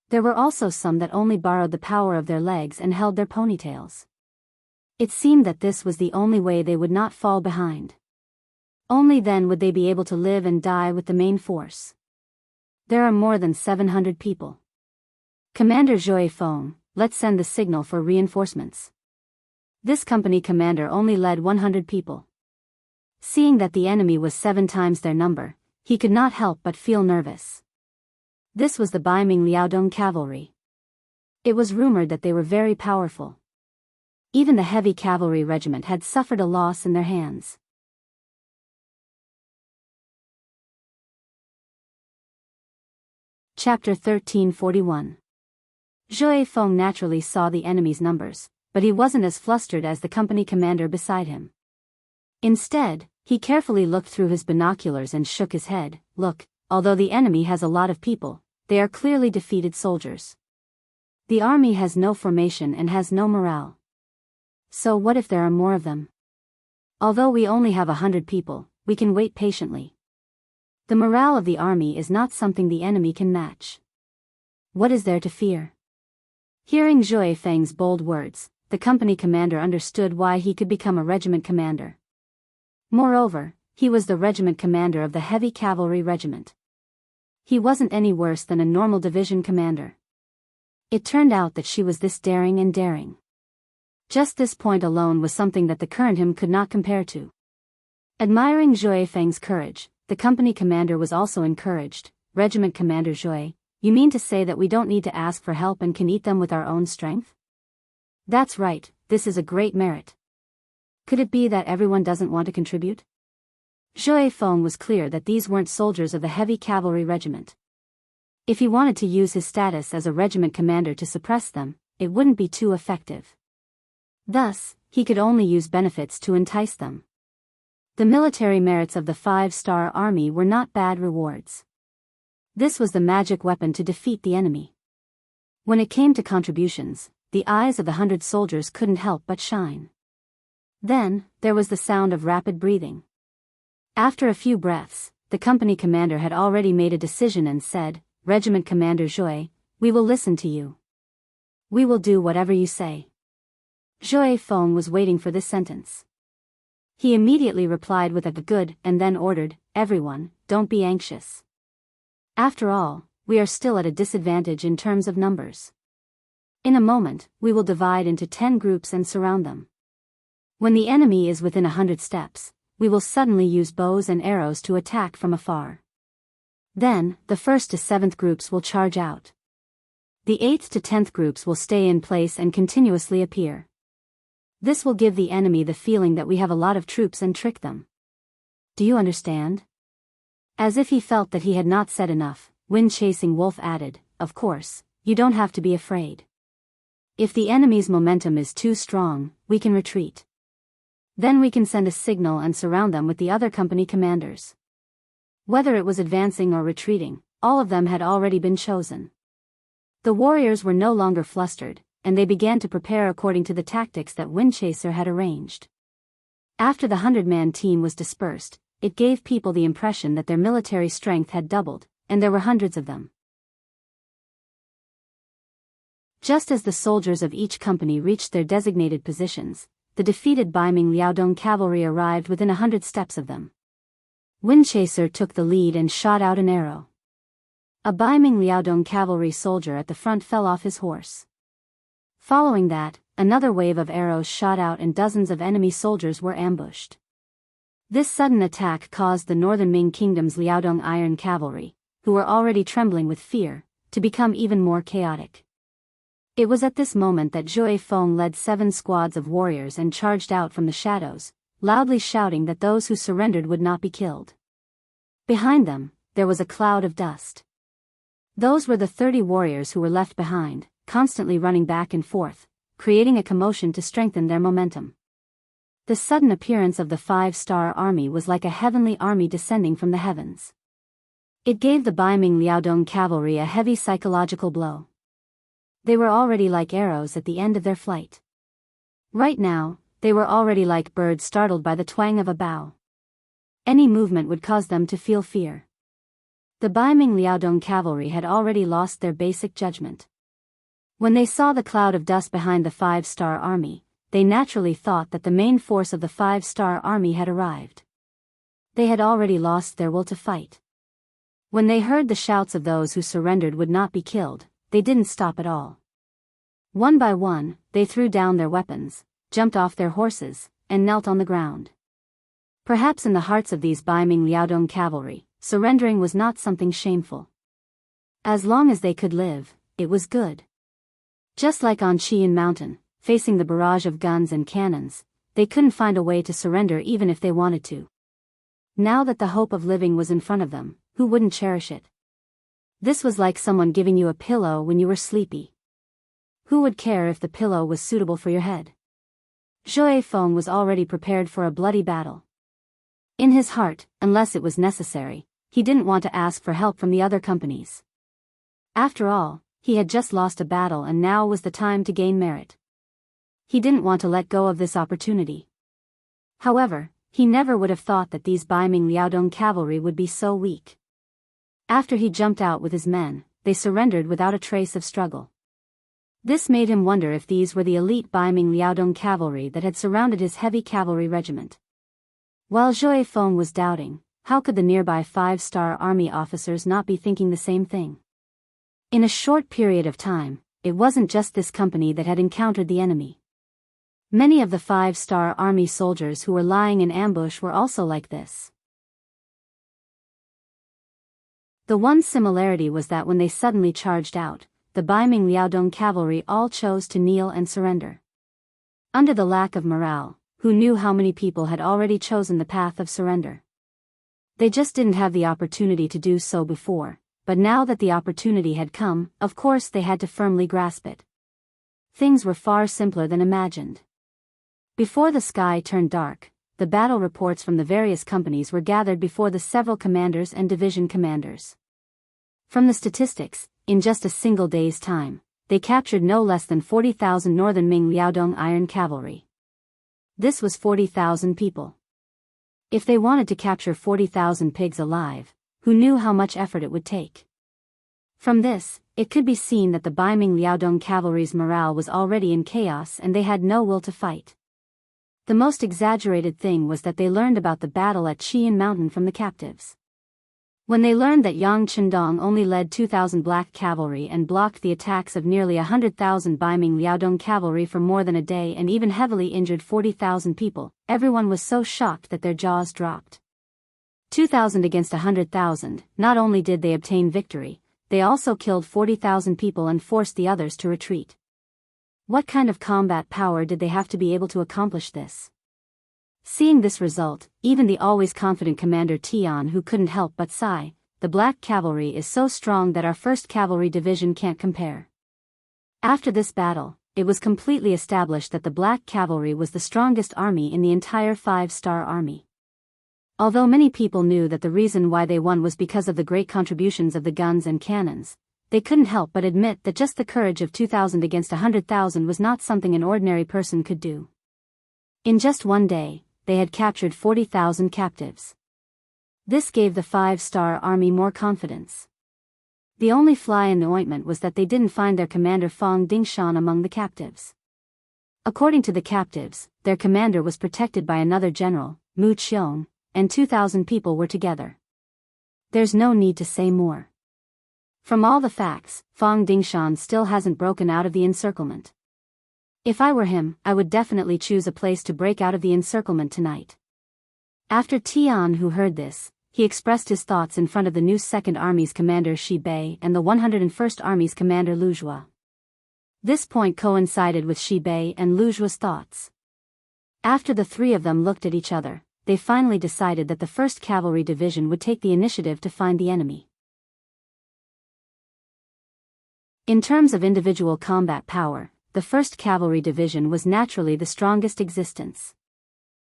There were also some that only borrowed the power of their legs and held their ponytails. It seemed that this was the only way they would not fall behind. Only then would they be able to live and die with the main force. There are more than 700 people. Commander Zhou Feng, let's send the signal for reinforcements. This company commander only led 100 people. Seeing that the enemy was 7 times their number, he could not help but feel nervous. This was the Baiming Liaodong cavalry. It was rumored that they were very powerful. Even the heavy cavalry regiment had suffered a loss in their hands. Chapter 1341. Zhou Feng naturally saw the enemy's numbers, but he wasn't as flustered as the company commander beside him. Instead, he carefully looked through his binoculars and shook his head. Look, although the enemy has a lot of people, they are clearly defeated soldiers. The army has no formation and has no morale. So what if there are more of them? Although we only have 100 people, we can wait patiently. The morale of the army is not something the enemy can match. What is there to fear? Hearing Zhou Feng's bold words, the company commander understood why he could become a regiment commander. Moreover, he was the regiment commander of the heavy cavalry regiment. He wasn't any worse than a normal division commander. It turned out that she was this daring and daring. Just this point alone was something that the current him could not compare to. Admiring Zhou Feng's courage, the company commander was also encouraged. Regiment Commander Zhou, You mean to say that we don't need to ask for help and can eat them with our own strength? That's right, this is a great merit. Could it be that everyone doesn't want to contribute? Zhou Feng was clear that these weren't soldiers of the heavy cavalry regiment. If he wanted to use his status as a regiment commander to suppress them, it wouldn't be too effective. Thus, he could only use benefits to entice them. The military merits of the 5-star army were not bad rewards. This was the magic weapon to defeat the enemy. When it came to contributions, the eyes of the 100 soldiers couldn't help but shine. Then, there was the sound of rapid breathing. After a few breaths, the company commander had already made a decision and said, "Regiment Commander Zhui, we will listen to you. We will do whatever you say." Zhui Feng was waiting for this sentence. He immediately replied with a good and then ordered, "Everyone, don't be anxious. After all, we are still at a disadvantage in terms of numbers. In a moment, we will divide into 10 groups and surround them. When the enemy is within 100 steps, we will suddenly use bows and arrows to attack from afar. Then, the 1st to 7th groups will charge out. The 8th to 10th groups will stay in place and continuously appear. This will give the enemy the feeling that we have a lot of troops and trick them. Do you understand?" As if he felt that he had not said enough, Wind-Chasing Wolf added, "Of course, you don't have to be afraid. If the enemy's momentum is too strong, we can retreat. Then we can send a signal and surround them with the other company commanders." Whether it was advancing or retreating, all of them had already been chosen. The warriors were no longer flustered, and they began to prepare according to the tactics that Windchaser had arranged. After the 100-man team was dispersed, it gave people the impression that their military strength had doubled, and there were hundreds of them. Just as the soldiers of each company reached their designated positions, the defeated Baiming Liaodong cavalry arrived within 100 steps of them. Windchaser took the lead and shot out an arrow. A Baiming Liaodong cavalry soldier at the front fell off his horse. Following that, another wave of arrows shot out and dozens of enemy soldiers were ambushed. This sudden attack caused the northern Ming Kingdom's Liaodong Iron Cavalry, who were already trembling with fear, to become even more chaotic. It was at this moment that Zhou Feng led 7 squads of warriors and charged out from the shadows, loudly shouting that those who surrendered would not be killed. Behind them, there was a cloud of dust. Those were the 30 warriors who were left behind, constantly running back and forth, creating a commotion to strengthen their momentum. The sudden appearance of the 5-star army was like a heavenly army descending from the heavens. It gave the Baiming Liaodong cavalry a heavy psychological blow. They were already like arrows at the end of their flight. Right now, they were already like birds startled by the twang of a bow. Any movement would cause them to feel fear. The Baiming Liaodong cavalry had already lost their basic judgment. When they saw the cloud of dust behind the 5-star army, they naturally thought that the main force of the 5-star army had arrived. They had already lost their will to fight. When they heard the shouts of those who surrendered would not be killed, they didn't stop at all. One by one, they threw down their weapons, jumped off their horses, and knelt on the ground. Perhaps in the hearts of these Baiming Liaodong cavalry, surrendering was not something shameful. As long as they could live, it was good. Just like on Qian Mountain, facing the barrage of guns and cannons, they couldn't find a way to surrender even if they wanted to. Now that the hope of living was in front of them, who wouldn't cherish it? This was like someone giving you a pillow when you were sleepy. Who would care if the pillow was suitable for your head? Zhou Feng was already prepared for a bloody battle. In his heart, unless it was necessary, he didn't want to ask for help from the other companies. After all, he had just lost a battle and now was the time to gain merit. He didn't want to let go of this opportunity. However, he never would have thought that these Baiming Liaodong cavalry would be so weak. After he jumped out with his men, they surrendered without a trace of struggle. This made him wonder if these were the elite Baiming Liaodong cavalry that had surrounded his heavy cavalry regiment. While Zhou Feng was doubting, how could the nearby 5-star army officers not be thinking the same thing? In a short period of time, it wasn't just this company that had encountered the enemy. Many of the 5-star army soldiers who were lying in ambush were also like this. The one similarity was that when they suddenly charged out, the Baiming Liaodong cavalry all chose to kneel and surrender. Under the lack of morale, who knew how many people had already chosen the path of surrender? They just didn't have the opportunity to do so before, but now that the opportunity had come, of course they had to firmly grasp it. Things were far simpler than imagined. Before the sky turned dark, the battle reports from the various companies were gathered before the several commanders and division commanders. From the statistics, in just a single day's time, they captured no less than 40,000 Northern Ming Liaodong Iron Cavalry. This was 40,000 people. If they wanted to capture 40,000 pigs alive, who knew how much effort it would take? From this, it could be seen that the Baiming Liaodong cavalry's morale was already in chaos and they had no will to fight. The most exaggerated thing was that they learned about the battle at Qian Mountain from the captives. When they learned that Yang Chendong only led 2,000 black cavalry and blocked the attacks of nearly 100,000 Baiming Liaodong cavalry for more than a day and even heavily injured 40,000 people, everyone was so shocked that their jaws dropped. 2,000 against 100,000, not only did they obtain victory, they also killed 40,000 people and forced the others to retreat. What kind of combat power did they have to be able to accomplish this? Seeing this result, even the always confident Commander Tian who couldn't help but sigh, the black cavalry is so strong that our 1st Cavalry Division can't compare. After this battle, it was completely established that the black cavalry was the strongest army in the entire 5-star army. Although many people knew that the reason why they won was because of the great contributions of the guns and cannons, they couldn't help but admit that just the courage of 2,000 against 100,000 was not something an ordinary person could do. In just one day, they had captured 40,000 captives. This gave the 5-star army more confidence. The only fly in the ointment was that they didn't find their commander Fong Dingshan among the captives. According to the captives, their commander was protected by another general, Mu Qiong, and 2,000 people were together. There's no need to say more. From all the facts, Fong Dingshan still hasn't broken out of the encirclement. If I were him, I would definitely choose a place to break out of the encirclement tonight. After Tian, who heard this, he expressed his thoughts in front of the new 2nd Army's commander Shi Bei and the 101st Army's commander Lu Zhua. This point coincided with Shi Bei and Lu Zhua's thoughts. After the three of them looked at each other, they finally decided that the 1st Cavalry Division would take the initiative to find the enemy. In terms of individual combat power, the 1st Cavalry Division was naturally the strongest existence.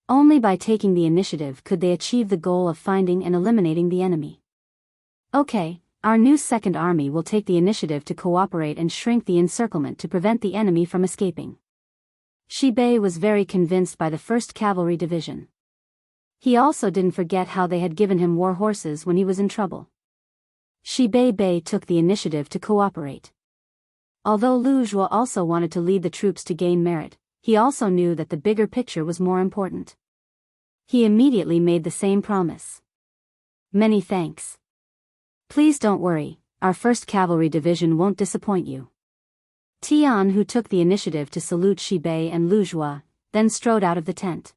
Only by taking the initiative could they achieve the goal of finding and eliminating the enemy. Okay, our new 2nd Army will take the initiative to cooperate and shrink the encirclement to prevent the enemy from escaping. Shi Bei was very convinced by the 1st Cavalry Division. He also didn't forget how they had given him war horses when he was in trouble. Shi Bei took the initiative to cooperate. Although Lu Zhuo also wanted to lead the troops to gain merit, he also knew that the bigger picture was more important. He immediately made the same promise. Many thanks. Please don't worry, our 1st Cavalry Division won't disappoint you. Tian, who took the initiative to salute Shi Bei and Lu Zhuo, then strode out of the tent.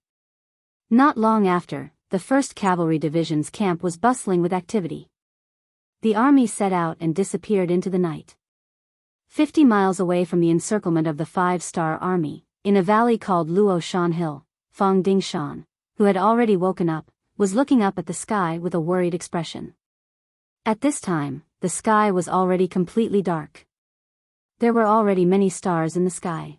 Not long after, the 1st Cavalry Division's camp was bustling with activity. The army set out and disappeared into the night. 50 miles away from the encirclement of the 5-star army, in a valley called Luo Shan Hill, Fong Dingshan, who had already woken up, was looking up at the sky with a worried expression. At this time, the sky was already completely dark. There were already many stars in the sky.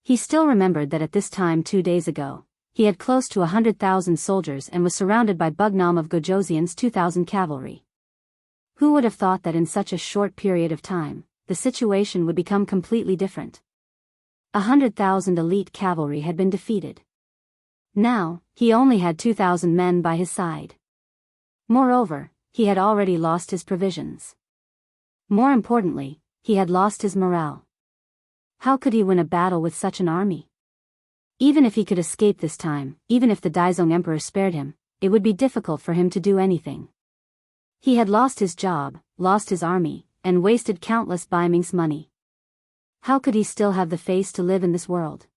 He still remembered that at this time 2 days ago, he had close to 100,000 soldiers and was surrounded by Bugnam of Gojoseon's 2,000 cavalry. Who would have thought that in such a short period of time, the situation would become completely different? 100,000 elite cavalry had been defeated. Now, he only had 2,000 men by his side. Moreover, he had already lost his provisions. More importantly, he had lost his morale. How could he win a battle with such an army? Even if he could escape this time, even if the Daizong Emperor spared him, it would be difficult for him to do anything. He had lost his job, lost his army, and wasted countless Baiming's money. How could he still have the face to live in this world?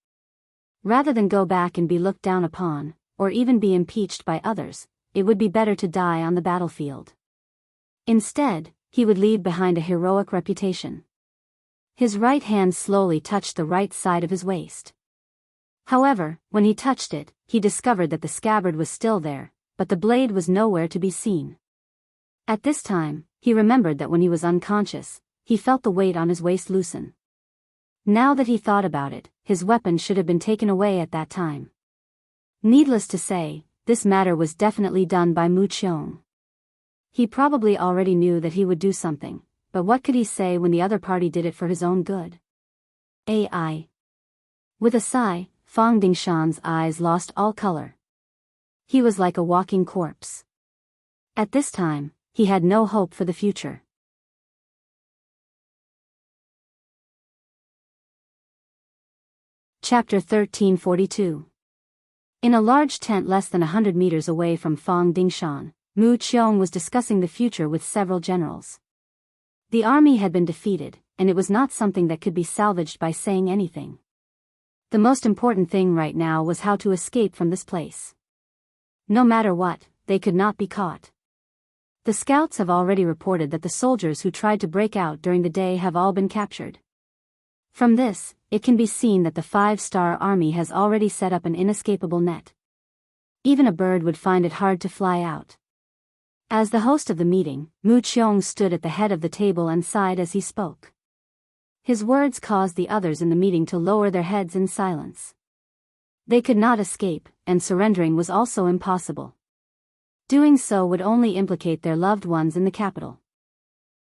Rather than go back and be looked down upon, or even be impeached by others, it would be better to die on the battlefield. Instead, he would leave behind a heroic reputation. His right hand slowly touched the right side of his waist. However, when he touched it, he discovered that the scabbard was still there, but the blade was nowhere to be seen. At this time, he remembered that when he was unconscious, he felt the weight on his waist loosen. Now that he thought about it, his weapon should have been taken away at that time. Needless to say, this matter was definitely done by Mu Qiong. He probably already knew that he would do something, but what could he say when the other party did it for his own good? AI. With a sigh, Fang Dingshan's eyes lost all color. He was like a walking corpse. At this time, he had no hope for the future. Chapter 1342. In a large tent less than 100 meters away from Fang Dingshan, Mu Qiong was discussing the future with several generals. The army had been defeated, and it was not something that could be salvaged by saying anything. The most important thing right now was how to escape from this place. No matter what, they could not be caught. The scouts have already reported that the soldiers who tried to break out during the day have all been captured. From this, it can be seen that the 5-star army has already set up an inescapable net. Even a bird would find it hard to fly out. As the host of the meeting, Mu Qiong stood at the head of the table and sighed as he spoke. His words caused the others in the meeting to lower their heads in silence. They could not escape, and surrendering was also impossible. Doing so would only implicate their loved ones in the capital.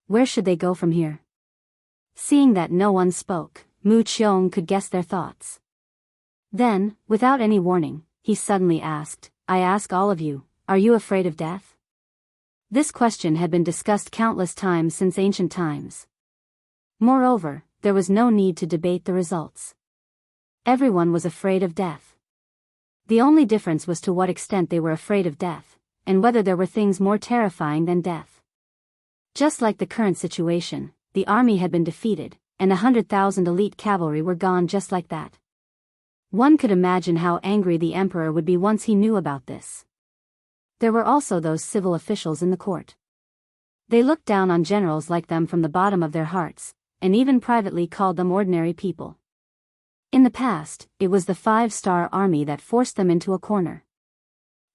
Where should they go from here? Seeing that no one spoke, Mu Qiong could guess their thoughts. Then, without any warning, he suddenly asked, "I ask all of you, are you afraid of death?" This question had been discussed countless times since ancient times. Moreover, there was no need to debate the results. Everyone was afraid of death. The only difference was to what extent they were afraid of death, and whether there were things more terrifying than death. Just like the current situation, the army had been defeated, and 100,000 elite cavalry were gone just like that. One could imagine how angry the emperor would be once he knew about this. There were also those civil officials in the court. They looked down on generals like them from the bottom of their hearts, and even privately called them ordinary people. In the past, it was the 5-star army that forced them into a corner.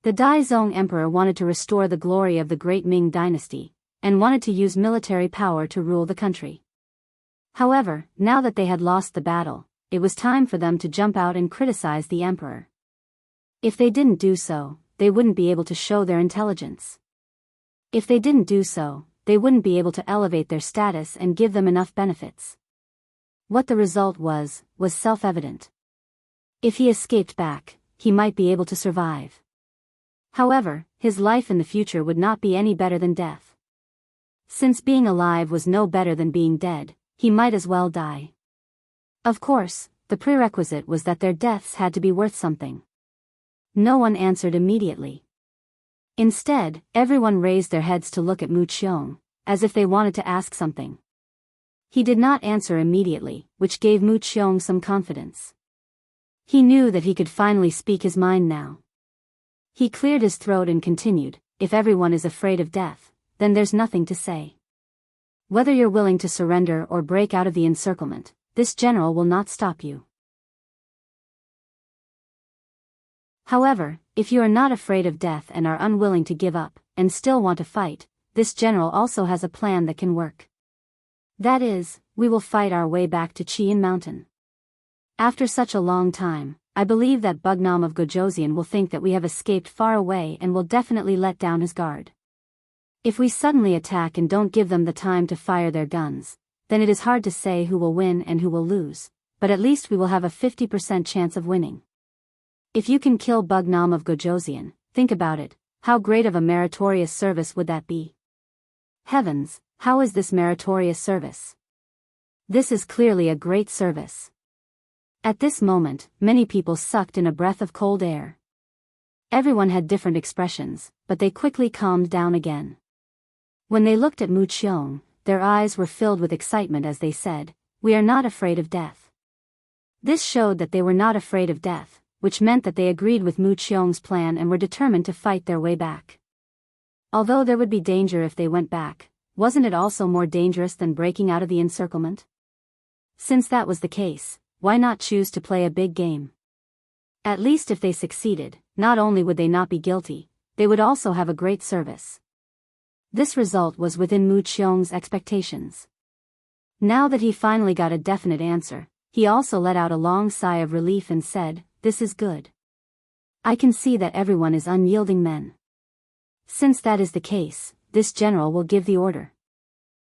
The Daizong emperor wanted to restore the glory of the great Ming dynasty, and wanted to use military power to rule the country. However, now that they had lost the battle, it was time for them to jump out and criticize the emperor. If they didn't do so, they wouldn't be able to show their intelligence. If they didn't do so, they wouldn't be able to elevate their status and give them enough benefits. What the result was self-evident. If he escaped back, he might be able to survive. However, his life in the future would not be any better than death. Since being alive was no better than being dead, he might as well die. Of course, the prerequisite was that their deaths had to be worth something. No one answered immediately. Instead, everyone raised their heads to look at Mu Qiong, as if they wanted to ask something. He did not answer immediately, which gave Mu Qiong some confidence. He knew that he could finally speak his mind now. He cleared his throat and continued, "If everyone is afraid of death, then there's nothing to say. Whether you're willing to surrender or break out of the encirclement, this general will not stop you. However, if you are not afraid of death and are unwilling to give up, and still want to fight, this general also has a plan that can work. That is, we will fight our way back to Qian Mountain. After such a long time, I believe that Bugnam of Gojoseon will think that we have escaped far away and will definitely let down his guard. If we suddenly attack and don't give them the time to fire their guns, then it is hard to say who will win and who will lose, but at least we will have a 50% chance of winning. If you can kill Bugnam of Gojoseon, think about it, how great of a meritorious service would that be? Heavens, how is this meritorious service? This is clearly a great service." At this moment, many people sucked in a breath of cold air. Everyone had different expressions, but they quickly calmed down again. When they looked at Mu Qiong, their eyes were filled with excitement as they said, "We are not afraid of death." This showed that they were not afraid of death, which meant that they agreed with Mu Qiong's plan and were determined to fight their way back. Although there would be danger if they went back, wasn't it also more dangerous than breaking out of the encirclement? Since that was the case, why not choose to play a big game? At least if they succeeded, not only would they not be guilty, they would also have a great service. This result was within Mu Qiong's expectations. Now that he finally got a definite answer, he also let out a long sigh of relief and said, "This is good. I can see that everyone is unyielding men. Since that is the case, this general will give the order.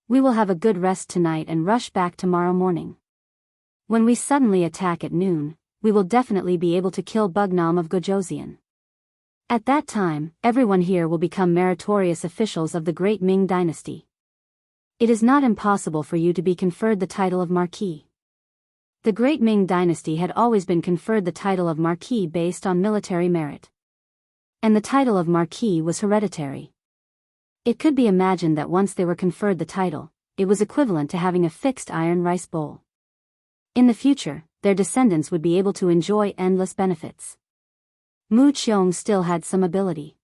We will have a good rest tonight and rush back tomorrow morning. When we suddenly attack at noon, we will definitely be able to kill Bugnam of Gojoseon. At that time, everyone here will become meritorious officials of the great Ming dynasty. It is not impossible for you to be conferred the title of Marquis." The great Ming dynasty had always been conferred the title of Marquis based on military merit. And the title of Marquis was hereditary. It could be imagined that once they were conferred the title, it was equivalent to having a fixed iron rice bowl. In the future, their descendants would be able to enjoy endless benefits. Mu Qiong still had some ability.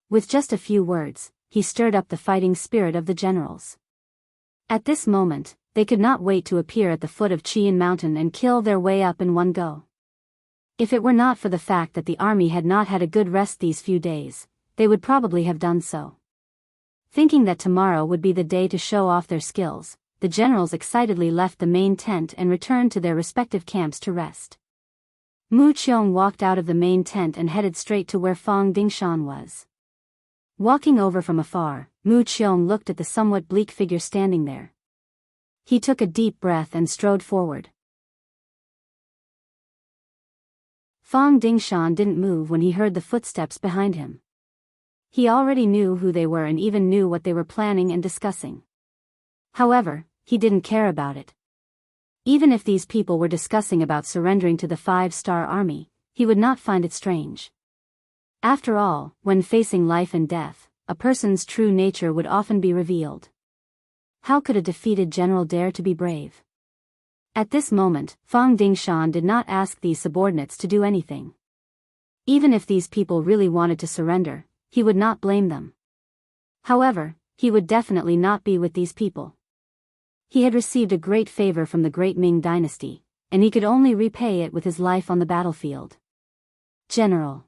With just a few words, he stirred up the fighting spirit of the generals. At this moment, they could not wait to appear at the foot of Qian Mountain and kill their way up in one go. If it were not for the fact that the army had not had a good rest these few days, they would probably have done so. Thinking that tomorrow would be the day to show off their skills, the generals excitedly left the main tent and returned to their respective camps to rest. Mu Qiong walked out of the main tent and headed straight to where Fang Dingshan was. Walking over from afar, Mu Qiong looked at the somewhat bleak figure standing there. He took a deep breath and strode forward. Fang Dingshan didn't move when he heard the footsteps behind him. He already knew who they were and even knew what they were planning and discussing. However, he didn't care about it. Even if these people were discussing about surrendering to the 5-star army, he would not find it strange. After all, when facing life and death, a person's true nature would often be revealed. How could a defeated general dare to be brave? At this moment, Fang Dingshan did not ask these subordinates to do anything. Even if these people really wanted to surrender, he would not blame them. However, he would definitely not be with these people. He had received a great favor from the great Ming dynasty, and he could only repay it with his life on the battlefield. "General."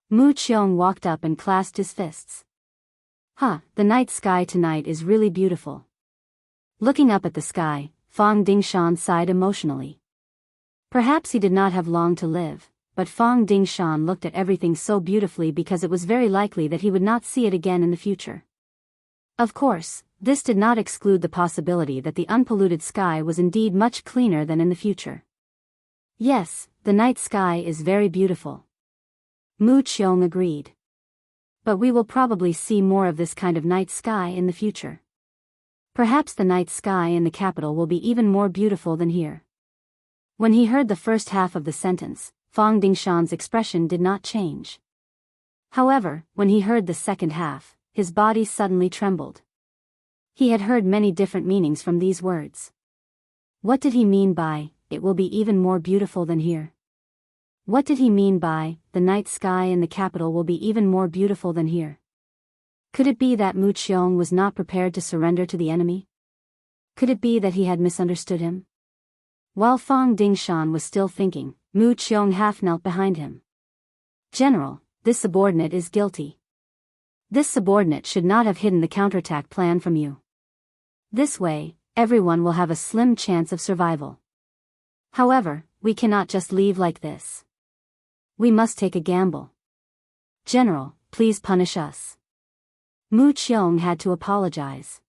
Mu Qiong walked up and clasped his fists. The night sky tonight is really beautiful." Looking up at the sky, Fang Dingshan sighed emotionally. Perhaps he did not have long to live, but Fang Dingshan looked at everything so beautifully because it was very likely that he would not see it again in the future. Of course, this did not exclude the possibility that the unpolluted sky was indeed much cleaner than in the future. Yes, the night sky is very beautiful. Mu Qiong agreed. But we will probably see more of this kind of night sky in the future. Perhaps the night sky in the capital will be even more beautiful than here. When he heard the first half of the sentence, Fang Dingshan's expression did not change. However, when he heard the second half, his body suddenly trembled. He had heard many different meanings from these words. What did he mean by, "it will be even more beautiful than here"? What did he mean by, "the night sky in the capital will be even more beautiful than here"? Could it be that Mu Qiong was not prepared to surrender to the enemy? Could it be that he had misunderstood him? While Fang Dingshan was still thinking, Mu Qiong half knelt behind him. "General, this subordinate is guilty. This subordinate should not have hidden the counterattack plan from you. This way, everyone will have a slim chance of survival. However, we cannot just leave like this. We must take a gamble. General, please punish us." Mu Qiong had to apologize.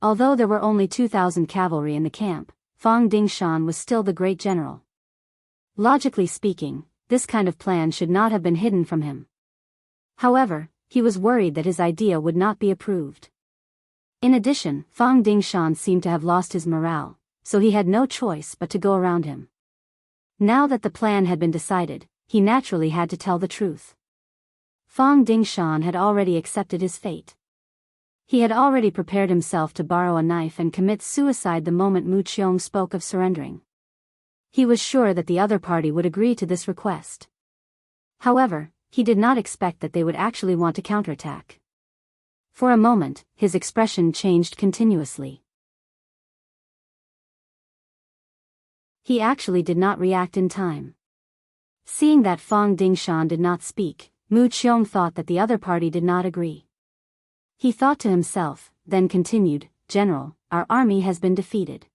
Although there were only 2,000 cavalry in the camp, Fang Dingshan was still the great general. Logically speaking, this kind of plan should not have been hidden from him. However, he was worried that his idea would not be approved. In addition, Fang Dingshan seemed to have lost his morale, so he had no choice but to go around him. Now that the plan had been decided, he naturally had to tell the truth. Fang Dingshan had already accepted his fate. He had already prepared himself to borrow a knife and commit suicide the moment Mu Qiong spoke of surrendering. He was sure that the other party would agree to this request. However, he did not expect that they would actually want to counterattack. For a moment, his expression changed continuously. He actually did not react in time. Seeing that Fang Dingshan did not speak, Mu Qiong thought that the other party did not agree. He thought to himself, then continued, "General, our army has been defeated.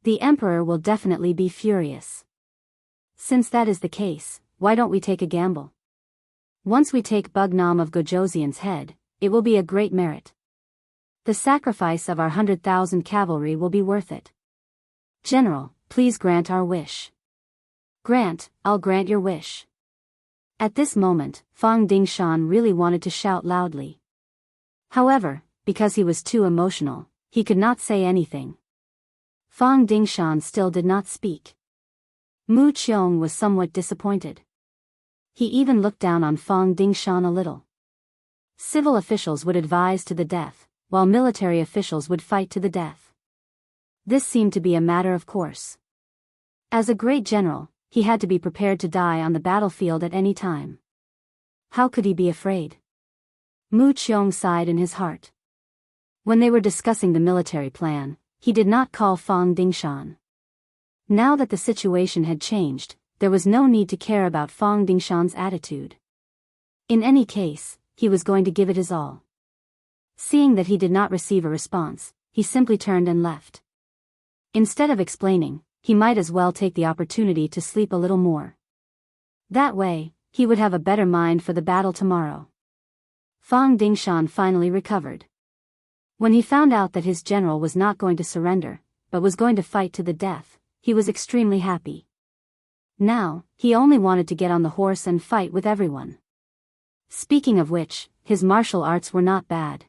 The emperor will definitely be furious. Since that is the case, why don't we take a gamble? Once we take Bugnam of Gojoseon's head, it will be a great merit. The sacrifice of our 100,000 cavalry will be worth it. General, please grant our wish." I'll grant your wish." At this moment, Fang Dingshan really wanted to shout loudly. However, because he was too emotional, he could not say anything. Fang Dingshan still did not speak. Mu Qiong was somewhat disappointed. He even looked down on Fang Dingshan a little. Civil officials would advise to the death, while military officials would fight to the death. This seemed to be a matter of course. As a great general, he had to be prepared to die on the battlefield at any time. How could he be afraid? Mu Qiong sighed in his heart. When they were discussing the military plan, he did not call Fang Dingshan. Now that the situation had changed, there was no need to care about Fang Dingshan's attitude. In any case, he was going to give it his all. Seeing that he did not receive a response, he simply turned and left. Instead of explaining, he might as well take the opportunity to sleep a little more. That way, he would have a better mind for the battle tomorrow. Fang Dingshan finally recovered. When he found out that his general was not going to surrender, but was going to fight to the death, he was extremely happy. Now, he only wanted to get on the horse and fight with everyone. Speaking of which, his martial arts were not bad.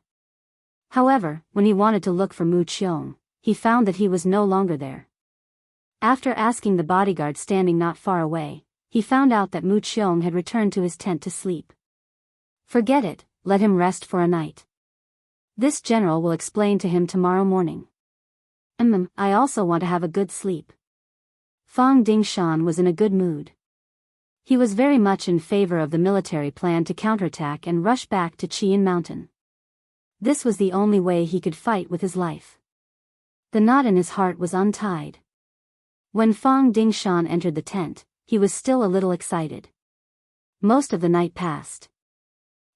However, when he wanted to look for Mu Qiong, he found that he was no longer there. After asking the bodyguard standing not far away, he found out that Mu Qiong had returned to his tent to sleep. Forget it, let him rest for a night. This general will explain to him tomorrow morning. I also want to have a good sleep. Fang Dingshan was in a good mood. He was very much in favor of the military plan to counterattack and rush back to Qian Mountain. This was the only way he could fight with his life. The knot in his heart was untied. When Fang Dingshan entered the tent, he was still a little excited. Most of the night passed.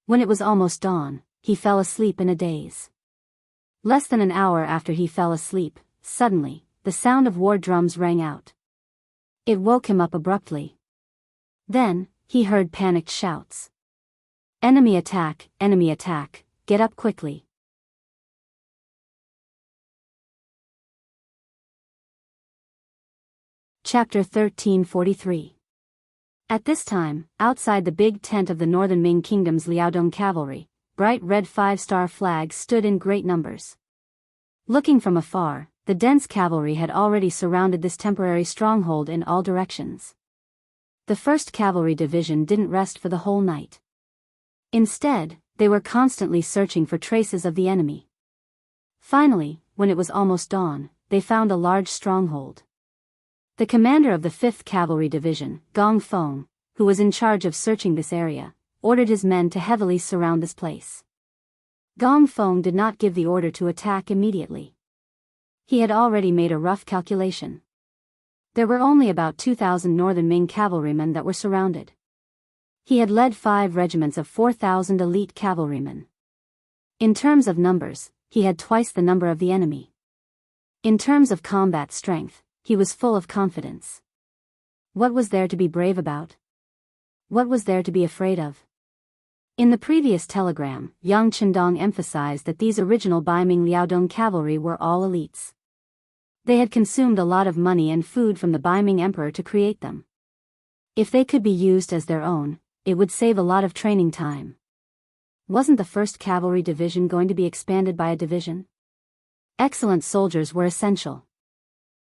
When it was almost dawn, he fell asleep in a daze. Less than an hour after he fell asleep, suddenly, the sound of war drums rang out. It woke him up abruptly. Then, he heard panicked shouts. Enemy attack, get up quickly. Chapter 1343. At this time, outside the big tent of the northern Ming Kingdom's Liaodong cavalry, bright red 5-star flags stood in great numbers. Looking from afar, the dense cavalry had already surrounded this temporary stronghold in all directions. The 1st Cavalry Division didn't rest for the whole night. Instead, they were constantly searching for traces of the enemy. Finally, when it was almost dawn, they found a large stronghold. The commander of the 5th Cavalry Division, Gong Feng, who was in charge of searching this area, ordered his men to heavily surround this place. Gong Feng did not give the order to attack immediately. He had already made a rough calculation. There were only about 2,000 northern Ming cavalrymen that were surrounded. He had led 5 regiments of 4,000 elite cavalrymen. In terms of numbers, he had twice the number of the enemy. In terms of combat strength, he was full of confidence. What was there to be brave about? What was there to be afraid of? In the previous telegram, Yang Chendong emphasized that these original Baiming Liaodong cavalry were all elites. They had consumed a lot of money and food from the Baiming Emperor to create them. If they could be used as their own, it would save a lot of training time. Wasn't the 1st Cavalry Division going to be expanded by a division? Excellent soldiers were essential.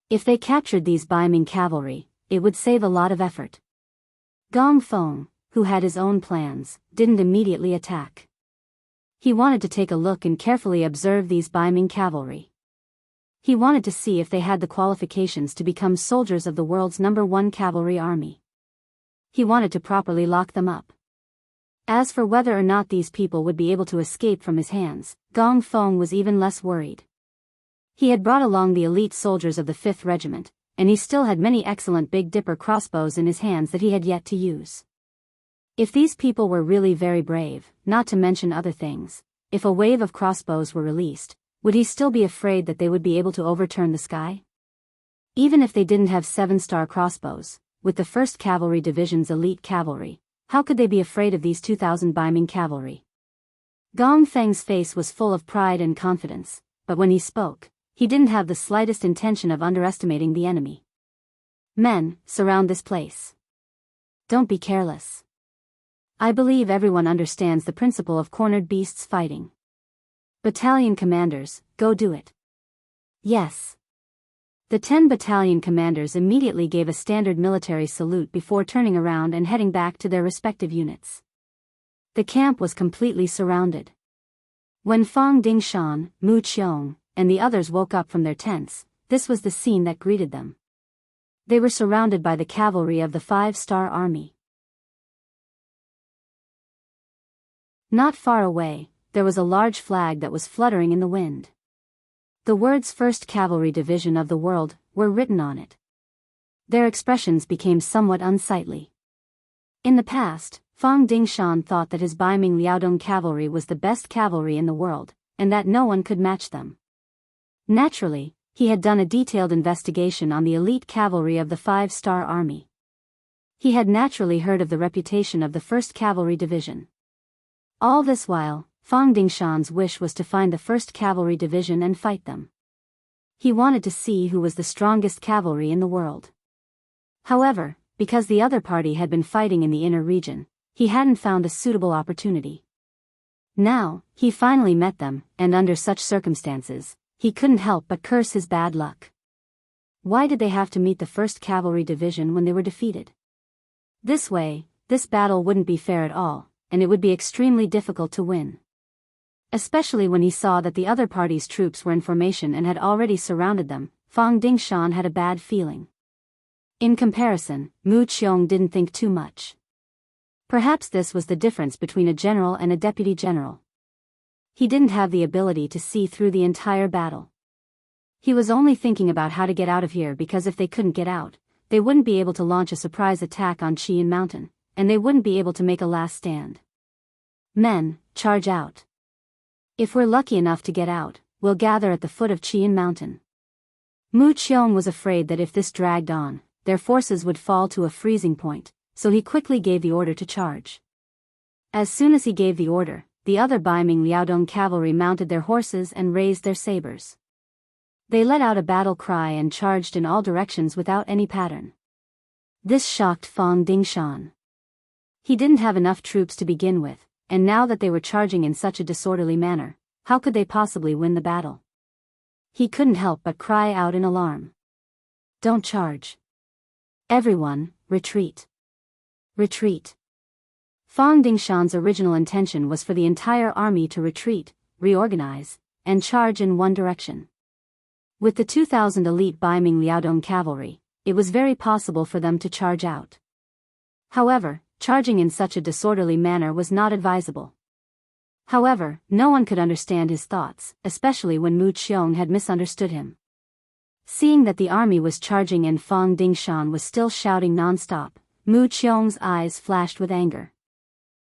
If they captured these Baiming cavalry, it would save a lot of effort. Gong Feng, who had his own plans, didn't immediately attack. He wanted to take a look and carefully observe these Baiming cavalry. He wanted to see if they had the qualifications to become soldiers of the world's #1 cavalry army. He wanted to properly lock them up. As for whether or not these people would be able to escape from his hands, Gong Feng was even less worried. He had brought along the elite soldiers of the 5th Regiment, and he still had many excellent Big Dipper crossbows in his hands that he had yet to use. If these people were really very brave, not to mention other things, if a wave of crossbows were released, would he still be afraid that they would be able to overturn the sky? Even if they didn't have 7-star crossbows, with the 1st Cavalry Division's elite cavalry, how could they be afraid of these 2,000 Baiming cavalry? Gong Feng's face was full of pride and confidence, but when he spoke, he didn't have the slightest intention of underestimating the enemy. Men, surround this place. Don't be careless. I believe everyone understands the principle of cornered beasts fighting. Battalion commanders, go do it. Yes. The 10 battalion commanders immediately gave a standard military salute before turning around and heading back to their respective units. The camp was completely surrounded. When Fang Dingshan, Mu Qiong, and the others woke up from their tents, this was the scene that greeted them. They were surrounded by the cavalry of the 5-star army. Not far away, there was a large flag that was fluttering in the wind. The words 1st Cavalry Division of the World were written on it. Their expressions became somewhat unsightly. In the past, Fang Dingshan thought that his Baiming Liaodong cavalry was the best cavalry in the world, and that no one could match them. Naturally, he had done a detailed investigation on the elite cavalry of the 5-star army. He had naturally heard of the reputation of the 1st Cavalry Division. All this while, Fang Dingshan's wish was to find the 1st Cavalry Division and fight them. He wanted to see who was the strongest cavalry in the world. However, because the other party had been fighting in the inner region, he hadn't found a suitable opportunity. Now, he finally met them, and under such circumstances, he couldn't help but curse his bad luck. Why did they have to meet the 1st Cavalry Division when they were defeated? This way, this battle wouldn't be fair at all, and it would be extremely difficult to win. Especially when he saw that the other party's troops were in formation and had already surrounded them, Fang Dingshan had a bad feeling. In comparison, Mu Qiong didn't think too much. Perhaps this was the difference between a general and a deputy general. He didn't have the ability to see through the entire battle. He was only thinking about how to get out of here, because if they couldn't get out, they wouldn't be able to launch a surprise attack on Qian Mountain, and they wouldn't be able to make a last stand. Men, charge out. If we're lucky enough to get out, we'll gather at the foot of Qian Mountain. Mu Qiong was afraid that if this dragged on, their forces would fall to a freezing point, so he quickly gave the order to charge. As soon as he gave the order, the other Baiming Liaodong cavalry mounted their horses and raised their sabers. They let out a battle cry and charged in all directions without any pattern. This shocked Fang Dingshan. He didn't have enough troops to begin with, and now that they were charging in such a disorderly manner, how could they possibly win the battle? He couldn't help but cry out in alarm. Don't charge. Everyone, retreat. Retreat. Fang Dingshan's original intention was for the entire army to retreat, reorganize, and charge in one direction. With the 2,000 elite Baiming Liaodong cavalry, it was very possible for them to charge out. However, charging in such a disorderly manner was not advisable. However, no one could understand his thoughts, especially when Mu Qiong had misunderstood him. Seeing that the army was charging and Fang Dingshan was still shouting non-stop, Mu Qiong's eyes flashed with anger.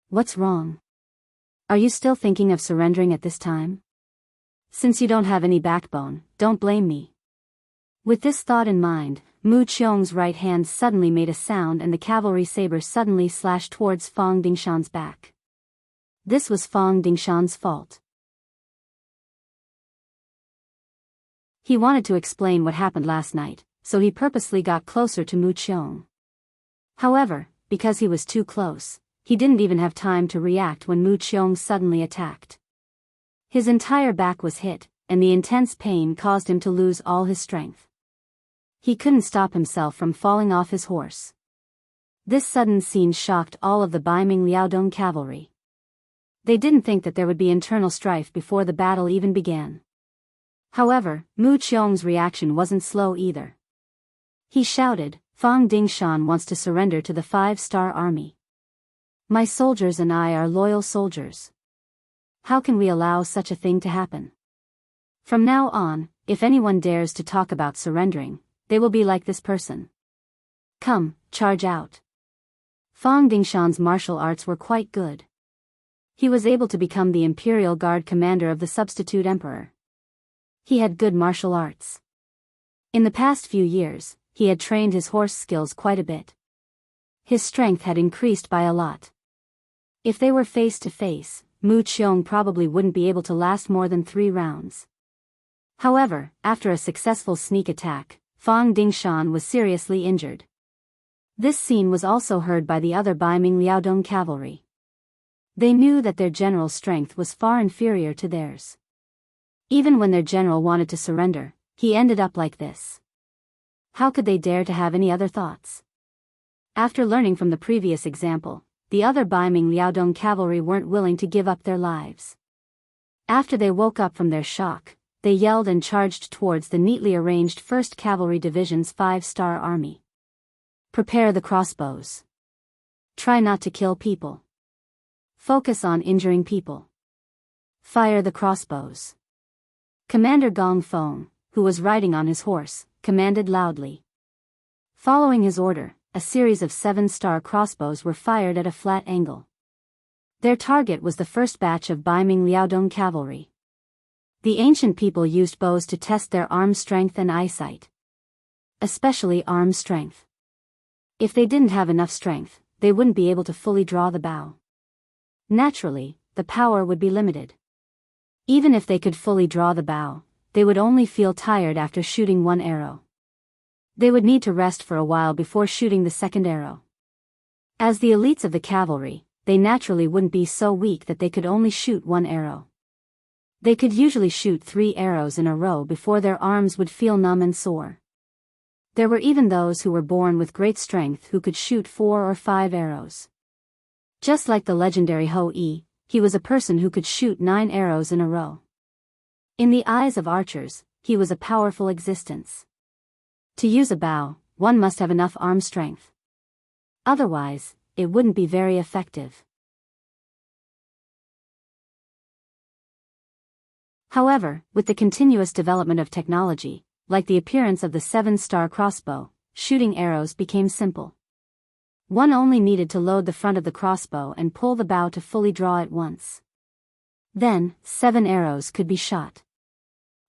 What's wrong? Are you still thinking of surrendering at this time? Since you don't have any backbone, don't blame me. With this thought in mind, Mu Qiong's right hand suddenly made a sound and the cavalry saber suddenly slashed towards Fang Dingshan's back. This was Fang Dingshan's fault. He wanted to explain what happened last night, so he purposely got closer to Mu Qiong. However, because he was too close, he didn't even have time to react when Mu Qiong suddenly attacked. His entire back was hit, and the intense pain caused him to lose all his strength. He couldn't stop himself from falling off his horse. This sudden scene shocked all of the Baiming Liaodong cavalry. They didn't think that there would be internal strife before the battle even began. However, Mu Qiong's reaction wasn't slow either. He shouted, Fang Dingshan wants to surrender to the 5-star army. My soldiers and I are loyal soldiers. How can we allow such a thing to happen? From now on, if anyone dares to talk about surrendering, they will be like this person. Come, charge out. Fang Dingshan's martial arts were quite good. He was able to become the Imperial Guard commander of the substitute emperor. He had good martial arts. In the past few years, he had trained his horse skills quite a bit. His strength had increased by a lot. If they were face to face, Mu Qiong probably wouldn't be able to last more than 3 rounds. However, after a successful sneak attack, Fang Dingshan was seriously injured. This scene was also heard by the other Baiming Liaodong cavalry. They knew that their general's strength was far inferior to theirs. Even when their general wanted to surrender, he ended up like this. How could they dare to have any other thoughts? After learning from the previous example, the other Baiming Liaodong cavalry weren't willing to give up their lives. After they woke up from their shock, they yelled and charged towards the neatly arranged 1st Cavalry Division's 5-star army. Prepare the crossbows. Try not to kill people. Focus on injuring people. Fire the crossbows. Commander Gong Feng, who was riding on his horse, commanded loudly. Following his order, a series of 7-star crossbows were fired at a flat angle. Their target was the first batch of Baiming Liaodong cavalry. The ancient people used bows to test their arm strength and eyesight. Especially arm strength. If they didn't have enough strength, they wouldn't be able to fully draw the bow. Naturally, the power would be limited. Even if they could fully draw the bow, they would only feel tired after shooting 1 arrow. They would need to rest for a while before shooting the second arrow. As the elites of the cavalry, they naturally wouldn't be so weak that they could only shoot 1 arrow. They could usually shoot 3 arrows in a row before their arms would feel numb and sore. There were even those who were born with great strength who could shoot 4 or 5 arrows. Just like the legendary Ho Yi, he was a person who could shoot 9 arrows in a row. In the eyes of archers, he was a powerful existence. To use a bow, one must have enough arm strength. Otherwise, it wouldn't be very effective. However, with the continuous development of technology, like the appearance of the 7-star crossbow, shooting arrows became simple. One only needed to load the front of the crossbow and pull the bow to fully draw it once. Then, 7 arrows could be shot.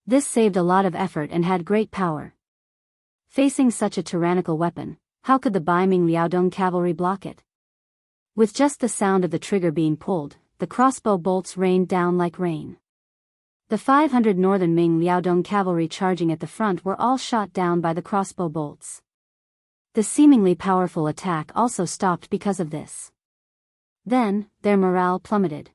This saved a lot of effort and had great power. Facing such a tyrannical weapon, how could the Baiming Liaodong cavalry block it? With just the sound of the trigger being pulled, the crossbow bolts rained down like rain. The 500 Northern Ming Liaodong cavalry charging at the front were all shot down by the crossbow bolts. The seemingly powerful attack also stopped because of this. Then, their morale plummeted.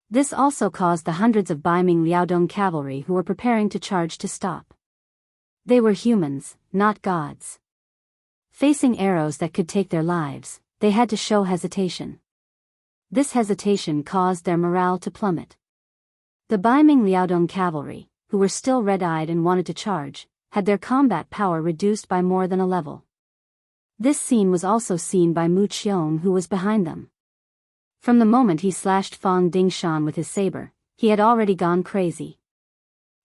This also caused the hundreds of Baiming Liaodong cavalry who were preparing to charge to stop. They were humans, not gods. Facing arrows that could take their lives, they had to show hesitation. This hesitation caused their morale to plummet. The Baiming Liaodong cavalry, who were still red-eyed and wanted to charge, had their combat power reduced by more than a level. This scene was also seen by Mu Qiong, who was behind them. From the moment he slashed Fang Dingshan with his saber, he had already gone crazy.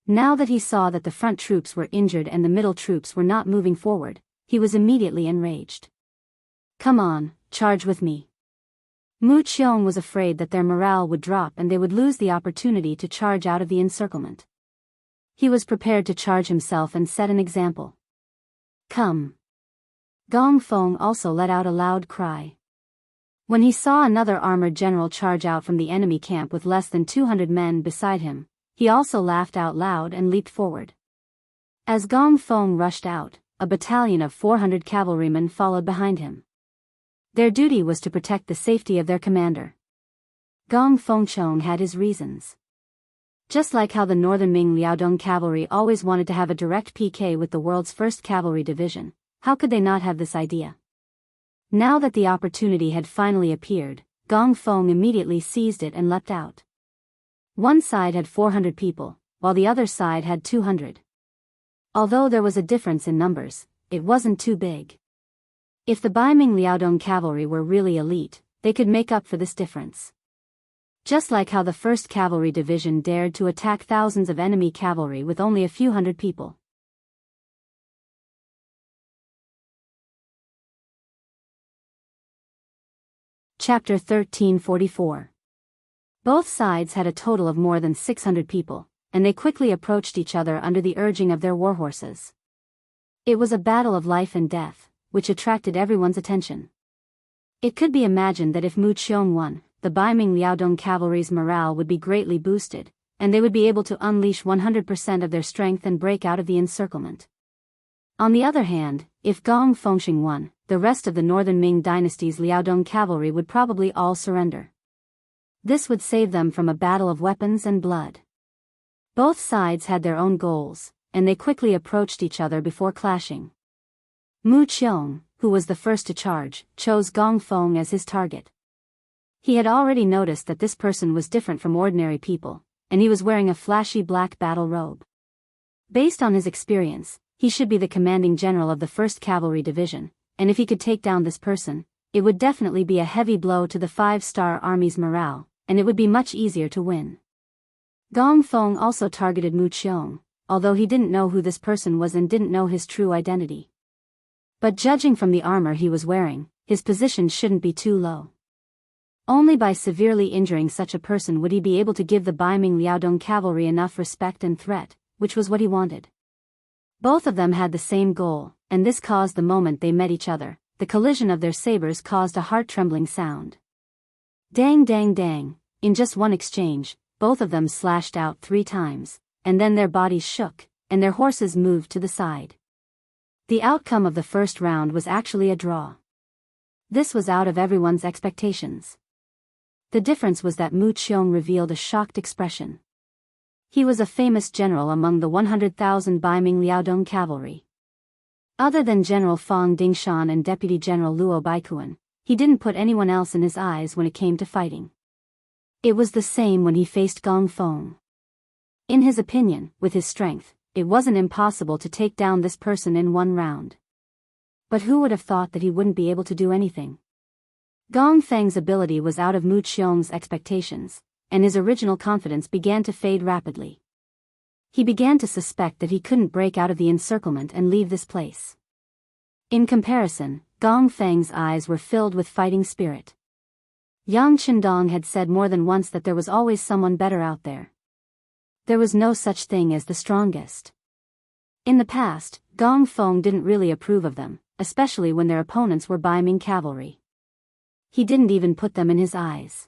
Now that he saw that the front troops were injured and the middle troops were not moving forward, he was immediately enraged. Come on, charge with me. Mu Qiong was afraid that their morale would drop and they would lose the opportunity to charge out of the encirclement. He was prepared to charge himself and set an example. Come. Gong Feng also let out a loud cry. When he saw another armored general charge out from the enemy camp with less than 200 men beside him, he also laughed out loud and leaped forward. As Gong Feng rushed out, a battalion of 400 cavalrymen followed behind him. Their duty was to protect the safety of their commander. Gong Fengchong had his reasons. Just like how the Northern Ming Liaodong cavalry always wanted to have a direct PK with the world's 1st Cavalry Division, how could they not have this idea? Now that the opportunity had finally appeared, Gong Feng immediately seized it and leapt out. One side had 400 people, while the other side had 200. Although there was a difference in numbers, it wasn't too big. If the Baiming Liaodong cavalry were really elite, they could make up for this difference. Just like how the 1st Cavalry Division dared to attack thousands of enemy cavalry with only a few hundred people. Chapter 1344. Both sides had a total of more than 600 people, and they quickly approached each other under the urging of their warhorses. It was a battle of life and death, which attracted everyone's attention. It could be imagined that if Mu Qiong won, the Baiming Liaodong cavalry's morale would be greatly boosted, and they would be able to unleash 100% of their strength and break out of the encirclement. On the other hand, if Gong Fengxing won, the rest of the northern Ming dynasty's Liaodong cavalry would probably all surrender. This would save them from a battle of weapons and blood. Both sides had their own goals, and they quickly approached each other before clashing. Mu Qiong, who was the first to charge, chose Gong Feng as his target. He had already noticed that this person was different from ordinary people, and he was wearing a flashy black battle robe. Based on his experience, he should be the commanding general of the 1st Cavalry Division, and if he could take down this person, it would definitely be a heavy blow to the 5-star army's morale, and it would be much easier to win. Gong Feng also targeted Mu Qiong, although he didn't know who this person was and didn't know his true identity. But judging from the armor he was wearing, his position shouldn't be too low. Only by severely injuring such a person would he be able to give the Baiming Liaodong cavalry enough respect and threat, which was what he wanted. Both of them had the same goal, and this caused the moment they met each other, the collision of their sabers caused a heart-trembling sound. Dang dang dang, in just one exchange, both of them slashed out 3 times, and then their bodies shook, and their horses moved to the side. The outcome of the first round was actually a draw. This was out of everyone's expectations. The difference was that Mu Qiong revealed a shocked expression. He was a famous general among the 100,000 Baiming Liaodong cavalry. Other than General Fang Dingshan and Deputy General Luo Baikuan, he didn't put anyone else in his eyes when it came to fighting. It was the same when he faced Gong Feng. In his opinion, with his strength, it wasn't impossible to take down this person in 1 round. But who would have thought that he wouldn't be able to do anything? Gong Feng's ability was out of Mu Qiong's expectations, and his original confidence began to fade rapidly. He began to suspect that he couldn't break out of the encirclement and leave this place. In comparison, Gong Feng's eyes were filled with fighting spirit. Yang Qindong had said more than once that there was always someone better out there. There was no such thing as the strongest. In the past, Gong Feng didn't really approve of them, especially when their opponents were Baiming cavalry. He didn't even put them in his eyes.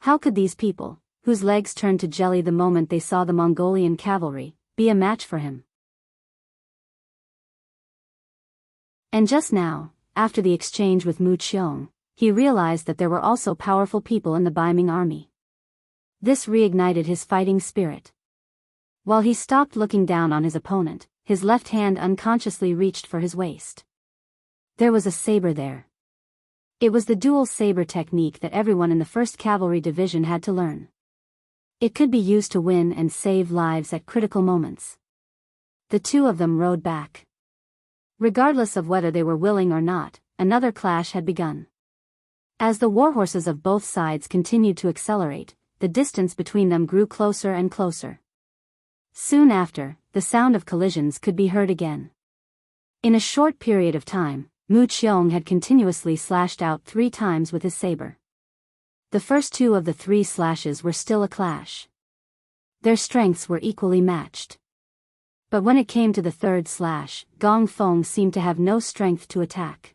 How could these people, whose legs turned to jelly the moment they saw the Mongolian cavalry, be a match for him? And just now, after the exchange with Mu Qiong, he realized that there were also powerful people in the Baiming army. This reignited his fighting spirit. While he stopped looking down on his opponent, his left hand unconsciously reached for his waist. There was a saber there. It was the dual saber technique that everyone in the 1st Cavalry Division had to learn. It could be used to win and save lives at critical moments. The two of them rode back. Regardless of whether they were willing or not, another clash had begun. As the warhorses of both sides continued to accelerate, the distance between them grew closer and closer. Soon after, the sound of collisions could be heard again. In a short period of time, Mu Qiong had continuously slashed out 3 times with his saber. The first 2 of the 3 slashes were still a clash. Their strengths were equally matched. But when it came to the 3rd slash, Gong Feng seemed to have no strength to attack.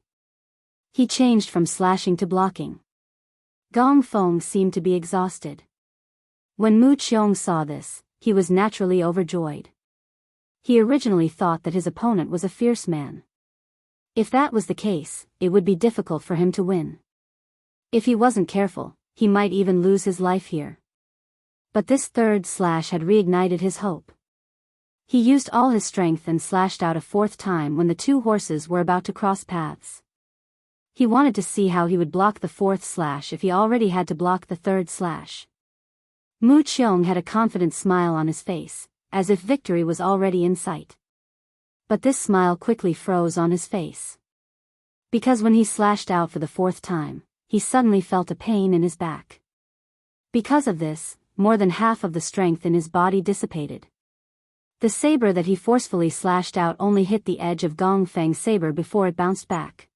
He changed from slashing to blocking. Gong Feng seemed to be exhausted. When Mu Qiong saw this, he was naturally overjoyed. He originally thought that his opponent was a fierce man. If that was the case, it would be difficult for him to win. If he wasn't careful, he might even lose his life here. But this 3rd slash had reignited his hope. He used all his strength and slashed out a 4th time when the 2 horses were about to cross paths. He wanted to see how he would block the 4th slash if he already had to block the 3rd slash. Mu Qiong had a confident smile on his face, as if victory was already in sight. But this smile quickly froze on his face. Because when he slashed out for the 4th time, he suddenly felt a pain in his back. Because of this, more than half of the strength in his body dissipated. The saber that he forcefully slashed out only hit the edge of Gong Feng's saber before it bounced back.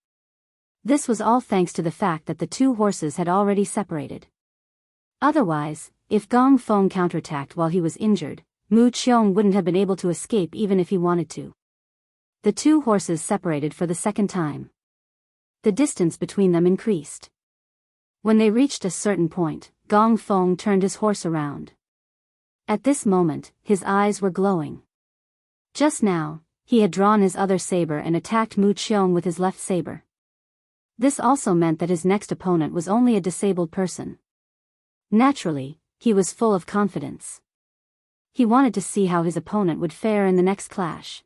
This was all thanks to the fact that the two horses had already separated. Otherwise, if Gong Feng counterattacked while he was injured, Mu Qiong wouldn't have been able to escape even if he wanted to. The two horses separated for the second time. The distance between them increased. When they reached a certain point, Gong Feng turned his horse around. At this moment, his eyes were glowing. Just now, he had drawn his other saber and attacked Mu Qiong with his left saber. This also meant that his next opponent was only a disabled person. Naturally, he was full of confidence. He wanted to see how his opponent would fare in the next clash.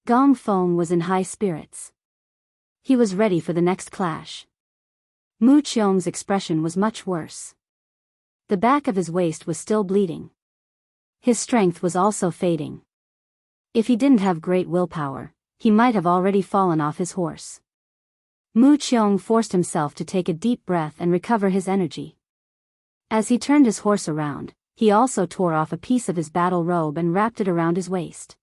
Gong Feng was in high spirits. He was ready for the next clash. Mu Qiong's expression was much worse. The back of his waist was still bleeding. His strength was also fading. If he didn't have great willpower, he might have already fallen off his horse. Mu Qiong forced himself to take a deep breath and recover his energy. As he turned his horse around, he also tore off a piece of his battle robe and wrapped it around his waist.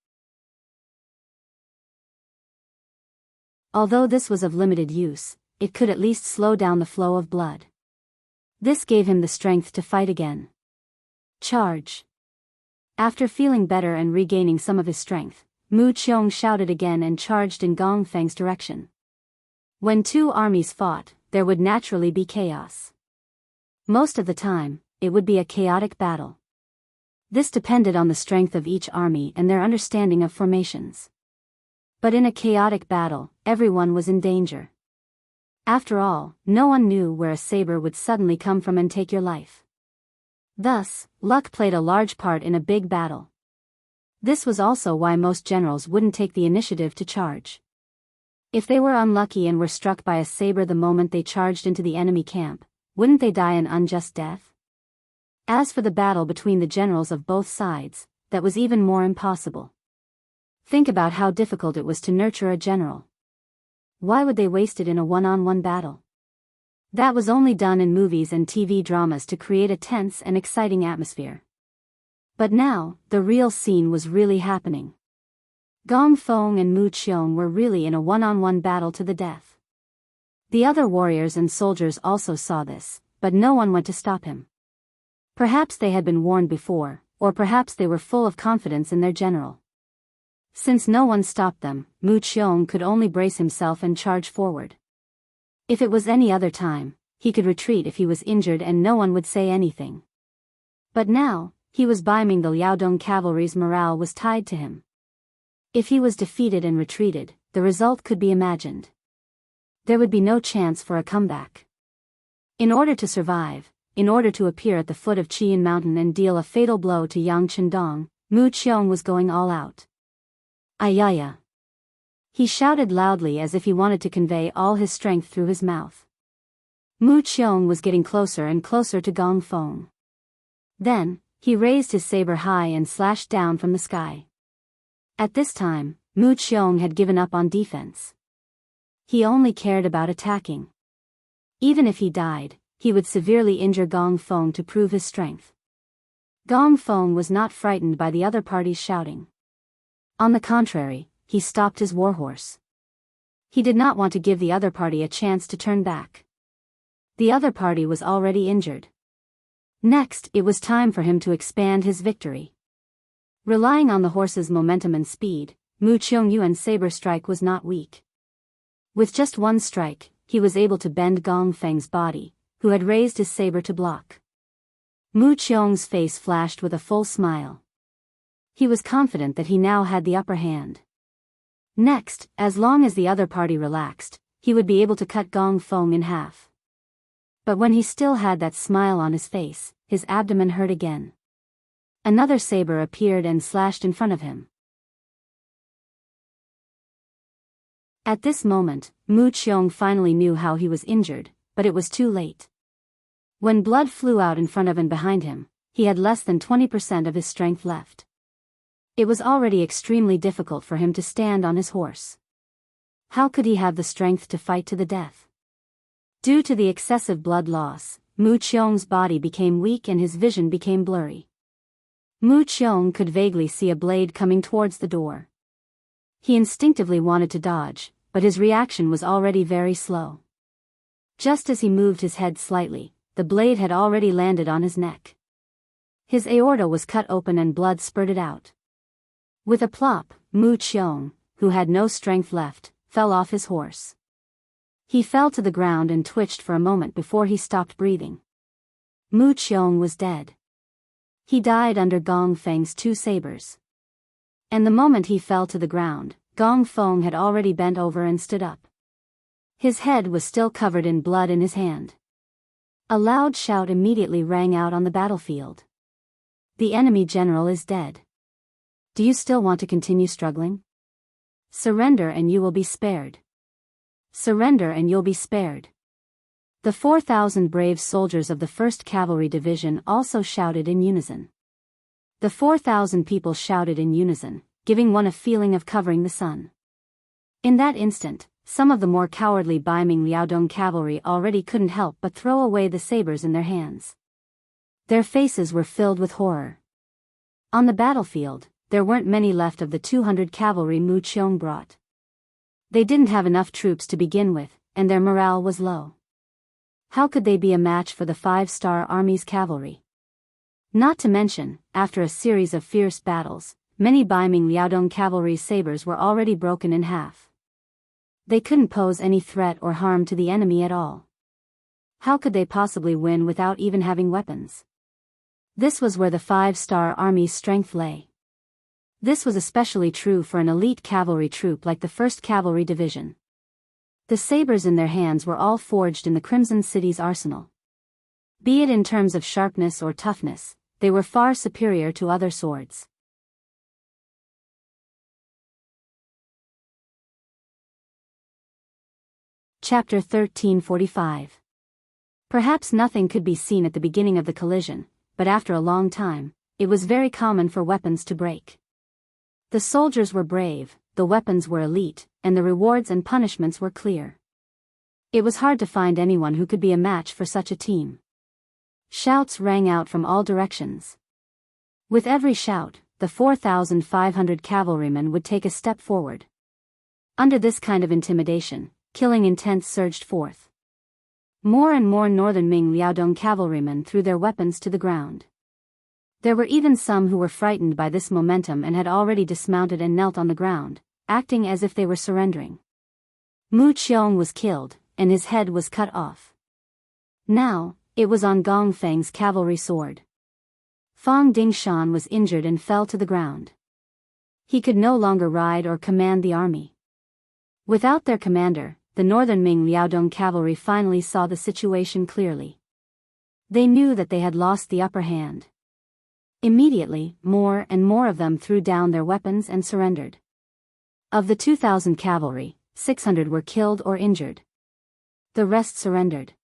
Although this was of limited use, it could at least slow down the flow of blood. This gave him the strength to fight again. Charge! After feeling better and regaining some of his strength, Mu Qiong shouted again and charged in Gong Feng's direction. When two armies fought, there would naturally be chaos. Most of the time, it would be a chaotic battle. This depended on the strength of each army and their understanding of formations. But in a chaotic battle, everyone was in danger. After all, no one knew where a saber would suddenly come from and take your life. Thus, luck played a large part in a big battle. This was also why most generals wouldn't take the initiative to charge. If they were unlucky and were struck by a saber the moment they charged into the enemy camp, wouldn't they die an unjust death? As for the battle between the generals of both sides, that was even more impossible. Think about how difficult it was to nurture a general. Why would they waste it in a one-on-one battle? That was only done in movies and TV dramas to create a tense and exciting atmosphere. But now, the real scene was really happening. Gong Feng and Mu Qiong were really in a one-on-one battle to the death. The other warriors and soldiers also saw this, but no one went to stop him. Perhaps they had been warned before, or perhaps they were full of confidence in their general. Since no one stopped them, Mu Qiong could only brace himself and charge forward. If it was any other time, he could retreat if he was injured and no one would say anything. But now, he was Baiming, the Liaodong cavalry's morale was tied to him. If he was defeated and retreated, the result could be imagined. There would be no chance for a comeback. In order to survive, in order to appear at the foot of Qian Mountain and deal a fatal blow to Yang Chendong, Mu Qiong was going all out. Ayaya! He shouted loudly as if he wanted to convey all his strength through his mouth. Mu Qiong was getting closer and closer to Gong Feng. Then, he raised his saber high and slashed down from the sky. At this time, Mu Qiong had given up on defense. He only cared about attacking. Even if he died, he would severely injure Gong Feng to prove his strength. Gong Feng was not frightened by the other party's shouting. On the contrary, he stopped his warhorse. He did not want to give the other party a chance to turn back. The other party was already injured. Next, it was time for him to expand his victory. Relying on the horse's momentum and speed, Mu Qiong saber strike was not weak. With just one strike, he was able to bend Gong Feng's body, who had raised his saber to block. Mu Qiong's face flashed with a full smile. He was confident that he now had the upper hand. Next, as long as the other party relaxed, he would be able to cut Gong Feng in half. But when he still had that smile on his face, his abdomen hurt again. Another saber appeared and slashed in front of him. At this moment, Mu Qiong finally knew how he was injured, but it was too late. When blood flew out in front of and behind him, he had less than 20% of his strength left. It was already extremely difficult for him to stand on his horse. How could he have the strength to fight to the death? Due to the excessive blood loss, Mu Qiong's body became weak and his vision became blurry. Mu Qiong could vaguely see a blade coming towards the door. He instinctively wanted to dodge, but his reaction was already very slow. Just as he moved his head slightly, the blade had already landed on his neck. His aorta was cut open and blood spurted out. With a plop, Mu Qiong, who had no strength left, fell off his horse. He fell to the ground and twitched for a moment before he stopped breathing. Mu Qiong was dead. He died under Gong Feng's 2 sabers. And the moment he fell to the ground, Gong Feng had already bent over and stood up. His head was still covered in blood in his hand. A loud shout immediately rang out on the battlefield. The enemy general is dead. Do you still want to continue struggling? Surrender and you will be spared. Surrender and you'll be spared. The 4,000 brave soldiers of the 1st Cavalry Division also shouted in unison. The 4,000 people shouted in unison, giving one a feeling of covering the sun. In that instant, some of the more cowardly Baiming Liaodong cavalry already couldn't help but throw away the sabers in their hands. Their faces were filled with horror. On the battlefield, there weren't many left of the 200 cavalry Mu Qiong brought. They didn't have enough troops to begin with, and their morale was low. How could they be a match for the 5-star army's cavalry? Not to mention, after a series of fierce battles, many Baiming Liaodong cavalry's sabers were already broken in half. They couldn't pose any threat or harm to the enemy at all. How could they possibly win without even having weapons? This was where the 5-star army's strength lay. This was especially true for an elite cavalry troop like the 1st Cavalry Division. The sabers in their hands were all forged in the Crimson City's arsenal. Be it in terms of sharpness or toughness, they were far superior to other swords. Chapter 1345. Perhaps nothing could be seen at the beginning of the collision, but after a long time, it was very common for weapons to break. The soldiers were brave, the weapons were elite, and the rewards and punishments were clear. It was hard to find anyone who could be a match for such a team. Shouts rang out from all directions. With every shout, the 4,500 cavalrymen would take a step forward. Under this kind of intimidation, killing intent surged forth. More and more northern Ming Liaodong cavalrymen threw their weapons to the ground. There were even some who were frightened by this momentum and had already dismounted and knelt on the ground, acting as if they were surrendering. Mu Qiong was killed, and his head was cut off. Now, it was on Gong Feng's cavalry sword. Fang Dingshan was injured and fell to the ground. He could no longer ride or command the army. Without their commander, the northern Ming Liaodong cavalry finally saw the situation clearly. They knew that they had lost the upper hand. Immediately, more and more of them threw down their weapons and surrendered. Of the 2,000 cavalry, 600 were killed or injured. The rest surrendered.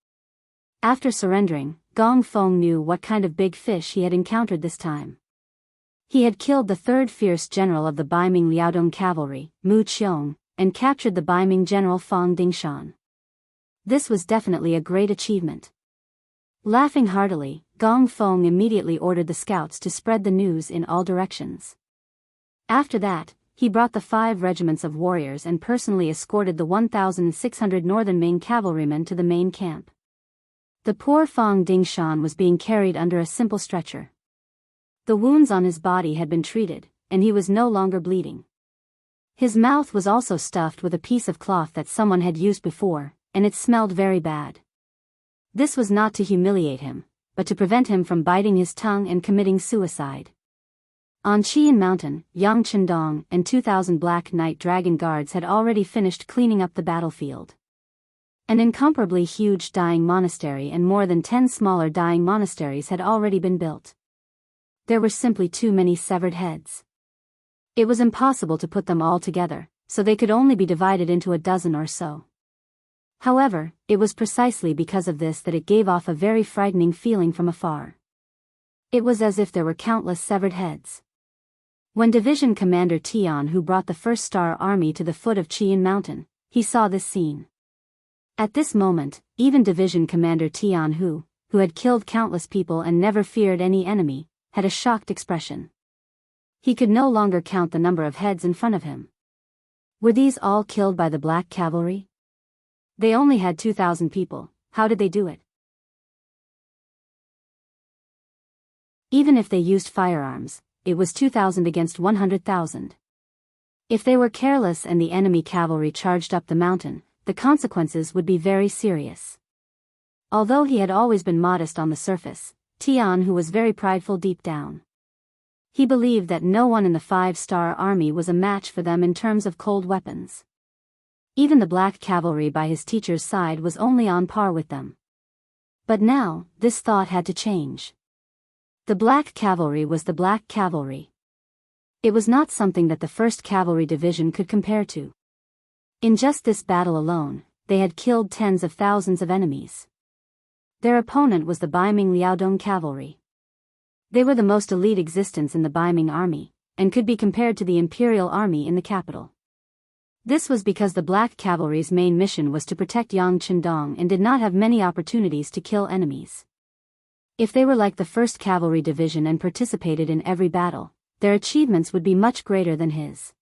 After surrendering, Gong Feng knew what kind of big fish he had encountered this time. He had killed the 3rd fierce general of the Baiming Liaodong cavalry, Mu Qiong, and captured the Baiming general Fang Dingshan. This was definitely a great achievement. Laughing heartily, Gong Feng immediately ordered the scouts to spread the news in all directions. After that, he brought the 5 regiments of warriors and personally escorted the 1,600 northern Ming cavalrymen to the main camp. The poor Fang Dingshan was being carried under a simple stretcher. The wounds on his body had been treated, and he was no longer bleeding. His mouth was also stuffed with a piece of cloth that someone had used before, and it smelled very bad. This was not to humiliate him, but to prevent him from biting his tongue and committing suicide. On Qian Mountain, Yang Chendong and 2,000 Black Knight Dragon Guards had already finished cleaning up the battlefield. An incomparably huge dying monastery and more than 10 smaller dying monasteries had already been built. There were simply too many severed heads. It was impossible to put them all together, so they could only be divided into a dozen or so. However, it was precisely because of this that it gave off a very frightening feeling from afar. It was as if there were countless severed heads. When Division Commander Tian, who brought the 1st Star Army to the foot of Qian Mountain, he saw this scene. At this moment, even Division Commander Jianghu, who had killed countless people and never feared any enemy, had a shocked expression. He could no longer count the number of heads in front of him. Were these all killed by the Black Cavalry? They only had 2,000 people. How did they do it? Even if they used firearms, it was 2,000 against 100,000. If they were careless and the enemy cavalry charged up the mountain, the consequences would be very serious. Although he had always been modest on the surface, Jianghu was very prideful deep down. He believed that no one in the 5-star army was a match for them in terms of cold weapons. Even the Black Cavalry by his teacher's side was only on par with them. But now, this thought had to change. The Black Cavalry was the Black Cavalry. It was not something that the 1st Cavalry Division could compare to. In just this battle alone, they had killed tens of thousands of enemies. Their opponent was the Biming Liaodong Cavalry. They were the most elite existence in the Biming army, and could be compared to the Imperial Army in the capital. This was because the Black Cavalry's main mission was to protect Yangqindong and did not have many opportunities to kill enemies. If they were like the 1st Cavalry Division and participated in every battle, their achievements would be much greater than his.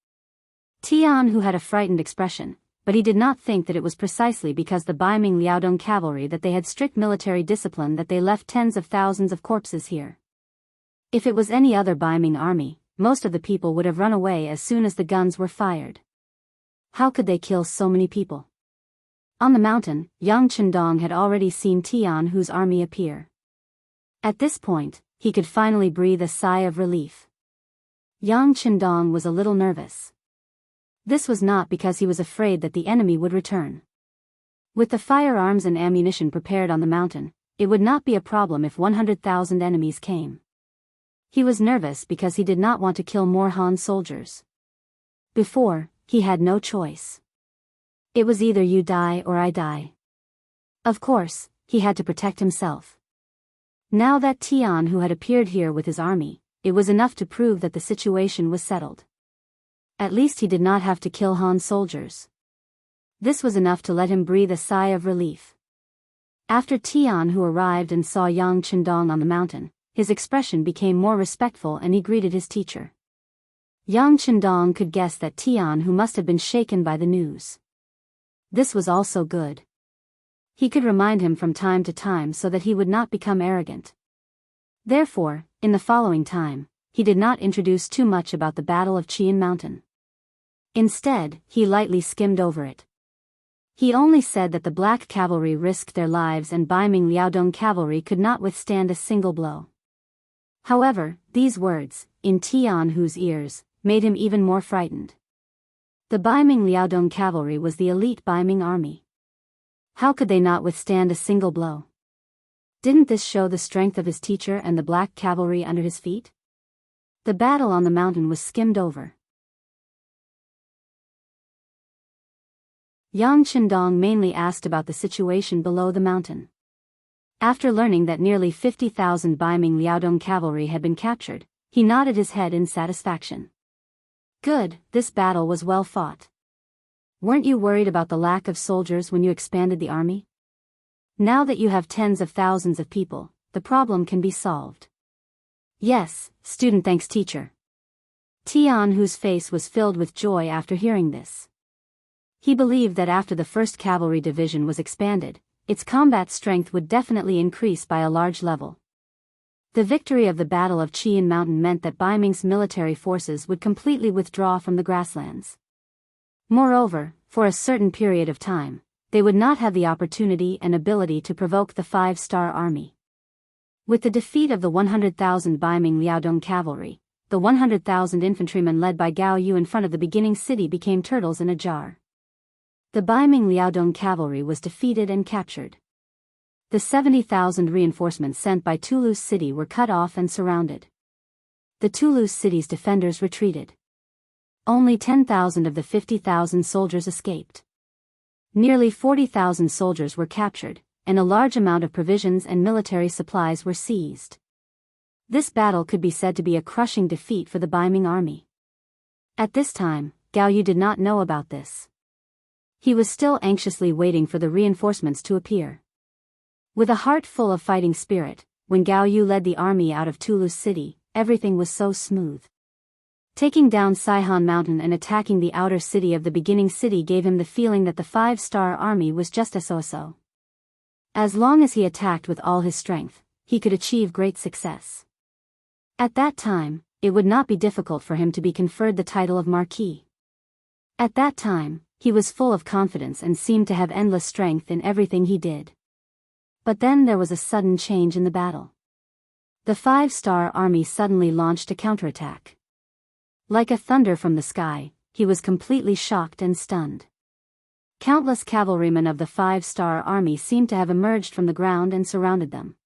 Jianghu had a frightened expression, but he did not think that it was precisely because the Biming Liaodong Cavalry that they had strict military discipline that they left tens of thousands of corpses here. If it was any other Biming army, most of the people would have run away as soon as the guns were fired. How could they kill so many people? On the mountain, Yangqindong had already seen Jianghu's army appear. At this point, he could finally breathe a sigh of relief. Yangqindong was a little nervous. This was not because he was afraid that the enemy would return. With the firearms and ammunition prepared on the mountain, it would not be a problem if 100,000 enemies came. He was nervous because he did not want to kill more Han soldiers. Before, he had no choice. It was either you die or I die. Of course, he had to protect himself. Now that Jianghu had appeared here with his army, it was enough to prove that the situation was settled. At least he did not have to kill Han soldiers. This was enough to let him breathe a sigh of relief. After Jianghu arrived and saw Yangqindong on the mountain, his expression became more respectful and he greeted his teacher. Yangqindong could guess that Jianghu must have been shaken by the news. This was also good. He could remind him from time to time so that he would not become arrogant. Therefore, in the following time, he did not introduce too much about the Battle of Qian Mountain. Instead, he lightly skimmed over it. He only said that the Black Cavalry risked their lives and Biming Liaodong Cavalry could not withstand a single blow. However, these words, in Jianghu's ears, made him even more frightened. The Biming Liaodong Cavalry was the elite Biming army. How could they not withstand a single blow? Didn't this show the strength of his teacher and the Black Cavalry under his feet? The battle on the mountain was skimmed over. Yangqindong mainly asked about the situation below the mountain. After learning that nearly 50,000 Biming Liaodong cavalry had been captured, he nodded his head in satisfaction. Good, this battle was well fought. Weren't you worried about the lack of soldiers when you expanded the army? Now that you have tens of thousands of people, the problem can be solved. Yes, student, thanks teacher. Jianghu's face was filled with joy after hearing this. He believed that after the 1st Cavalry Division was expanded, its combat strength would definitely increase by a large level. The victory of the Battle of Qian Mountain meant that Biming's military forces would completely withdraw from the grasslands. Moreover, for a certain period of time, they would not have the opportunity and ability to provoke the 5-star army. With the defeat of the 100,000 Biming Liaodong cavalry, the 100,000 infantrymen led by Gao Yu in front of the beginning city became turtles in a jar. The Biming Liaodong cavalry was defeated and captured. The 70,000 reinforcements sent by Toulouse city were cut off and surrounded. The Toulouse city's defenders retreated. Only 10,000 of the 50,000 soldiers escaped. Nearly 40,000 soldiers were captured, and a large amount of provisions and military supplies were seized. This battle could be said to be a crushing defeat for the Biming army. At this time, Gao Yu did not know about this. He was still anxiously waiting for the reinforcements to appear. With a heart full of fighting spirit, when Gao Yu led the army out of Toulouse city, everything was so smooth. Taking down Saihan Mountain and attacking the outer city of the beginning city gave him the feeling that the 5-star army was just a so-so. As long as he attacked with all his strength, he could achieve great success. At that time, it would not be difficult for him to be conferred the title of Marquis. At that time, he was full of confidence and seemed to have endless strength in everything he did. But then there was a sudden change in the battle. The 5-star army suddenly launched a counterattack. Like a thunder from the sky, he was completely shocked and stunned. Countless cavalrymen of the 5-star army seemed to have emerged from the ground and surrounded them.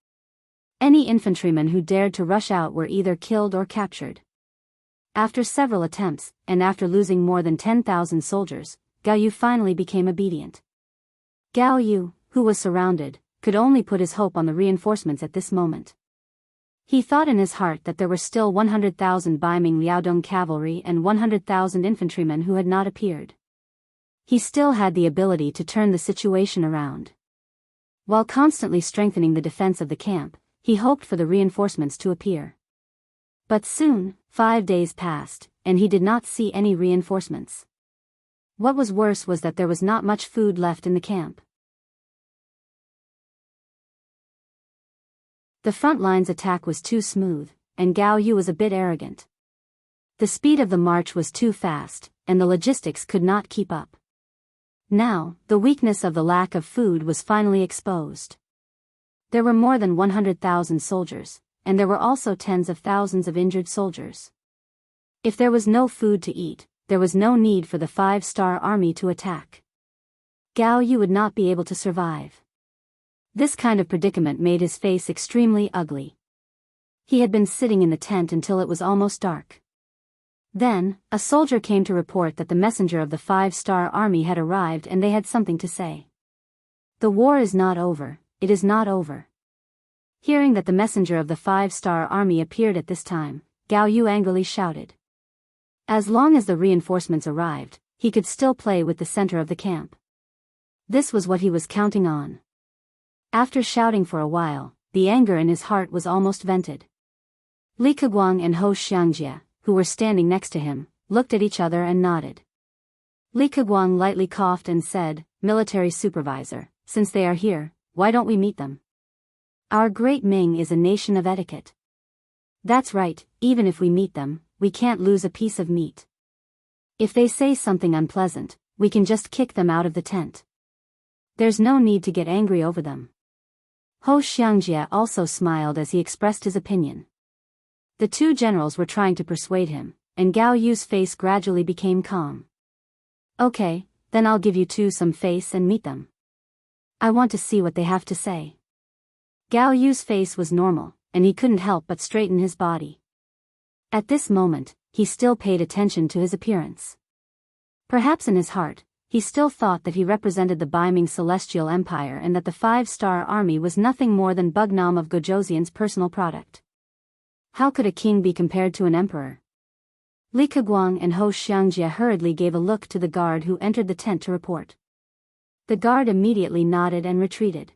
Any infantrymen who dared to rush out were either killed or captured. After several attempts, and after losing more than 10,000 soldiers, Gao Yu finally became obedient. Gao Yu, who was surrounded, could only put his hope on the reinforcements at this moment. He thought in his heart that there were still 100,000 Baiming Liaodong cavalry and 100,000 infantrymen who had not appeared. He still had the ability to turn the situation around. While constantly strengthening the defense of the camp, he hoped for the reinforcements to appear. But soon, 5 days passed, and he did not see any reinforcements. What was worse was that there was not much food left in the camp. The front line's attack was too smooth, and Gao Yu was a bit arrogant. The speed of the march was too fast, and the logistics could not keep up. Now, the weakness of the lack of food was finally exposed. There were more than 100,000 soldiers, and there were also tens of thousands of injured soldiers. If there was no food to eat, there was no need for the 5-star army to attack. Gao Yu would not be able to survive. This kind of predicament made his face extremely ugly. He had been sitting in the tent until it was almost dark. Then, a soldier came to report that the messenger of the 5-star army had arrived and they had something to say. The war is not over, it is not over. Hearing that the messenger of the 5-star army appeared at this time, Gao Yu angrily shouted. As long as the reinforcements arrived, he could still play with the center of the camp. This was what he was counting on. After shouting for a while, the anger in his heart was almost vented. Li Keguang and Ho Xiangjie, who were standing next to him, looked at each other and nodded. Li Keguang lightly coughed and said, "Military supervisor, since they are here, why don't we meet them? Our great Ming is a nation of etiquette." "That's right, even if we meet them, we can't lose a piece of meat. If they say something unpleasant, we can just kick them out of the tent. There's no need to get angry over them." Ho Xiangjie also smiled as he expressed his opinion. The two generals were trying to persuade him, and Gao Yu's face gradually became calm. "Okay, then I'll give you two some face and meet them. I want to see what they have to say." Gao Yu's face was normal, and he couldn't help but straighten his body. At this moment, he still paid attention to his appearance. Perhaps in his heart, he still thought that he represented the Baiming Celestial Empire and that the 5-star army was nothing more than Bugnam of Gojoseon's personal product. How could a king be compared to an emperor? Li Keguang and Ho Xiangjie hurriedly gave a look to the guard who entered the tent to report. The guard immediately nodded and retreated.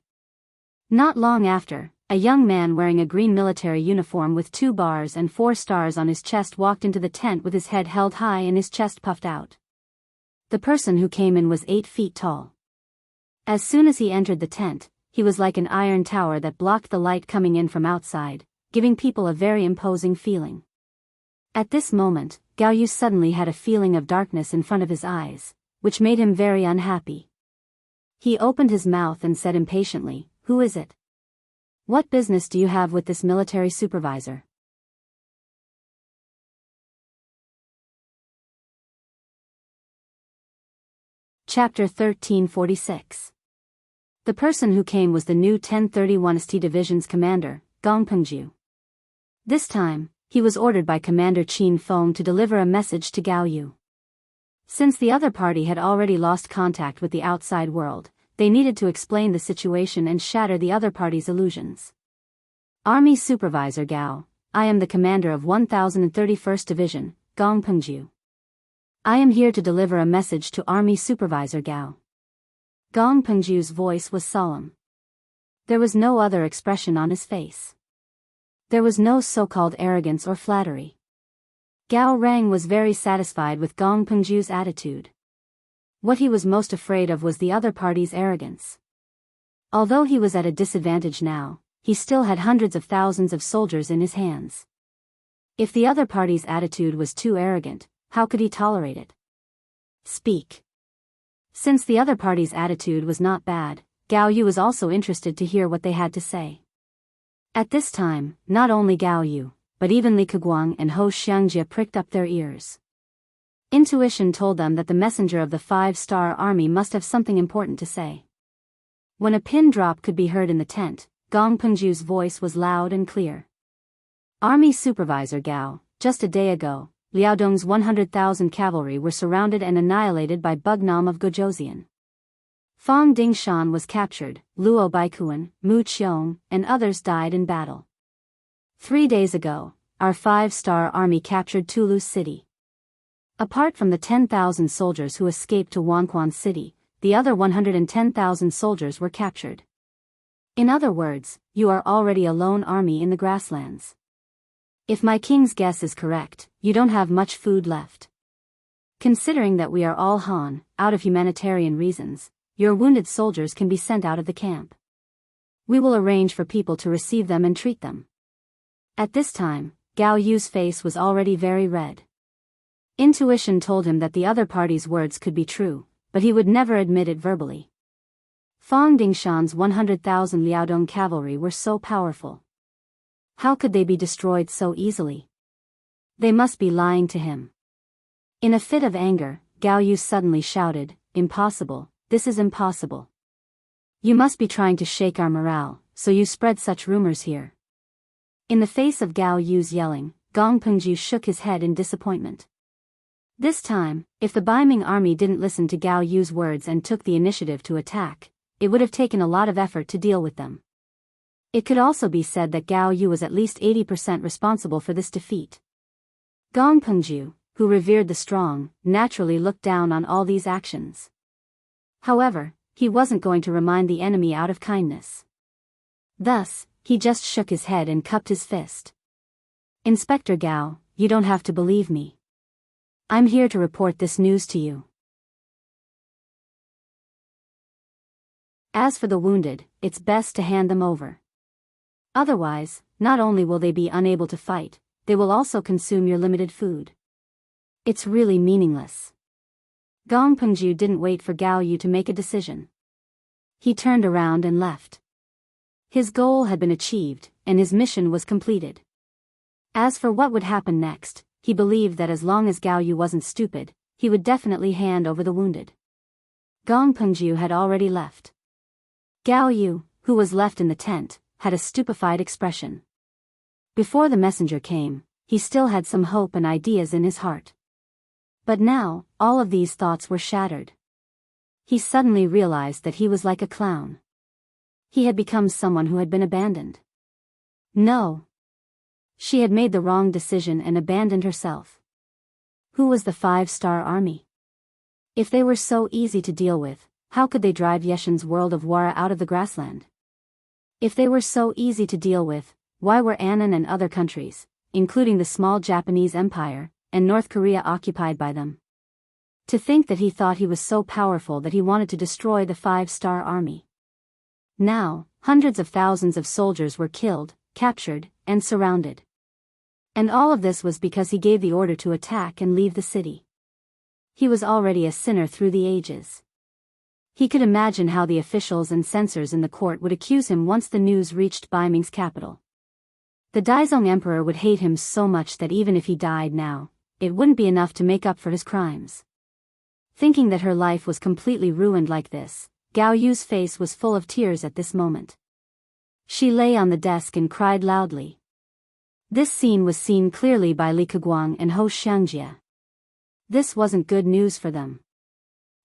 Not long after, a young man wearing a green military uniform with 2 bars and 4 stars on his chest walked into the tent with his head held high and his chest puffed out. The person who came in was 8 feet tall. As soon as he entered the tent, he was like an iron tower that blocked the light coming in from outside, giving people a very imposing feeling. At this moment, Gao Yu suddenly had a feeling of darkness in front of his eyes, which made him very unhappy. He opened his mouth and said impatiently, "Who is it? What business do you have with this military supervisor?" Chapter 1346. The person who came was the new 1031 St Division's commander, Gong Pengju. This time, he was ordered by Commander Qin Feng to deliver a message to Gao Yu. Since the other party had already lost contact with the outside world, they needed to explain the situation and shatter the other party's illusions. "Army Supervisor Gao, I am the commander of 1031st Division, Gong Pengju. I am here to deliver a message to Army Supervisor Gao," Gong Pengju's voice was solemn. There was no other expression on his face. There was no so-called arrogance or flattery. Gao Rang was very satisfied with Gong Pengju's attitude. What he was most afraid of was the other party's arrogance. Although he was at a disadvantage now, he still had hundreds of thousands of soldiers in his hands. If the other party's attitude was too arrogant, how could he tolerate it? Speak. Since the other party's attitude was not bad, Gao Yu was also interested to hear what they had to say. At this time, not only Gao Yu, but even Li Keguang and Ho Xiangjie pricked up their ears. Intuition told them that the messenger of the 5-star army must have something important to say. When a pin drop could be heard in the tent, Gong Pengju's voice was loud and clear. Army Supervisor Gao, just a day ago, Liaodong's 100,000 cavalry were surrounded and annihilated by Bugnam of Gojoseon. Fang Dingshan was captured, Luo Baikuan, Mu Qiong, and others died in battle. 3 days ago, our 5-star army captured Tulu City. Apart from the 10,000 soldiers who escaped to Wanquan City, the other 110,000 soldiers were captured. In other words, you are already a lone army in the grasslands. If my king's guess is correct, you don't have much food left. Considering that we are all Han, out of humanitarian reasons, your wounded soldiers can be sent out of the camp. We will arrange for people to receive them and treat them. At this time, Gao Yu's face was already very red. Intuition told him that the other party's words could be true, but he would never admit it verbally. Fang Dingshan's 100,000 Liaodong cavalry were so powerful. How could they be destroyed so easily? They must be lying to him. In a fit of anger, Gao Yu suddenly shouted, "Impossible, this is impossible. You must be trying to shake our morale, so you spread such rumors here." In the face of Gao Yu's yelling, Gong Pengju shook his head in disappointment. This time, if the Baiming army didn't listen to Gao Yu's words and took the initiative to attack, it would have taken a lot of effort to deal with them. It could also be said that Gao Yu was at least 80% responsible for this defeat. Gong Pengju, who revered the strong, naturally looked down on all these actions. However, he wasn't going to remind the enemy out of kindness. Thus, he just shook his head and cupped his fist. "Inspector Gao, you don't have to believe me. I'm here to report this news to you. As for the wounded, it's best to hand them over. Otherwise, not only will they be unable to fight, they will also consume your limited food. It's really meaningless." Gong Pengju didn't wait for Gao Yu to make a decision. He turned around and left. His goal had been achieved, and his mission was completed. As for what would happen next, he believed that as long as Gao Yu wasn't stupid, he would definitely hand over the wounded. Gong Pengju had already left. Gao Yu, who was left in the tent, had a stupefied expression. Before the messenger came, he still had some hope and ideas in his heart. But now, all of these thoughts were shattered. He suddenly realized that he was like a clown. He had become someone who had been abandoned. No. She had made the wrong decision and abandoned herself. Who was the 5-star army? If they were so easy to deal with, how could they drive Yeshin's world of Wara out of the grassland? If they were so easy to deal with, why were Annan and other countries, including the small Japanese Empire, and North Korea occupied by them? To think that he thought he was so powerful that he wanted to destroy the 5-star army. Now, hundreds of thousands of soldiers were killed, captured, and surrounded. And all of this was because he gave the order to attack and leave the city. He was already a sinner through the ages. He could imagine how the officials and censors in the court would accuse him once the news reached Baiming's capital. The Daizong Emperor would hate him so much that even if he died now, it wouldn't be enough to make up for his crimes. Thinking that her life was completely ruined like this, Gao Yu's face was full of tears at this moment. She lay on the desk and cried loudly. This scene was seen clearly by Li Keguang and Ho Xiangjie. This wasn't good news for them.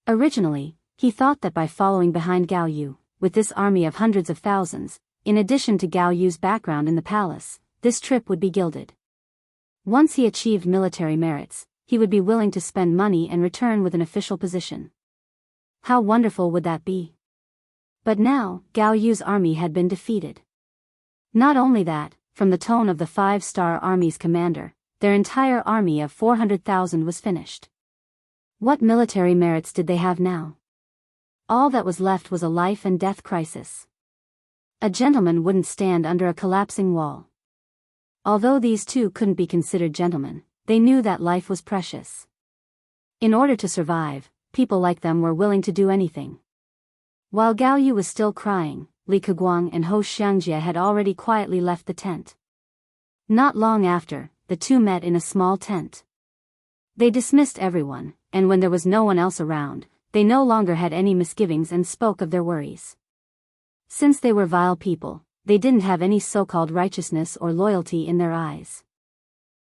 Originally, he thought that by following behind Gao Yu, with this army of hundreds of thousands, in addition to Gao Yu's background in the palace, this trip would be gilded. Once he achieved military merits, he would be willing to spend money and return with an official position. How wonderful would that be? But now, Gao Yu's army had been defeated. Not only that, from the tone of the 5-star army's commander, their entire army of 400,000 was finished. What military merits did they have now? All that was left was a life and death crisis. A gentleman wouldn't stand under a collapsing wall. Although these two couldn't be considered gentlemen, they knew that life was precious. In order to survive, people like them were willing to do anything. While Gao Yu was still crying, Li Keguang and Ho Xiangjie had already quietly left the tent. Not long after, the two met in a small tent. They dismissed everyone, and when there was no one else around, they no longer had any misgivings and spoke of their worries. Since they were vile people, they didn't have any so-called righteousness or loyalty in their eyes.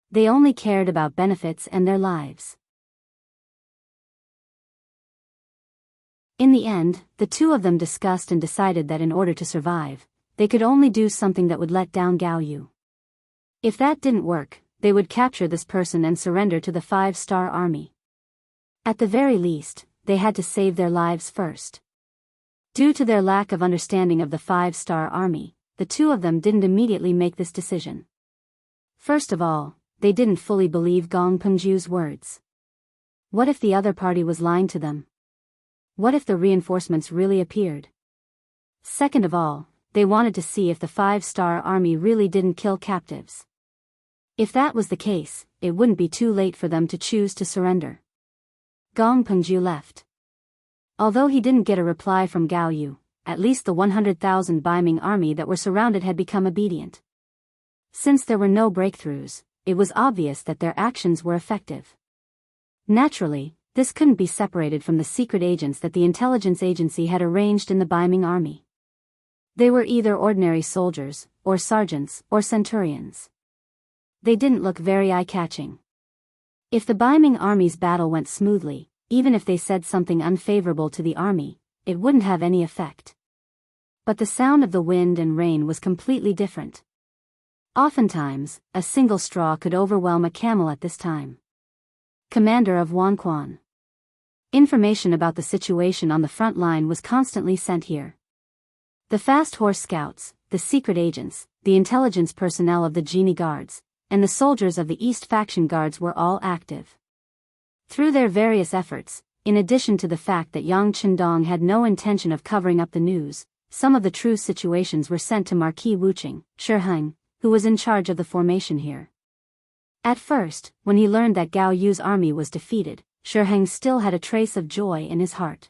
They only cared about benefits and their lives. In the end, the two of them discussed and decided that in order to survive, they could only do something that would let down Gao Yu. If that didn't work, they would capture this person and surrender to the 5-star army. At the very least, they had to save their lives first. Due to their lack of understanding of the 5-star army, the two of them didn't immediately make this decision. First of all, they didn't fully believe Gong Pengju's words. What if the other party was lying to them? What if the reinforcements really appeared? Second of all, they wanted to see if the 5-star army really didn't kill captives. If that was the case, it wouldn't be too late for them to choose to surrender. Gong Pengju left. Although he didn't get a reply from Gao Yu, at least the 100,000 Baiming army that were surrounded had become obedient. Since there were no breakthroughs, it was obvious that their actions were effective. Naturally, this couldn't be separated from the secret agents that the intelligence agency had arranged in the Baiming army. They were either ordinary soldiers, or sergeants, or centurions. They didn't look very eye-catching. If the Baiming army's battle went smoothly, even if they said something unfavorable to the army, it wouldn't have any effect. But the sound of the wind and rain was completely different. Oftentimes, a single straw could overwhelm a camel at this time. Commander of Wanquan. Information about the situation on the front line was constantly sent here. The fast horse scouts, the secret agents, the intelligence personnel of the Genie Guards, and the soldiers of the East Faction Guards were all active. Through their various efforts, in addition to the fact that Yang Chendong had no intention of covering up the news, some of the true situations were sent to Marquis Wuching, Shiheng, who was in charge of the formation here. At first, when he learned that Gao Yu's army was defeated, Shiheng still had a trace of joy in his heart.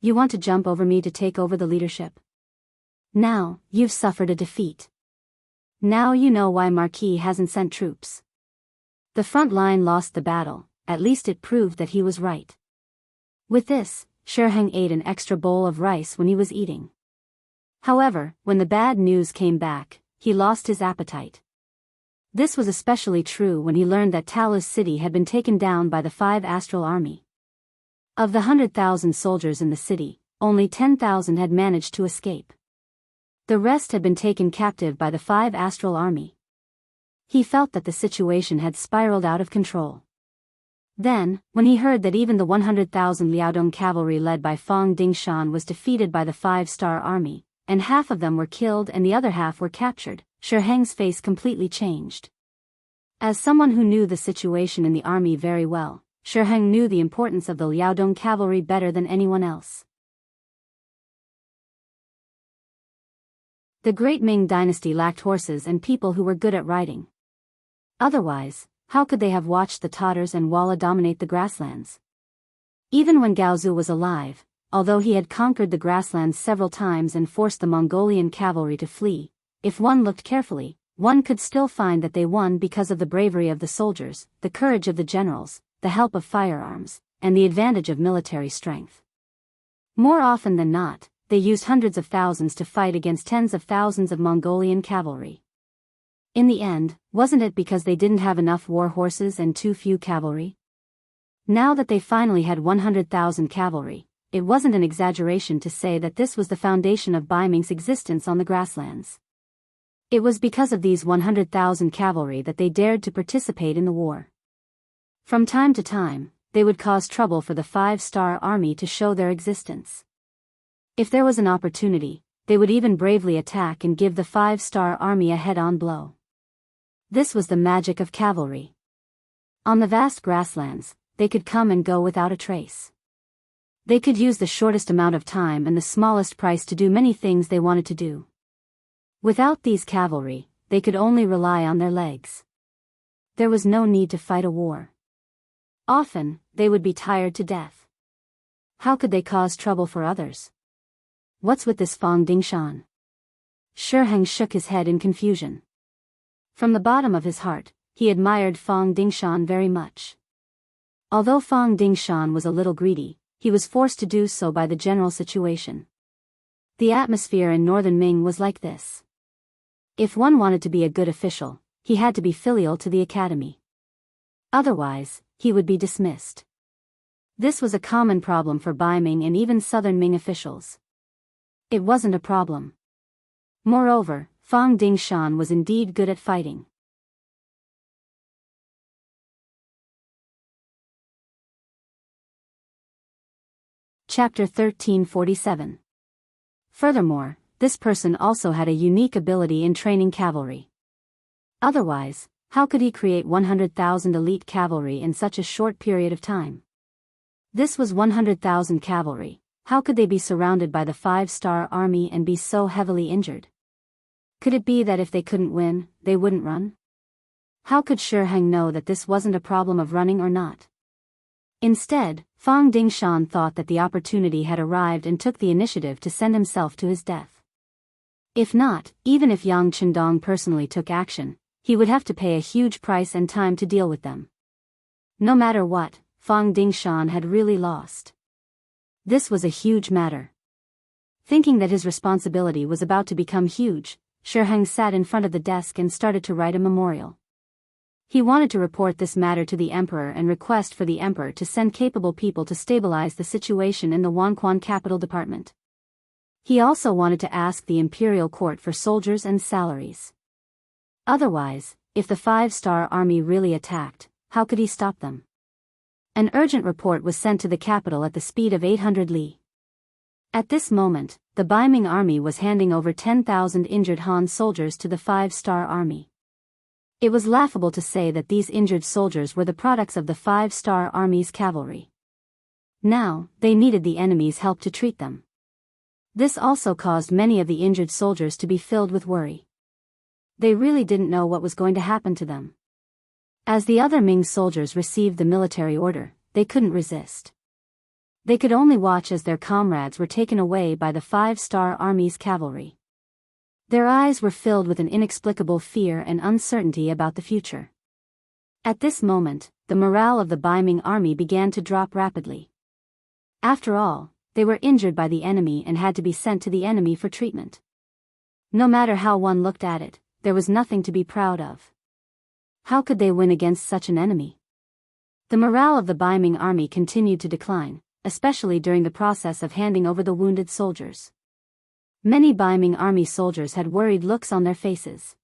You want to jump over me to take over the leadership? Now, you've suffered a defeat. Now you know why Marquis hasn't sent troops. The front line lost the battle, at least it proved that he was right. With this, Shiheng ate an extra bowl of rice when he was eating. However, when the bad news came back, he lost his appetite. This was especially true when he learned that Talos City had been taken down by the 5 Astral Army. Of the 100,000 soldiers in the city, only 10,000 had managed to escape. The rest had been taken captive by the 5 Astral Army. He felt that the situation had spiraled out of control. Then, when he heard that even the 100,000 Liaodong cavalry led by Fong Dingshan was defeated by the 5-star army, and half of them were killed and the other half were captured, Shiheng's face completely changed. As someone who knew the situation in the army very well, Shiheng knew the importance of the Liaodong cavalry better than anyone else. The Great Ming dynasty lacked horses and people who were good at riding. Otherwise, how could they have watched the Tatars and Walla dominate the grasslands? Even when Gaozu was alive, although he had conquered the grasslands several times and forced the Mongolian cavalry to flee, if one looked carefully, one could still find that they won because of the bravery of the soldiers, the courage of the generals, the help of firearms, and the advantage of military strength. More often than not, they used hundreds of thousands to fight against tens of thousands of Mongolian cavalry. In the end, wasn't it because they didn't have enough war horses and too few cavalry? Now that they finally had 100,000 cavalry, it wasn't an exaggeration to say that this was the foundation of Baiming's existence on the grasslands. It was because of these 100,000 cavalry that they dared to participate in the war. From time to time, they would cause trouble for the 5-star army to show their existence. If there was an opportunity, they would even bravely attack and give the 5-star army a head-on blow. This was the magic of cavalry. On the vast grasslands, they could come and go without a trace. They could use the shortest amount of time and the smallest price to do many things they wanted to do. Without these cavalry, they could only rely on their legs. There was no need to fight a war. Often, they would be tired to death. How could they cause trouble for others? What's with this Fang Dingshan? Shiheng shook his head in confusion. From the bottom of his heart, he admired Fang Dingshan very much. Although Fang Dingshan was a little greedy, he was forced to do so by the general situation. The atmosphere in northern Ming was like this. If one wanted to be a good official, he had to be filial to the academy. Otherwise, he would be dismissed. This was a common problem for Bai Ming and even southern Ming officials. It wasn't a problem. Moreover, Fang Dingshan was indeed good at fighting. Chapter 1347. Furthermore, this person also had a unique ability in training cavalry. Otherwise, how could he create 100,000 elite cavalry in such a short period of time? This was 100,000 cavalry. How could they be surrounded by the 5-star army and be so heavily injured? Could it be that if they couldn't win, they wouldn't run? How could Shiheng know that this wasn't a problem of running or not? Instead, Fang Dingshan thought that the opportunity had arrived and took the initiative to send himself to his death. If not, even if Yang Chendong personally took action, he would have to pay a huge price and time to deal with them. No matter what, Fang Dingshan had really lost. This was a huge matter. Thinking that his responsibility was about to become huge, Shiheng sat in front of the desk and started to write a memorial. He wanted to report this matter to the emperor and request for the emperor to send capable people to stabilize the situation in the Wanquan capital department. He also wanted to ask the imperial court for soldiers and salaries. Otherwise, if the 5-star army really attacked, how could he stop them? An urgent report was sent to the capital at the speed of 800 li. At this moment, the Bai Ming army was handing over 10,000 injured Han soldiers to the 5-star army. It was laughable to say that these injured soldiers were the products of the 5-star army's cavalry. Now, they needed the enemy's help to treat them. This also caused many of the injured soldiers to be filled with worry. They really didn't know what was going to happen to them. As the other Ming soldiers received the military order, they couldn't resist. They could only watch as their comrades were taken away by the 5-star army's cavalry. Their eyes were filled with an inexplicable fear and uncertainty about the future. At this moment, the morale of the Bai Ming army began to drop rapidly. After all, they were injured by the enemy and had to be sent to the enemy for treatment. No matter how one looked at it, there was nothing to be proud of. How could they win against such an enemy? The morale of the Bai Ming army continued to decline, especially during the process of handing over the wounded soldiers. Many Bai Ming army soldiers had worried looks on their faces.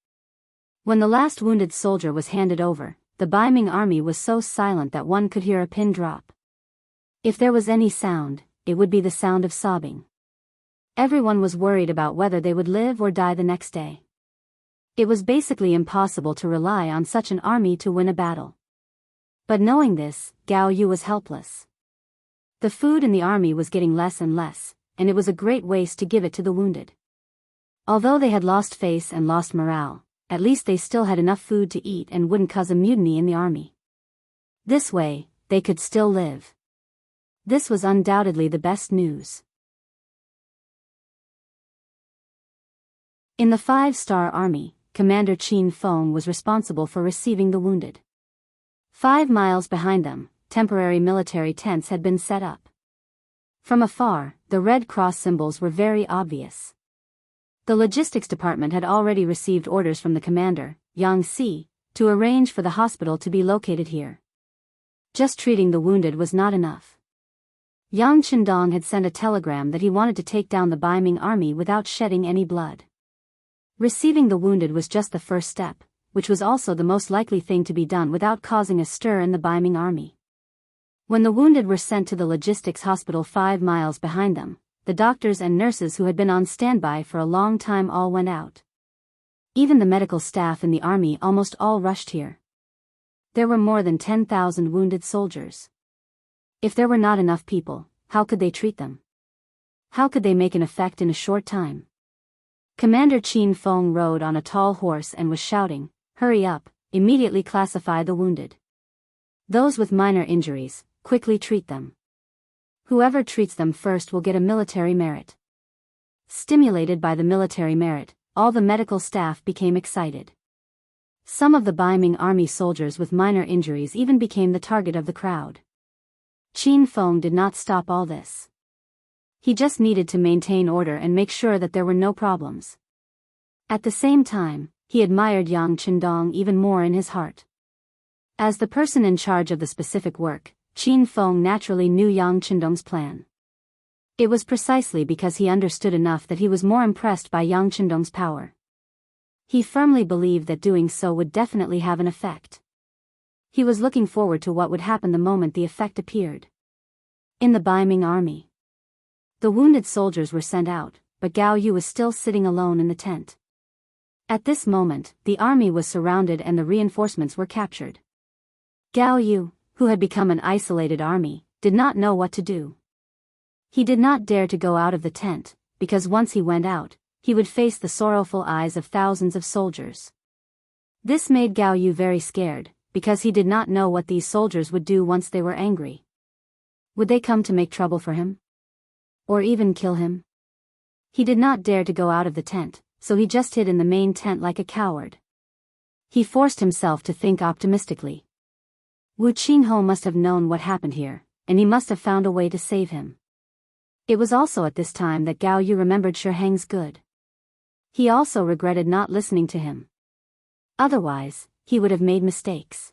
When the last wounded soldier was handed over, the Bai Ming army was so silent that one could hear a pin drop. If there was any sound, it would be the sound of sobbing. Everyone was worried about whether they would live or die the next day. It was basically impossible to rely on such an army to win a battle. But knowing this, Gao Yu was helpless. The food in the army was getting less and less, and it was a great waste to give it to the wounded. Although they had lost face and lost morale, at least they still had enough food to eat and wouldn't cause a mutiny in the army. This way, they could still live. This was undoubtedly the best news. In the 5-star army, Commander Qin Feng was responsible for receiving the wounded. 5 miles behind them, temporary military tents had been set up. From afar, the Red Cross symbols were very obvious. The logistics department had already received orders from the commander, Yang Si, to arrange for the hospital to be located here. Just treating the wounded was not enough. Yang Chendong had sent a telegram that he wanted to take down the Bai Ming army without shedding any blood. Receiving the wounded was just the first step, which was also the most likely thing to be done without causing a stir in the Bai Ming army. When the wounded were sent to the logistics hospital 5 miles behind them, the doctors and nurses who had been on standby for a long time all went out. Even the medical staff in the army almost all rushed here. There were more than 10,000 wounded soldiers. If there were not enough people, how could they treat them? How could they make an effect in a short time? Commander Qin Feng rode on a tall horse and was shouting, "Hurry up, immediately classify the wounded. Those with minor injuries, quickly treat them. Whoever treats them first will get a military merit." Stimulated by the military merit, all the medical staff became excited. Some of the Biyao army soldiers with minor injuries even became the target of the crowd. Qin Feng did not stop all this. He just needed to maintain order and make sure that there were no problems. At the same time, he admired Yang Qindong even more in his heart. As the person in charge of the specific work, Qin Feng naturally knew Yang Qindong's plan. It was precisely because he understood enough that he was more impressed by Yang Qindong's power. He firmly believed that doing so would definitely have an effect. He was looking forward to what would happen the moment the effect appeared. In the Biyao army, the wounded soldiers were sent out, but Gao Yu was still sitting alone in the tent. At this moment, the army was surrounded and the reinforcements were captured. Gao Yu, who had become an isolated army, did not know what to do. He did not dare to go out of the tent, because once he went out, he would face the sorrowful eyes of thousands of soldiers. This made Gao Yu very scared, because he did not know what these soldiers would do once they were angry. Would they come to make trouble for him? Or even kill him? He did not dare to go out of the tent, so he just hid in the main tent like a coward. He forced himself to think optimistically. Wu Qingho must have known what happened here, and he must have found a way to save him. It was also at this time that Gao Yu remembered Shi Heng's good. He also regretted not listening to him. Otherwise, he would have made mistakes.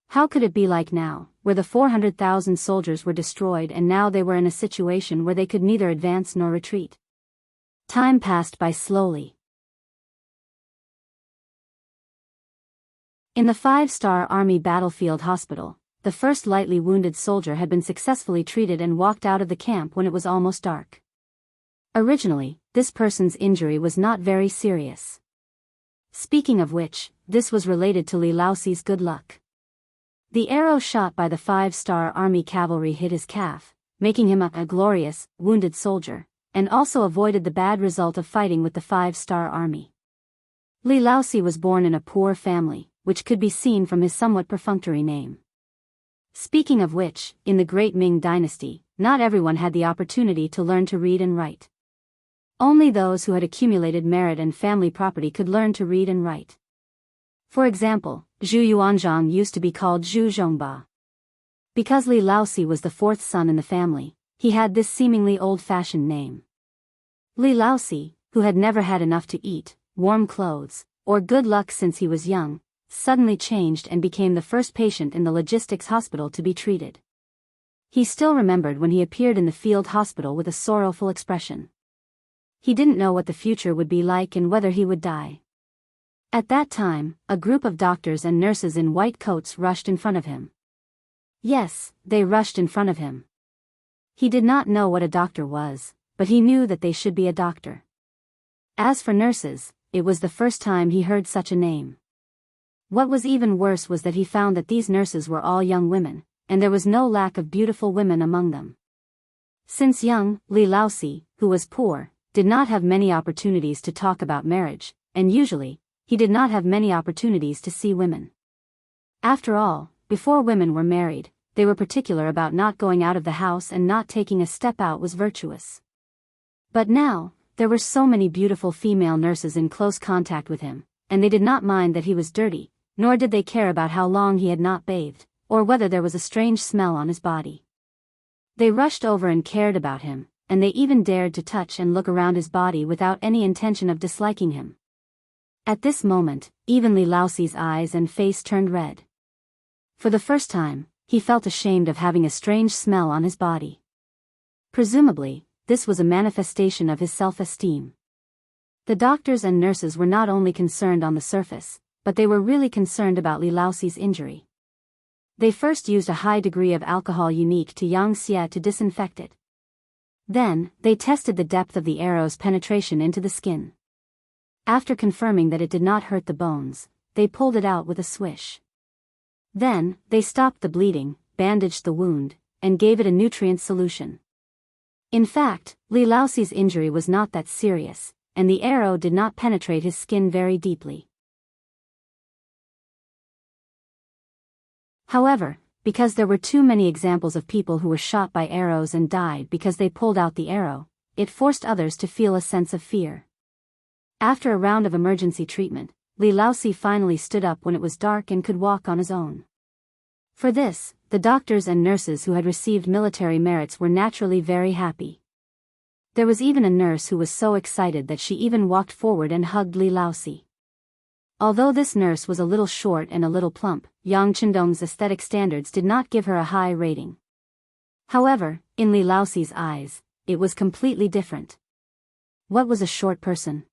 How could it be like now, where the 400,000 soldiers were destroyed and now they were in a situation where they could neither advance nor retreat? Time passed by slowly. In the 5-star Army battlefield hospital, the first lightly wounded soldier had been successfully treated and walked out of the camp when it was almost dark. Originally, this person's injury was not very serious. Speaking of which, this was related to Li Laoxi's good luck. The arrow shot by the 5-star Army cavalry hit his calf, making him a glorious, wounded soldier, and also avoided the bad result of fighting with the 5-star Army. Li Laoxi was born in a poor family, which could be seen from his somewhat perfunctory name. Speaking of which, in the Great Ming Dynasty, not everyone had the opportunity to learn to read and write. Only those who had accumulated merit and family property could learn to read and write. For example, Zhu Yuanzhang used to be called Zhu Zhongba. Because Li Laoxi was the 4th son in the family, he had this seemingly old-fashioned name. Li Laoxi, who had never had enough to eat, warm clothes, or good luck since he was young, suddenly changed and became the first patient in the logistics hospital to be treated. He still remembered when he appeared in the field hospital with a sorrowful expression. He didn't know what the future would be like and whether he would die. At that time, a group of doctors and nurses in white coats rushed in front of him. Yes, they rushed in front of him. He did not know what a doctor was, but he knew that they should be a doctor. As for nurses, it was the first time he heard such a name. What was even worse was that he found that these nurses were all young women, and there was no lack of beautiful women among them. Since young, Li Laoxi, who was poor, did not have many opportunities to talk about marriage, and usually, he did not have many opportunities to see women. After all, before women were married, they were particular about not going out of the house, and not taking a step out was virtuous. But now, there were so many beautiful female nurses in close contact with him, and they did not mind that he was dirty, nor did they care about how long he had not bathed, or whether there was a strange smell on his body. They rushed over and cared about him, and they even dared to touch and look around his body without any intention of disliking him. At this moment, even Li Laoxi's eyes and face turned red. For the first time, he felt ashamed of having a strange smell on his body. Presumably, this was a manifestation of his self-esteem. The doctors and nurses were not only concerned on the surface, but they were really concerned about Li Laoxi's injury. They first used a high degree of alcohol unique to Yangxia to disinfect it. Then, they tested the depth of the arrow's penetration into the skin. After confirming that it did not hurt the bones, they pulled it out with a swish. Then, they stopped the bleeding, bandaged the wound, and gave it a nutrient solution. In fact, Li Laoxi's injury was not that serious, and the arrow did not penetrate his skin very deeply. However, because there were too many examples of people who were shot by arrows and died because they pulled out the arrow, it forced others to feel a sense of fear. After a round of emergency treatment, Li Laoxi finally stood up when it was dark and could walk on his own. For this, the doctors and nurses who had received military merits were naturally very happy. There was even a nurse who was so excited that she even walked forward and hugged Li Laoxi. Although this nurse was a little short and a little plump, Yang Qindong's aesthetic standards did not give her a high rating. However, in Li Laoxi's eyes, it was completely different. What was a short person?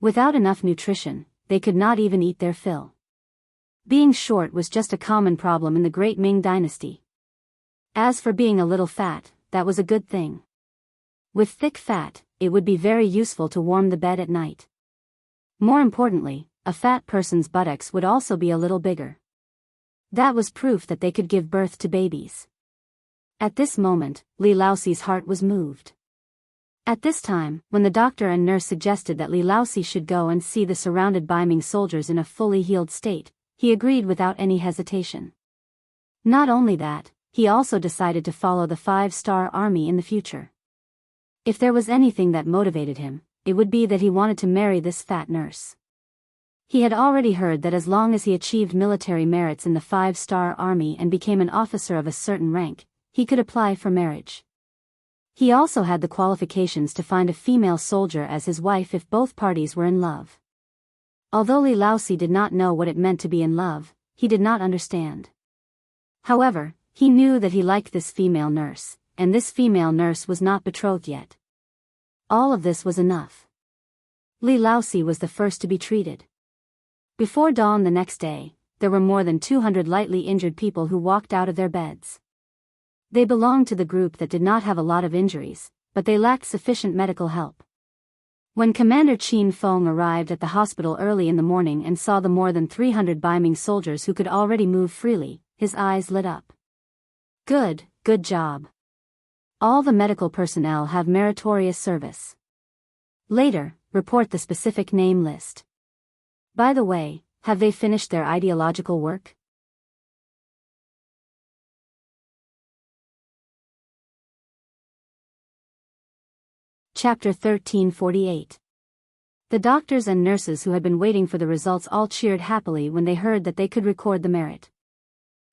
Without enough nutrition, they could not even eat their fill. Being short was just a common problem in the Great Ming Dynasty. As for being a little fat, that was a good thing. With thick fat, it would be very useful to warm the bed at night. More importantly, a fat person's buttocks would also be a little bigger. That was proof that they could give birth to babies. At this moment, Li Laoxi's heart was moved. At this time, when the doctor and nurse suggested that Li Laoxi should go and see the surrounded Biming soldiers in a fully healed state, he agreed without any hesitation. Not only that, he also decided to follow the 5-star army in the future. If there was anything that motivated him, it would be that he wanted to marry this fat nurse. He had already heard that as long as he achieved military merits in the 5-star army and became an officer of a certain rank, he could apply for marriage. He also had the qualifications to find a female soldier as his wife if both parties were in love. Although Li Laoxi did not know what it meant to be in love, he did not understand. However, he knew that he liked this female nurse, and this female nurse was not betrothed yet. All of this was enough. Li Laoxi was the first to be treated. Before dawn the next day, there were more than 200 lightly injured people who walked out of their beds. They belonged to the group that did not have a lot of injuries, but they lacked sufficient medical help. When Commander Qin Feng arrived at the hospital early in the morning and saw the more than 300 Biming soldiers who could already move freely, his eyes lit up. Good job. All the medical personnel have meritorious service. Later, report the specific name list. By the way, have they finished their ideological work? Chapter 1348. The doctors and nurses who had been waiting for the results all cheered happily when they heard that they could record the merit.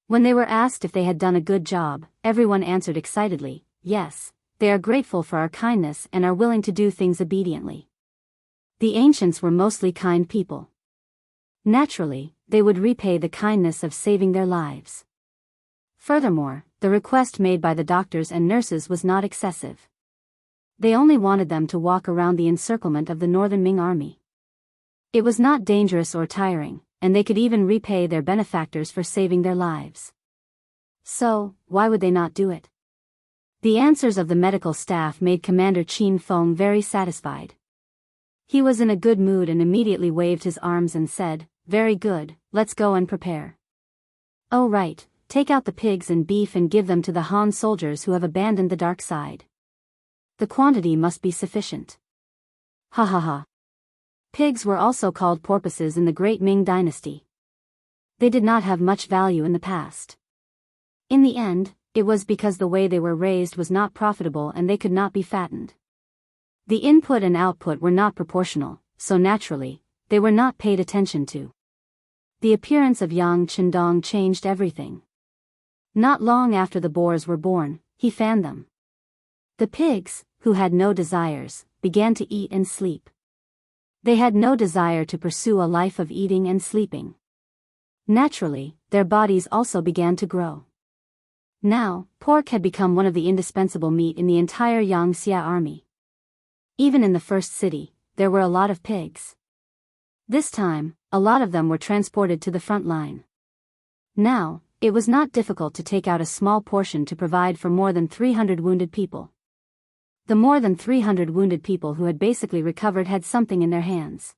When they were asked if they had done a good job, everyone answered excitedly, yes, they are grateful for our kindness and are willing to do things obediently. The ancients were mostly kind people. Naturally, they would repay the kindness of saving their lives. Furthermore, the request made by the doctors and nurses was not excessive. They only wanted them to walk around the encirclement of the Northern Ming army. It was not dangerous or tiring, and they could even repay their benefactors for saving their lives. So, why would they not do it? The answers of the medical staff made Commander Qin Feng very satisfied. He was in a good mood and immediately waved his arms and said, very good, let's go and prepare. Oh right, take out the pigs and beef and give them to the Han soldiers who have abandoned the dark side. The quantity must be sufficient. Ha ha ha. Pigs were also called porpoises in the Great Ming Dynasty. They did not have much value in the past. In the end, it was because the way they were raised was not profitable and they could not be fattened. The input and output were not proportional, so naturally, they were not paid attention to. The appearance of Yang Qindong changed everything. Not long after the boars were born, he fanned them. The pigs, who had no desires, began to eat and sleep. They had no desire to pursue a life of eating and sleeping. Naturally, their bodies also began to grow. Now, pork had become one of the indispensable meat in the entire Yangxia army. Even in the first city, there were a lot of pigs. This time, a lot of them were transported to the front line. Now, It was not difficult to take out a small portion to provide for more than 300 wounded people. The more than 300 wounded people who had basically recovered had something in their hands.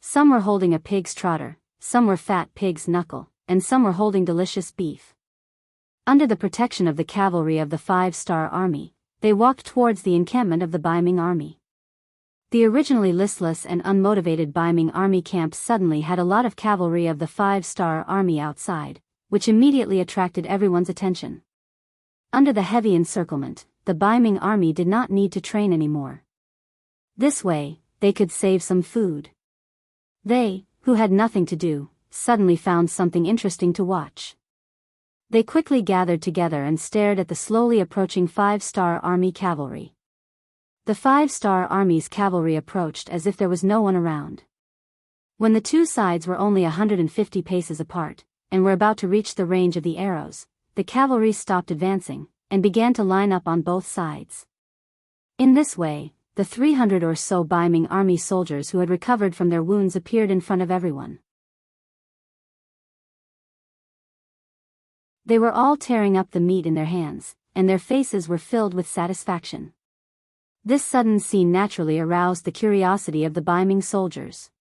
Some were holding a pig's trotter, some were fat pig's knuckle, and some were holding delicious beef. Under the protection of the cavalry of the 5-star army, they walked towards the encampment of the Biming army. The originally listless and unmotivated Biming army camp suddenly had a lot of cavalry of the 5-star army outside, which immediately attracted everyone's attention. Under the heavy encirclement, the Biming army did not need to train anymore. This way, they could save some food. They, who had nothing to do, suddenly found something interesting to watch. They quickly gathered together and stared at the slowly approaching 5-star army cavalry. The 5-star army's cavalry approached as if there was no one around. When the two sides were only 150 paces apart, and were about to reach the range of the arrows, the cavalry stopped advancing, and began to line up on both sides. In this way, the 300 or so Biming army soldiers who had recovered from their wounds appeared in front of everyone. They were all tearing up the meat in their hands, and their faces were filled with satisfaction. This sudden scene naturally aroused the curiosity of the Biming soldiers.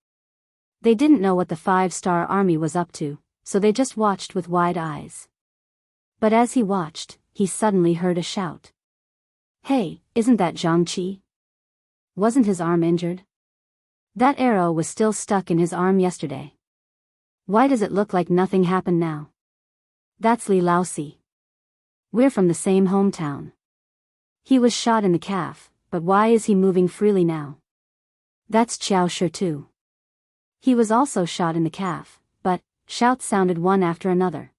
They didn't know what the 5-star army was up to, so they just watched with wide eyes. But as he watched, he suddenly heard a shout. "Hey, isn't that Jianghu? Wasn't his arm injured? That arrow was still stuck in his arm yesterday. Why does it look like nothing happened now? That's Li Laosi. We're from the same hometown. He was shot in the calf, but why is he moving freely now? That's Qiao Shi too. He was also shot in the calf," but shouts sounded one after another.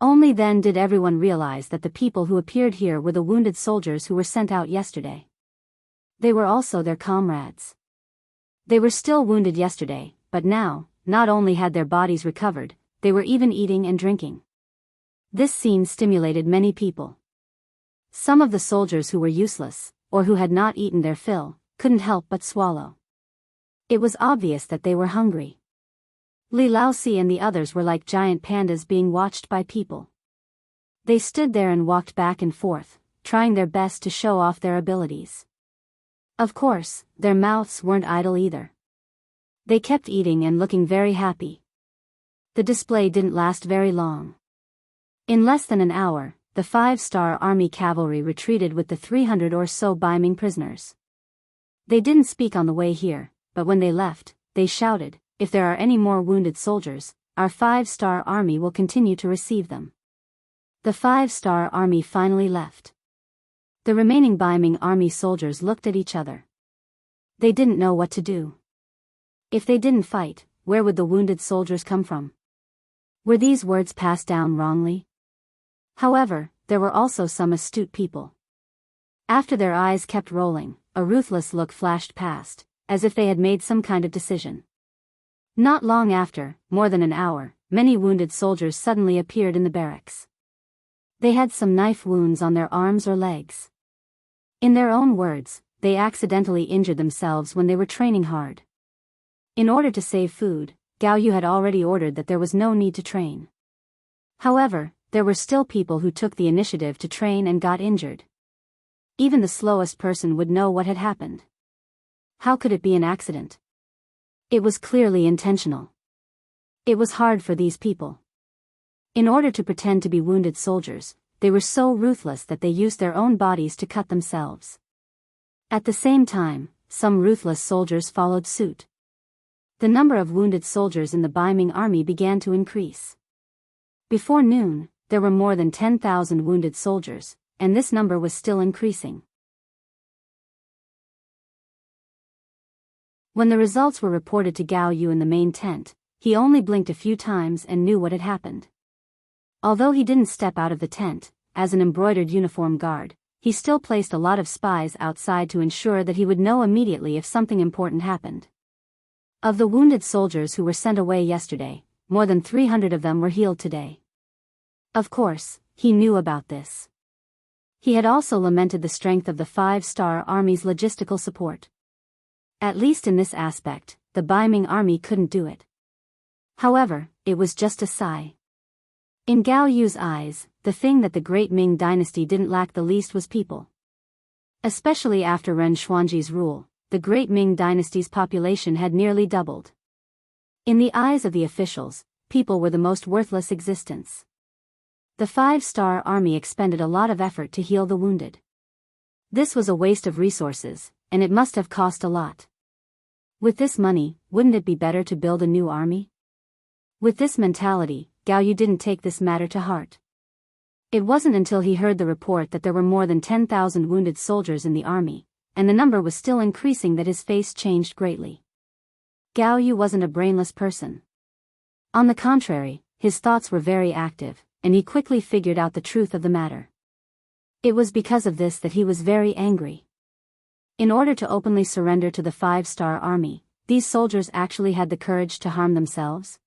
Only then did everyone realize that the people who appeared here were the wounded soldiers who were sent out yesterday. They were also their comrades. They were still wounded yesterday, but now, not only had their bodies recovered, they were even eating and drinking. This scene stimulated many people. Some of the soldiers who were useless, or who had not eaten their fill, couldn't help but swallow. It was obvious that they were hungry. Li Laosi and the others were like giant pandas being watched by people. They stood there and walked back and forth, trying their best to show off their abilities. Of course, their mouths weren't idle either. They kept eating and looking very happy. The display didn't last very long. In less than an hour, the 5-star army cavalry retreated with the 300 or so Biming prisoners. They didn't speak on the way here, but when they left, they shouted, "If there are any more wounded soldiers, our 5-star army will continue to receive them." The 5-star army finally left. The remaining Biming army soldiers looked at each other. They didn't know what to do. If they didn't fight, where would the wounded soldiers come from? Were these words passed down wrongly? However, there were also some astute people. After their eyes kept rolling, a ruthless look flashed past, as if they had made some kind of decision. Not long after, more than an hour, many wounded soldiers suddenly appeared in the barracks. They had some knife wounds on their arms or legs. In their own words, they accidentally injured themselves when they were training hard. In order to save food, Gao Yu had already ordered that there was no need to train. However, there were still people who took the initiative to train and got injured. Even the slowest person would know what had happened. How could it be an accident? It was clearly intentional. It was hard for these people. In order to pretend to be wounded soldiers, they were so ruthless that they used their own bodies to cut themselves. At the same time, some ruthless soldiers followed suit. The number of wounded soldiers in the Biming army began to increase. Before noon, there were more than 10,000 wounded soldiers, and this number was still increasing. When the results were reported to Gao Yu in the main tent, he only blinked a few times and knew what had happened. Although he didn't step out of the tent, as an embroidered uniform guard, he still placed a lot of spies outside to ensure that he would know immediately if something important happened. Of the wounded soldiers who were sent away yesterday, more than 300 of them were healed today. Of course, he knew about this. He had also lamented the strength of the 5-star army's logistical support. At least in this aspect, the Biming army couldn't do it. However, it was just a sigh. In Gao Yu's eyes, the thing that the great Ming dynasty didn't lack the least was people. Especially after Ren Xuanji's rule, the great Ming dynasty's population had nearly doubled. In the eyes of the officials, people were the most worthless existence. The five-star army expended a lot of effort to heal the wounded. This was a waste of resources, and it must have cost a lot. With this money, wouldn't it be better to build a new army? With this mentality, Gao Yu didn't take this matter to heart. It wasn't until he heard the report that there were more than 10,000 wounded soldiers in the army, and the number was still increasing, that his face changed greatly. Gao Yu wasn't a brainless person. On the contrary, his thoughts were very active, and he quickly figured out the truth of the matter. It was because of this that he was very angry. In order to openly surrender to the five-star army, these soldiers actually had the courage to harm themselves.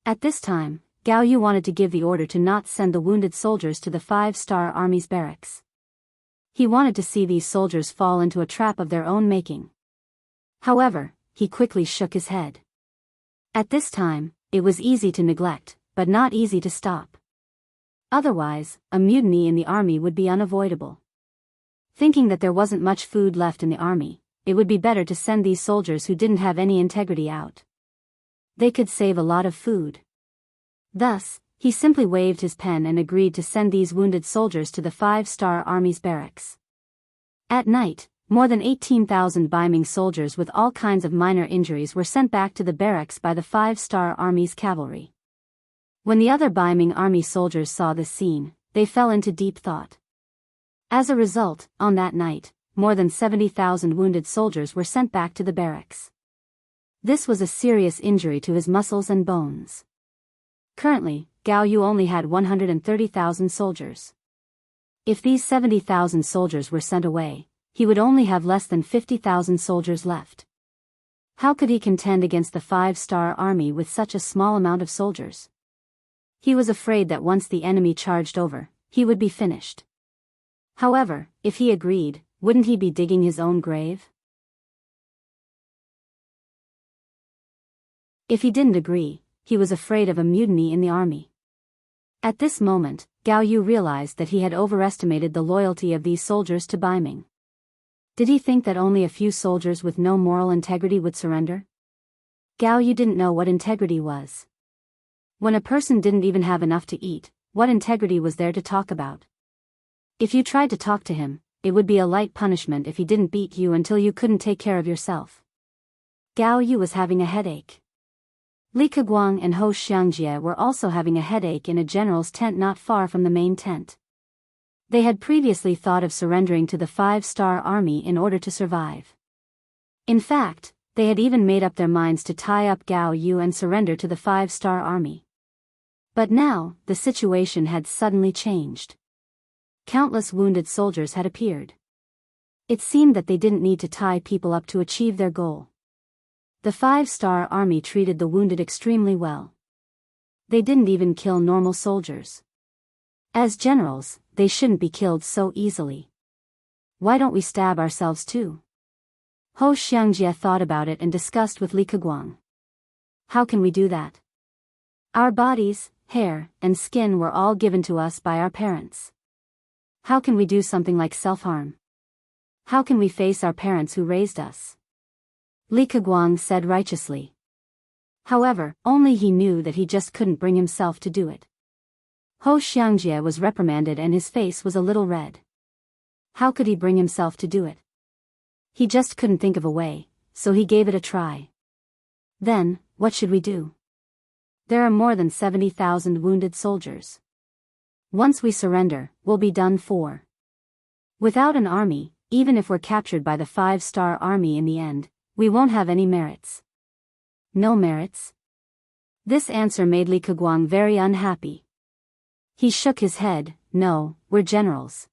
At this time, Gao Yu wanted to give the order to not send the wounded soldiers to the five-star army's barracks. He wanted to see these soldiers fall into a trap of their own making. However, he quickly shook his head. At this time, it was easy to neglect, but not easy to stop. Otherwise, a mutiny in the army would be unavoidable. Thinking that there wasn't much food left in the army, it would be better to send these soldiers who didn't have any integrity out. They could save a lot of food. Thus, he simply waved his pen and agreed to send these wounded soldiers to the five-star army's barracks. At night, more than 18,000 Biming soldiers with all kinds of minor injuries were sent back to the barracks by the five-star army's cavalry. When the other Biming army soldiers saw this scene, they fell into deep thought. As a result, on that night, more than 70,000 wounded soldiers were sent back to the barracks. This was a serious injury to his muscles and bones. Currently, Gao Yu only had 130,000 soldiers. If these 70,000 soldiers were sent away, he would only have less than 50,000 soldiers left. How could he contend against the five-star army with such a small amount of soldiers? He was afraid that once the enemy charged over, he would be finished. However, if he agreed, wouldn't he be digging his own grave? If he didn't agree, he was afraid of a mutiny in the army. At this moment, Gao Yu realized that he had overestimated the loyalty of these soldiers to Biming. Did he think that only a few soldiers with no moral integrity would surrender? Gao Yu didn't know what integrity was. When a person didn't even have enough to eat, what integrity was there to talk about? If you tried to talk to him, it would be a light punishment if he didn't beat you until you couldn't take care of yourself. Gao Yu was having a headache. Li Keguang and Ho Xiangjie were also having a headache in a general's tent not far from the main tent. They had previously thought of surrendering to the five-star army in order to survive. In fact, they had even made up their minds to tie up Gao Yu and surrender to the five-star army. But now, the situation had suddenly changed. Countless wounded soldiers had appeared. It seemed that they didn't need to tie people up to achieve their goal. The five-star army treated the wounded extremely well. They didn't even kill normal soldiers. As generals, they shouldn't be killed so easily. Why don't we stab ourselves too? Ho Xiangjie thought about it and discussed with Li Keguang. How can we do that? Our bodies, hair, and skin were all given to us by our parents. How can we do something like self-harm? How can we face our parents who raised us? Li Keguang said righteously. However, only he knew that he just couldn't bring himself to do it. Ho Xiangjie was reprimanded and his face was a little red. How could he bring himself to do it? He just couldn't think of a way, so he gave it a try. Then, what should we do? There are more than 70,000 wounded soldiers. Once we surrender, we'll be done for. Without an army, even if we're captured by the five-star army in the end, we won't have any merits. No merits? This answer made Li Keguang very unhappy. He shook his head. No, we're generals.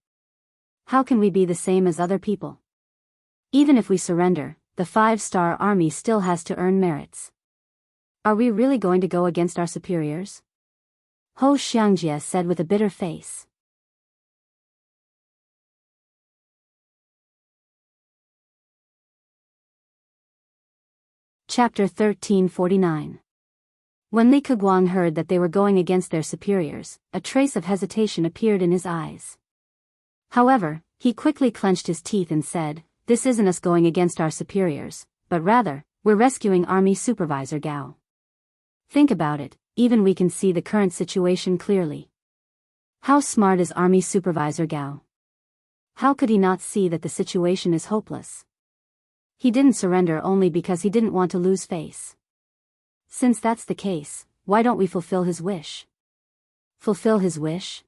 How can we be the same as other people? Even if we surrender, the five-star army still has to earn merits. Are we really going to go against our superiors? Ho Xiangjie said with a bitter face. Chapter 1349. When Li Keguang heard that they were going against their superiors, a trace of hesitation appeared in his eyes. However, he quickly clenched his teeth and said, "This isn't us going against our superiors, but rather, we're rescuing Army Supervisor Gao. Think about it, even we can see the current situation clearly. How smart is Army Supervisor Gao? How could he not see that the situation is hopeless? He didn't surrender only because he didn't want to lose face. Since that's the case, why don't we fulfill his wish?" Fulfill his wish?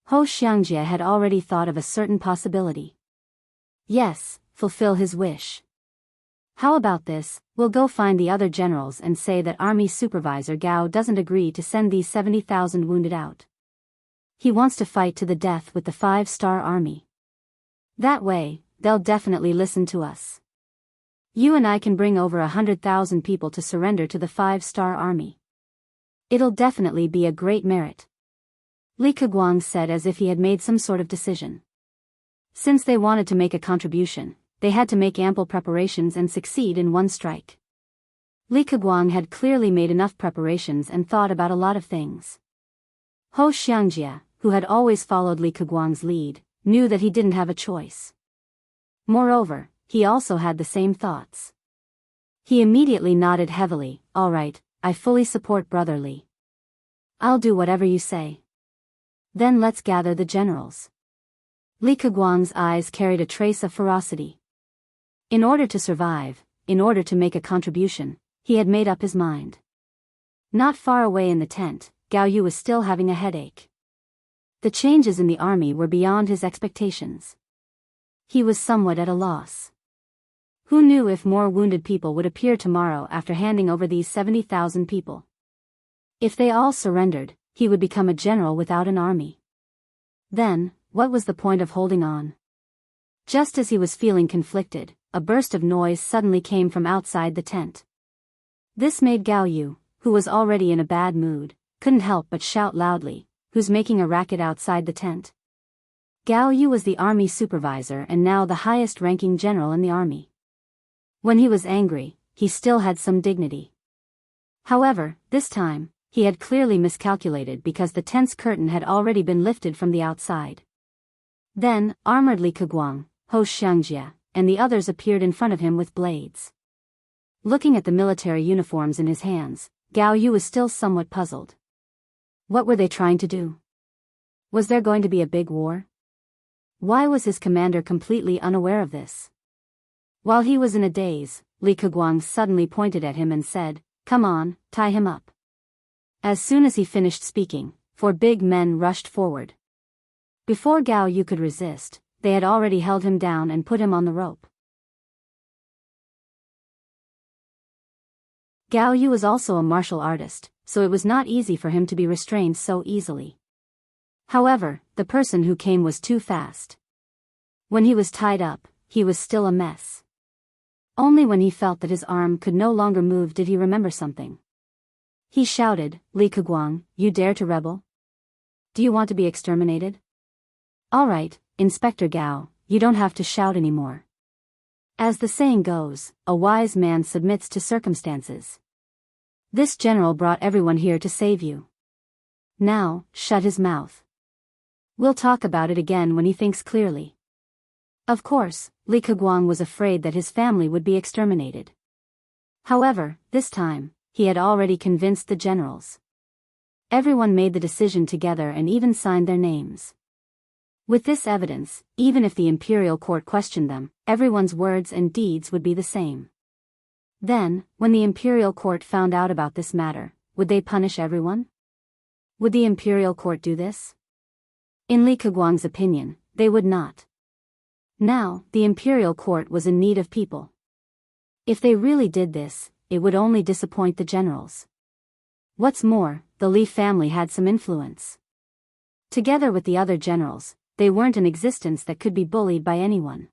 Ho Xiangjie had already thought of a certain possibility. Yes, fulfill his wish. How about this, we'll go find the other generals and say that Army Supervisor Gao doesn't agree to send these 70,000 wounded out. He wants to fight to the death with the 5-star army. That way, they'll definitely listen to us. You and I can bring over 100,000 people to surrender to the 5-star army. It'll definitely be a great merit. Li Keguang said as if he had made some sort of decision. Since they wanted to make a contribution, they had to make ample preparations and succeed in one strike. Li Keguang had clearly made enough preparations and thought about a lot of things. Ho Xiangjie, who had always followed Li Keguang's lead, knew that he didn't have a choice. Moreover, he also had the same thoughts. He immediately nodded heavily. "All right, I fully support Brother Li. I'll do whatever you say. Then let's gather the generals." Li Keguang's eyes carried a trace of ferocity. In order to survive, in order to make a contribution, he had made up his mind. Not far away in the tent, Gao Yu was still having a headache. The changes in the army were beyond his expectations. He was somewhat at a loss. Who knew if more wounded people would appear tomorrow after handing over these 70,000 people? If they all surrendered, he would become a general without an army. Then, what was the point of holding on? Just as he was feeling conflicted, a burst of noise suddenly came from outside the tent. This made Gao Yu, who was already in a bad mood, couldn't help but shout loudly, "Who's making a racket outside the tent?" Gao Yu was the army supervisor and now the highest-ranking general in the army. When he was angry, he still had some dignity. However, this time, he had clearly miscalculated because the tent's curtain had already been lifted from the outside. Then, armored Li Keguang, Ho Xiangjie, and the others appeared in front of him with blades. Looking at the military uniforms in his hands, Gao Yu was still somewhat puzzled. What were they trying to do? Was there going to be a big war? Why was his commander completely unaware of this? While he was in a daze, Li Keguang suddenly pointed at him and said, "Come on, tie him up." As soon as he finished speaking, 4 big men rushed forward. Before Gao Yu could resist, they had already held him down and put him on the rope. Gao Yu was also a martial artist, so it was not easy for him to be restrained so easily. However, the person who came was too fast. When he was tied up, he was still a mess. Only when he felt that his arm could no longer move did he remember something. He shouted, "Li Keguang, you dare to rebel? Do you want to be exterminated? All right, Inspector Gao, you don't have to shout anymore. As the saying goes, a wise man submits to circumstances. This general brought everyone here to save you. Now, shut his mouth. We'll talk about it again when he thinks clearly." Of course, Li Keguang was afraid that his family would be exterminated. However, this time, he had already convinced the generals. Everyone made the decision together and even signed their names. With this evidence, even if the imperial court questioned them, everyone's words and deeds would be the same. Then, when the imperial court found out about this matter, would they punish everyone? Would the imperial court do this? In Li Keguang's opinion, they would not. Now, the imperial court was in need of people. If they really did this, it would only disappoint the generals. What's more, the Li family had some influence. Together with the other generals, they weren't an existence that could be bullied by anyone.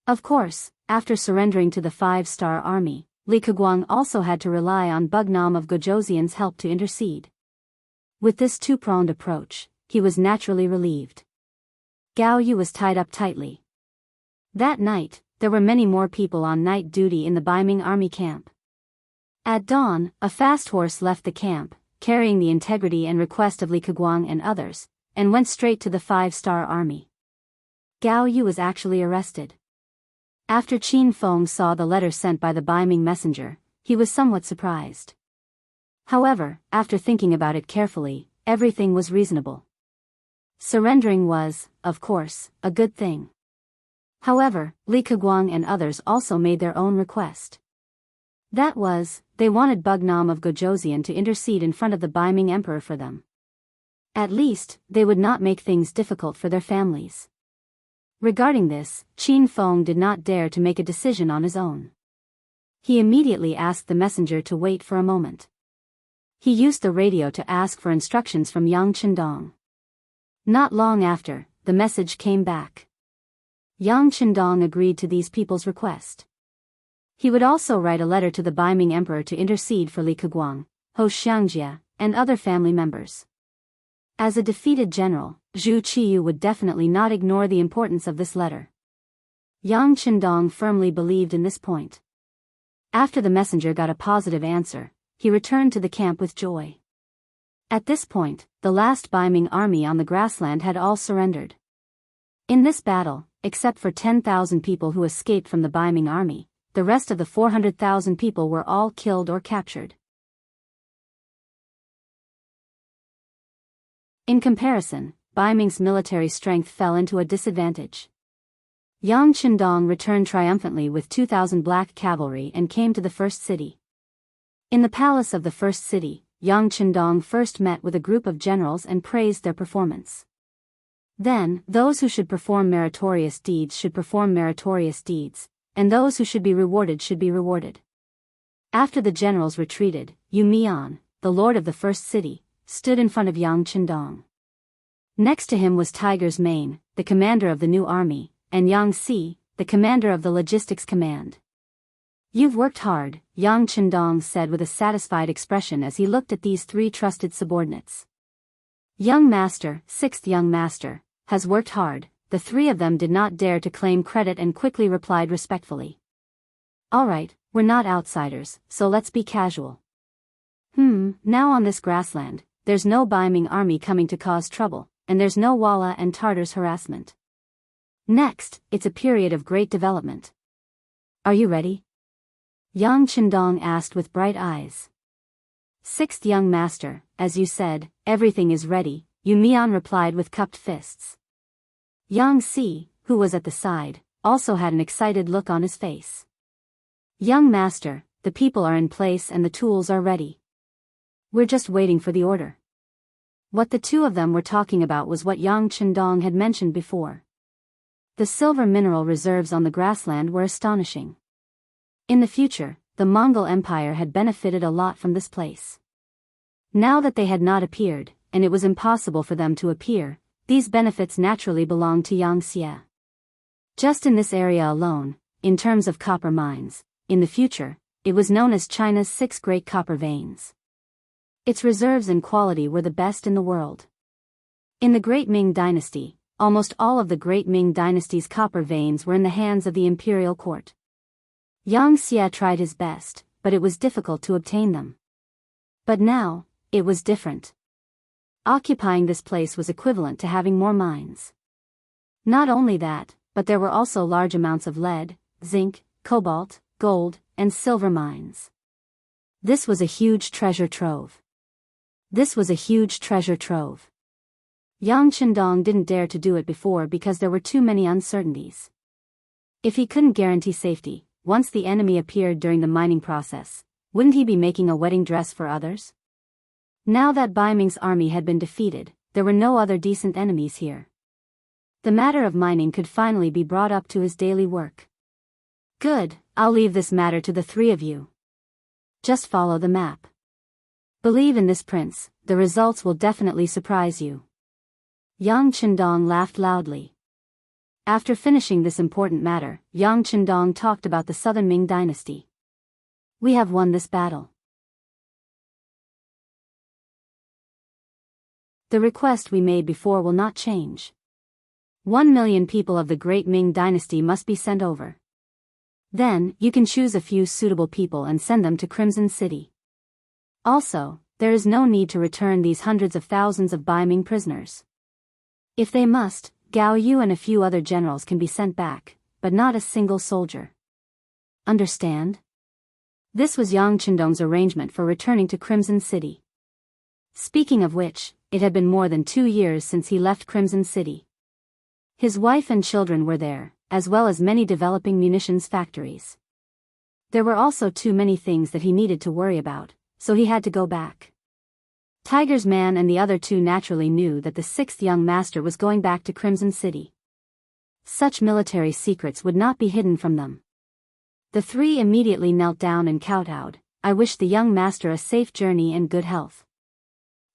Of course, after surrendering to the 5-star army, Li Keguang also had to rely on Bugnam of Gojoseon's help to intercede. With this two-pronged approach, he was naturally relieved. Gao Yu was tied up tightly. That night, there were many more people on night duty in the Beiming army camp. At dawn, a fast horse left the camp, carrying the integrity and request of Li Keguang and others, and went straight to the 5-star army. Gao Yu was actually arrested. After Qin Feng saw the letter sent by the Baiming messenger, he was somewhat surprised. However, after thinking about it carefully, everything was reasonable. Surrendering was, of course, a good thing. However, Li Keguang and others also made their own request. That was, they wanted Bugnam of Gojoseon to intercede in front of the Baiming emperor for them. At least, they would not make things difficult for their families. Regarding this, Qin Feng did not dare to make a decision on his own. He immediately asked the messenger to wait for a moment. He used the radio to ask for instructions from Yang Chendong. Not long after, the message came back. Yang Chendong agreed to these people's request. He would also write a letter to the Baiming emperor to intercede for Li Keguang, Ho Xiangjia, and other family members. As a defeated general, Zhu Qiyu would definitely not ignore the importance of this letter. Yang Chendong firmly believed in this point. After the messenger got a positive answer, he returned to the camp with joy. At this point, the last Baiming army on the grassland had all surrendered. In this battle, except for 10,000 people who escaped from the Baiming army, the rest of the 400,000 people were all killed or captured. In comparison, Baiming's military strength fell into a disadvantage. Yang Chendong returned triumphantly with 2,000 black cavalry and came to the first city. In the palace of the first city, Yang Chendong first met with a group of generals and praised their performance. Then, those who should perform meritorious deeds should perform meritorious deeds, and those who should be rewarded should be rewarded. After the generals retreated, Yu Mian, the lord of the first city, stood in front of Yang Chendong. Next to him was Tiger's Mane, the commander of the new army, and Yang Si, the commander of the logistics command. "You've worked hard," Yang Chendong said with a satisfied expression as he looked at these 3 trusted subordinates. "Young master, 6th young master, has worked hard." The 3 of them did not dare to claim credit and quickly replied respectfully. "All right, we're not outsiders, so let's be casual. Now on this grassland, there's no Baiming army coming to cause trouble, and there's no Walla and Tartars harassment. Next, it's a period of great development. Are you ready?" Yang Chendong asked with bright eyes. "6th young master, as you said, everything is ready," Yu Mian replied with cupped fists. Yang Si, who was at the side, also had an excited look on his face. "Young master, the people are in place and the tools are ready. We're just waiting for the order." What the 2 of them were talking about was what Yang Chendong had mentioned before. The silver mineral reserves on the grassland were astonishing. In the future, the Mongol Empire had benefited a lot from this place. Now that they had not appeared, and it was impossible for them to appear, these benefits naturally belonged to Yang Xie. Just in this area alone, in terms of copper mines, in the future, it was known as China's 6 great copper veins. Its reserves and quality were the best in the world. In the Great Ming Dynasty, almost all of the Great Ming Dynasty's copper veins were in the hands of the imperial court. Yang Xie tried his best, but it was difficult to obtain them. But now, it was different. Occupying this place was equivalent to having more mines. Not only that, but there were also large amounts of lead, zinc, cobalt, gold, and silver mines. This was a huge treasure trove. Yang Chendong didn't dare to do it before because there were too many uncertainties. If he couldn't guarantee safety, once the enemy appeared during the mining process, wouldn't he be making a wedding dress for others? Now that Baiming's army had been defeated, there were no other decent enemies here. The matter of mining could finally be brought up to his daily work. "Good, I'll leave this matter to the 3 of you. Just follow the map. Believe in this prince, the results will definitely surprise you." Yang Chendong laughed loudly. After finishing this important matter, Yang Chendong talked about the Southern Ming Dynasty. "We have won this battle. The request we made before will not change. 1 million people of the Great Ming Dynasty must be sent over. Then, you can choose a few suitable people and send them to Crimson City. Also, there is no need to return these hundreds of thousands of Biming prisoners. If they must, Gao Yu and a few other generals can be sent back, but not a single soldier. Understand? This was Yang Chendong's arrangement for returning to Crimson City. Speaking of which, it had been more than 2 years since he left Crimson City. His wife and children were there, as well as many developing munitions factories. There were also too many things that he needed to worry about, so he had to go back. Tiger's man and the other two naturally knew that the 6th young master was going back to Crimson City. Such military secrets would not be hidden from them. The three immediately knelt down and kowtowed. I wish the young master a safe journey and good health.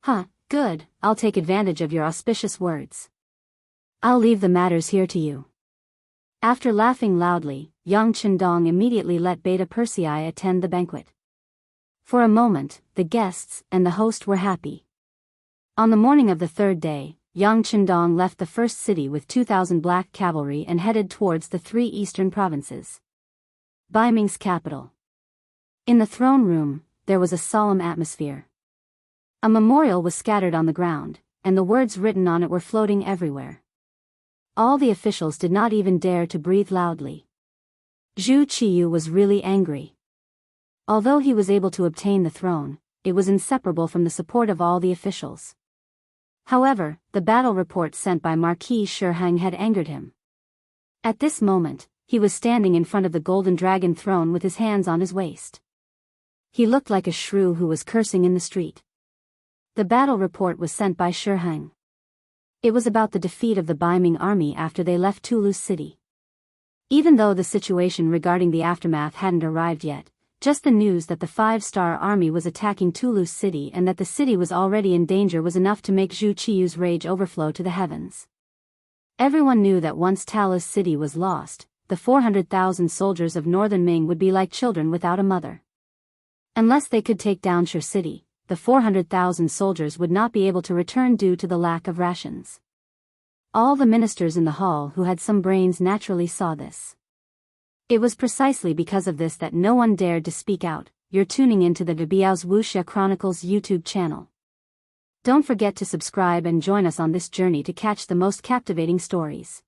Huh, good, I'll take advantage of your auspicious words. I'll leave the matters here to you. After laughing loudly, Yang Chendong immediately let Beta Persei attend the banquet. For a moment, the guests and the host were happy. On the morning of the 3rd day, Yang Chendong left the first city with 2,000 black cavalry and headed towards the 3 eastern provinces. Biming's capital. In the throne room, there was a solemn atmosphere. A memorial was scattered on the ground, and the words written on it were floating everywhere. All the officials did not even dare to breathe loudly. Zhu Qiyu was really angry. Although he was able to obtain the throne, it was inseparable from the support of all the officials. However, the battle report sent by Marquis Shiheng had angered him. At this moment, he was standing in front of the golden dragon throne with his hands on his waist. He looked like a shrew who was cursing in the street. The battle report was sent by Shiheng. It was about the defeat of the Biming army after they left Toulouse City. Even though the situation regarding the aftermath hadn't arrived yet, just the news that the 5-star army was attacking Toulouse City and that the city was already in danger was enough to make Zhu Qiyu's rage overflow to the heavens. Everyone knew that once Toulouse City was lost, the 400,000 soldiers of northern Ming would be like children without a mother. Unless they could take down Shur City, the 400,000 soldiers would not be able to return due to the lack of rations. All the ministers in the hall who had some brains naturally saw this. It was precisely because of this that no one dared to speak out. You're tuning into the Biyao's Wuxia Chronicles YouTube channel. Don't forget to subscribe and join us on this journey to catch the most captivating stories.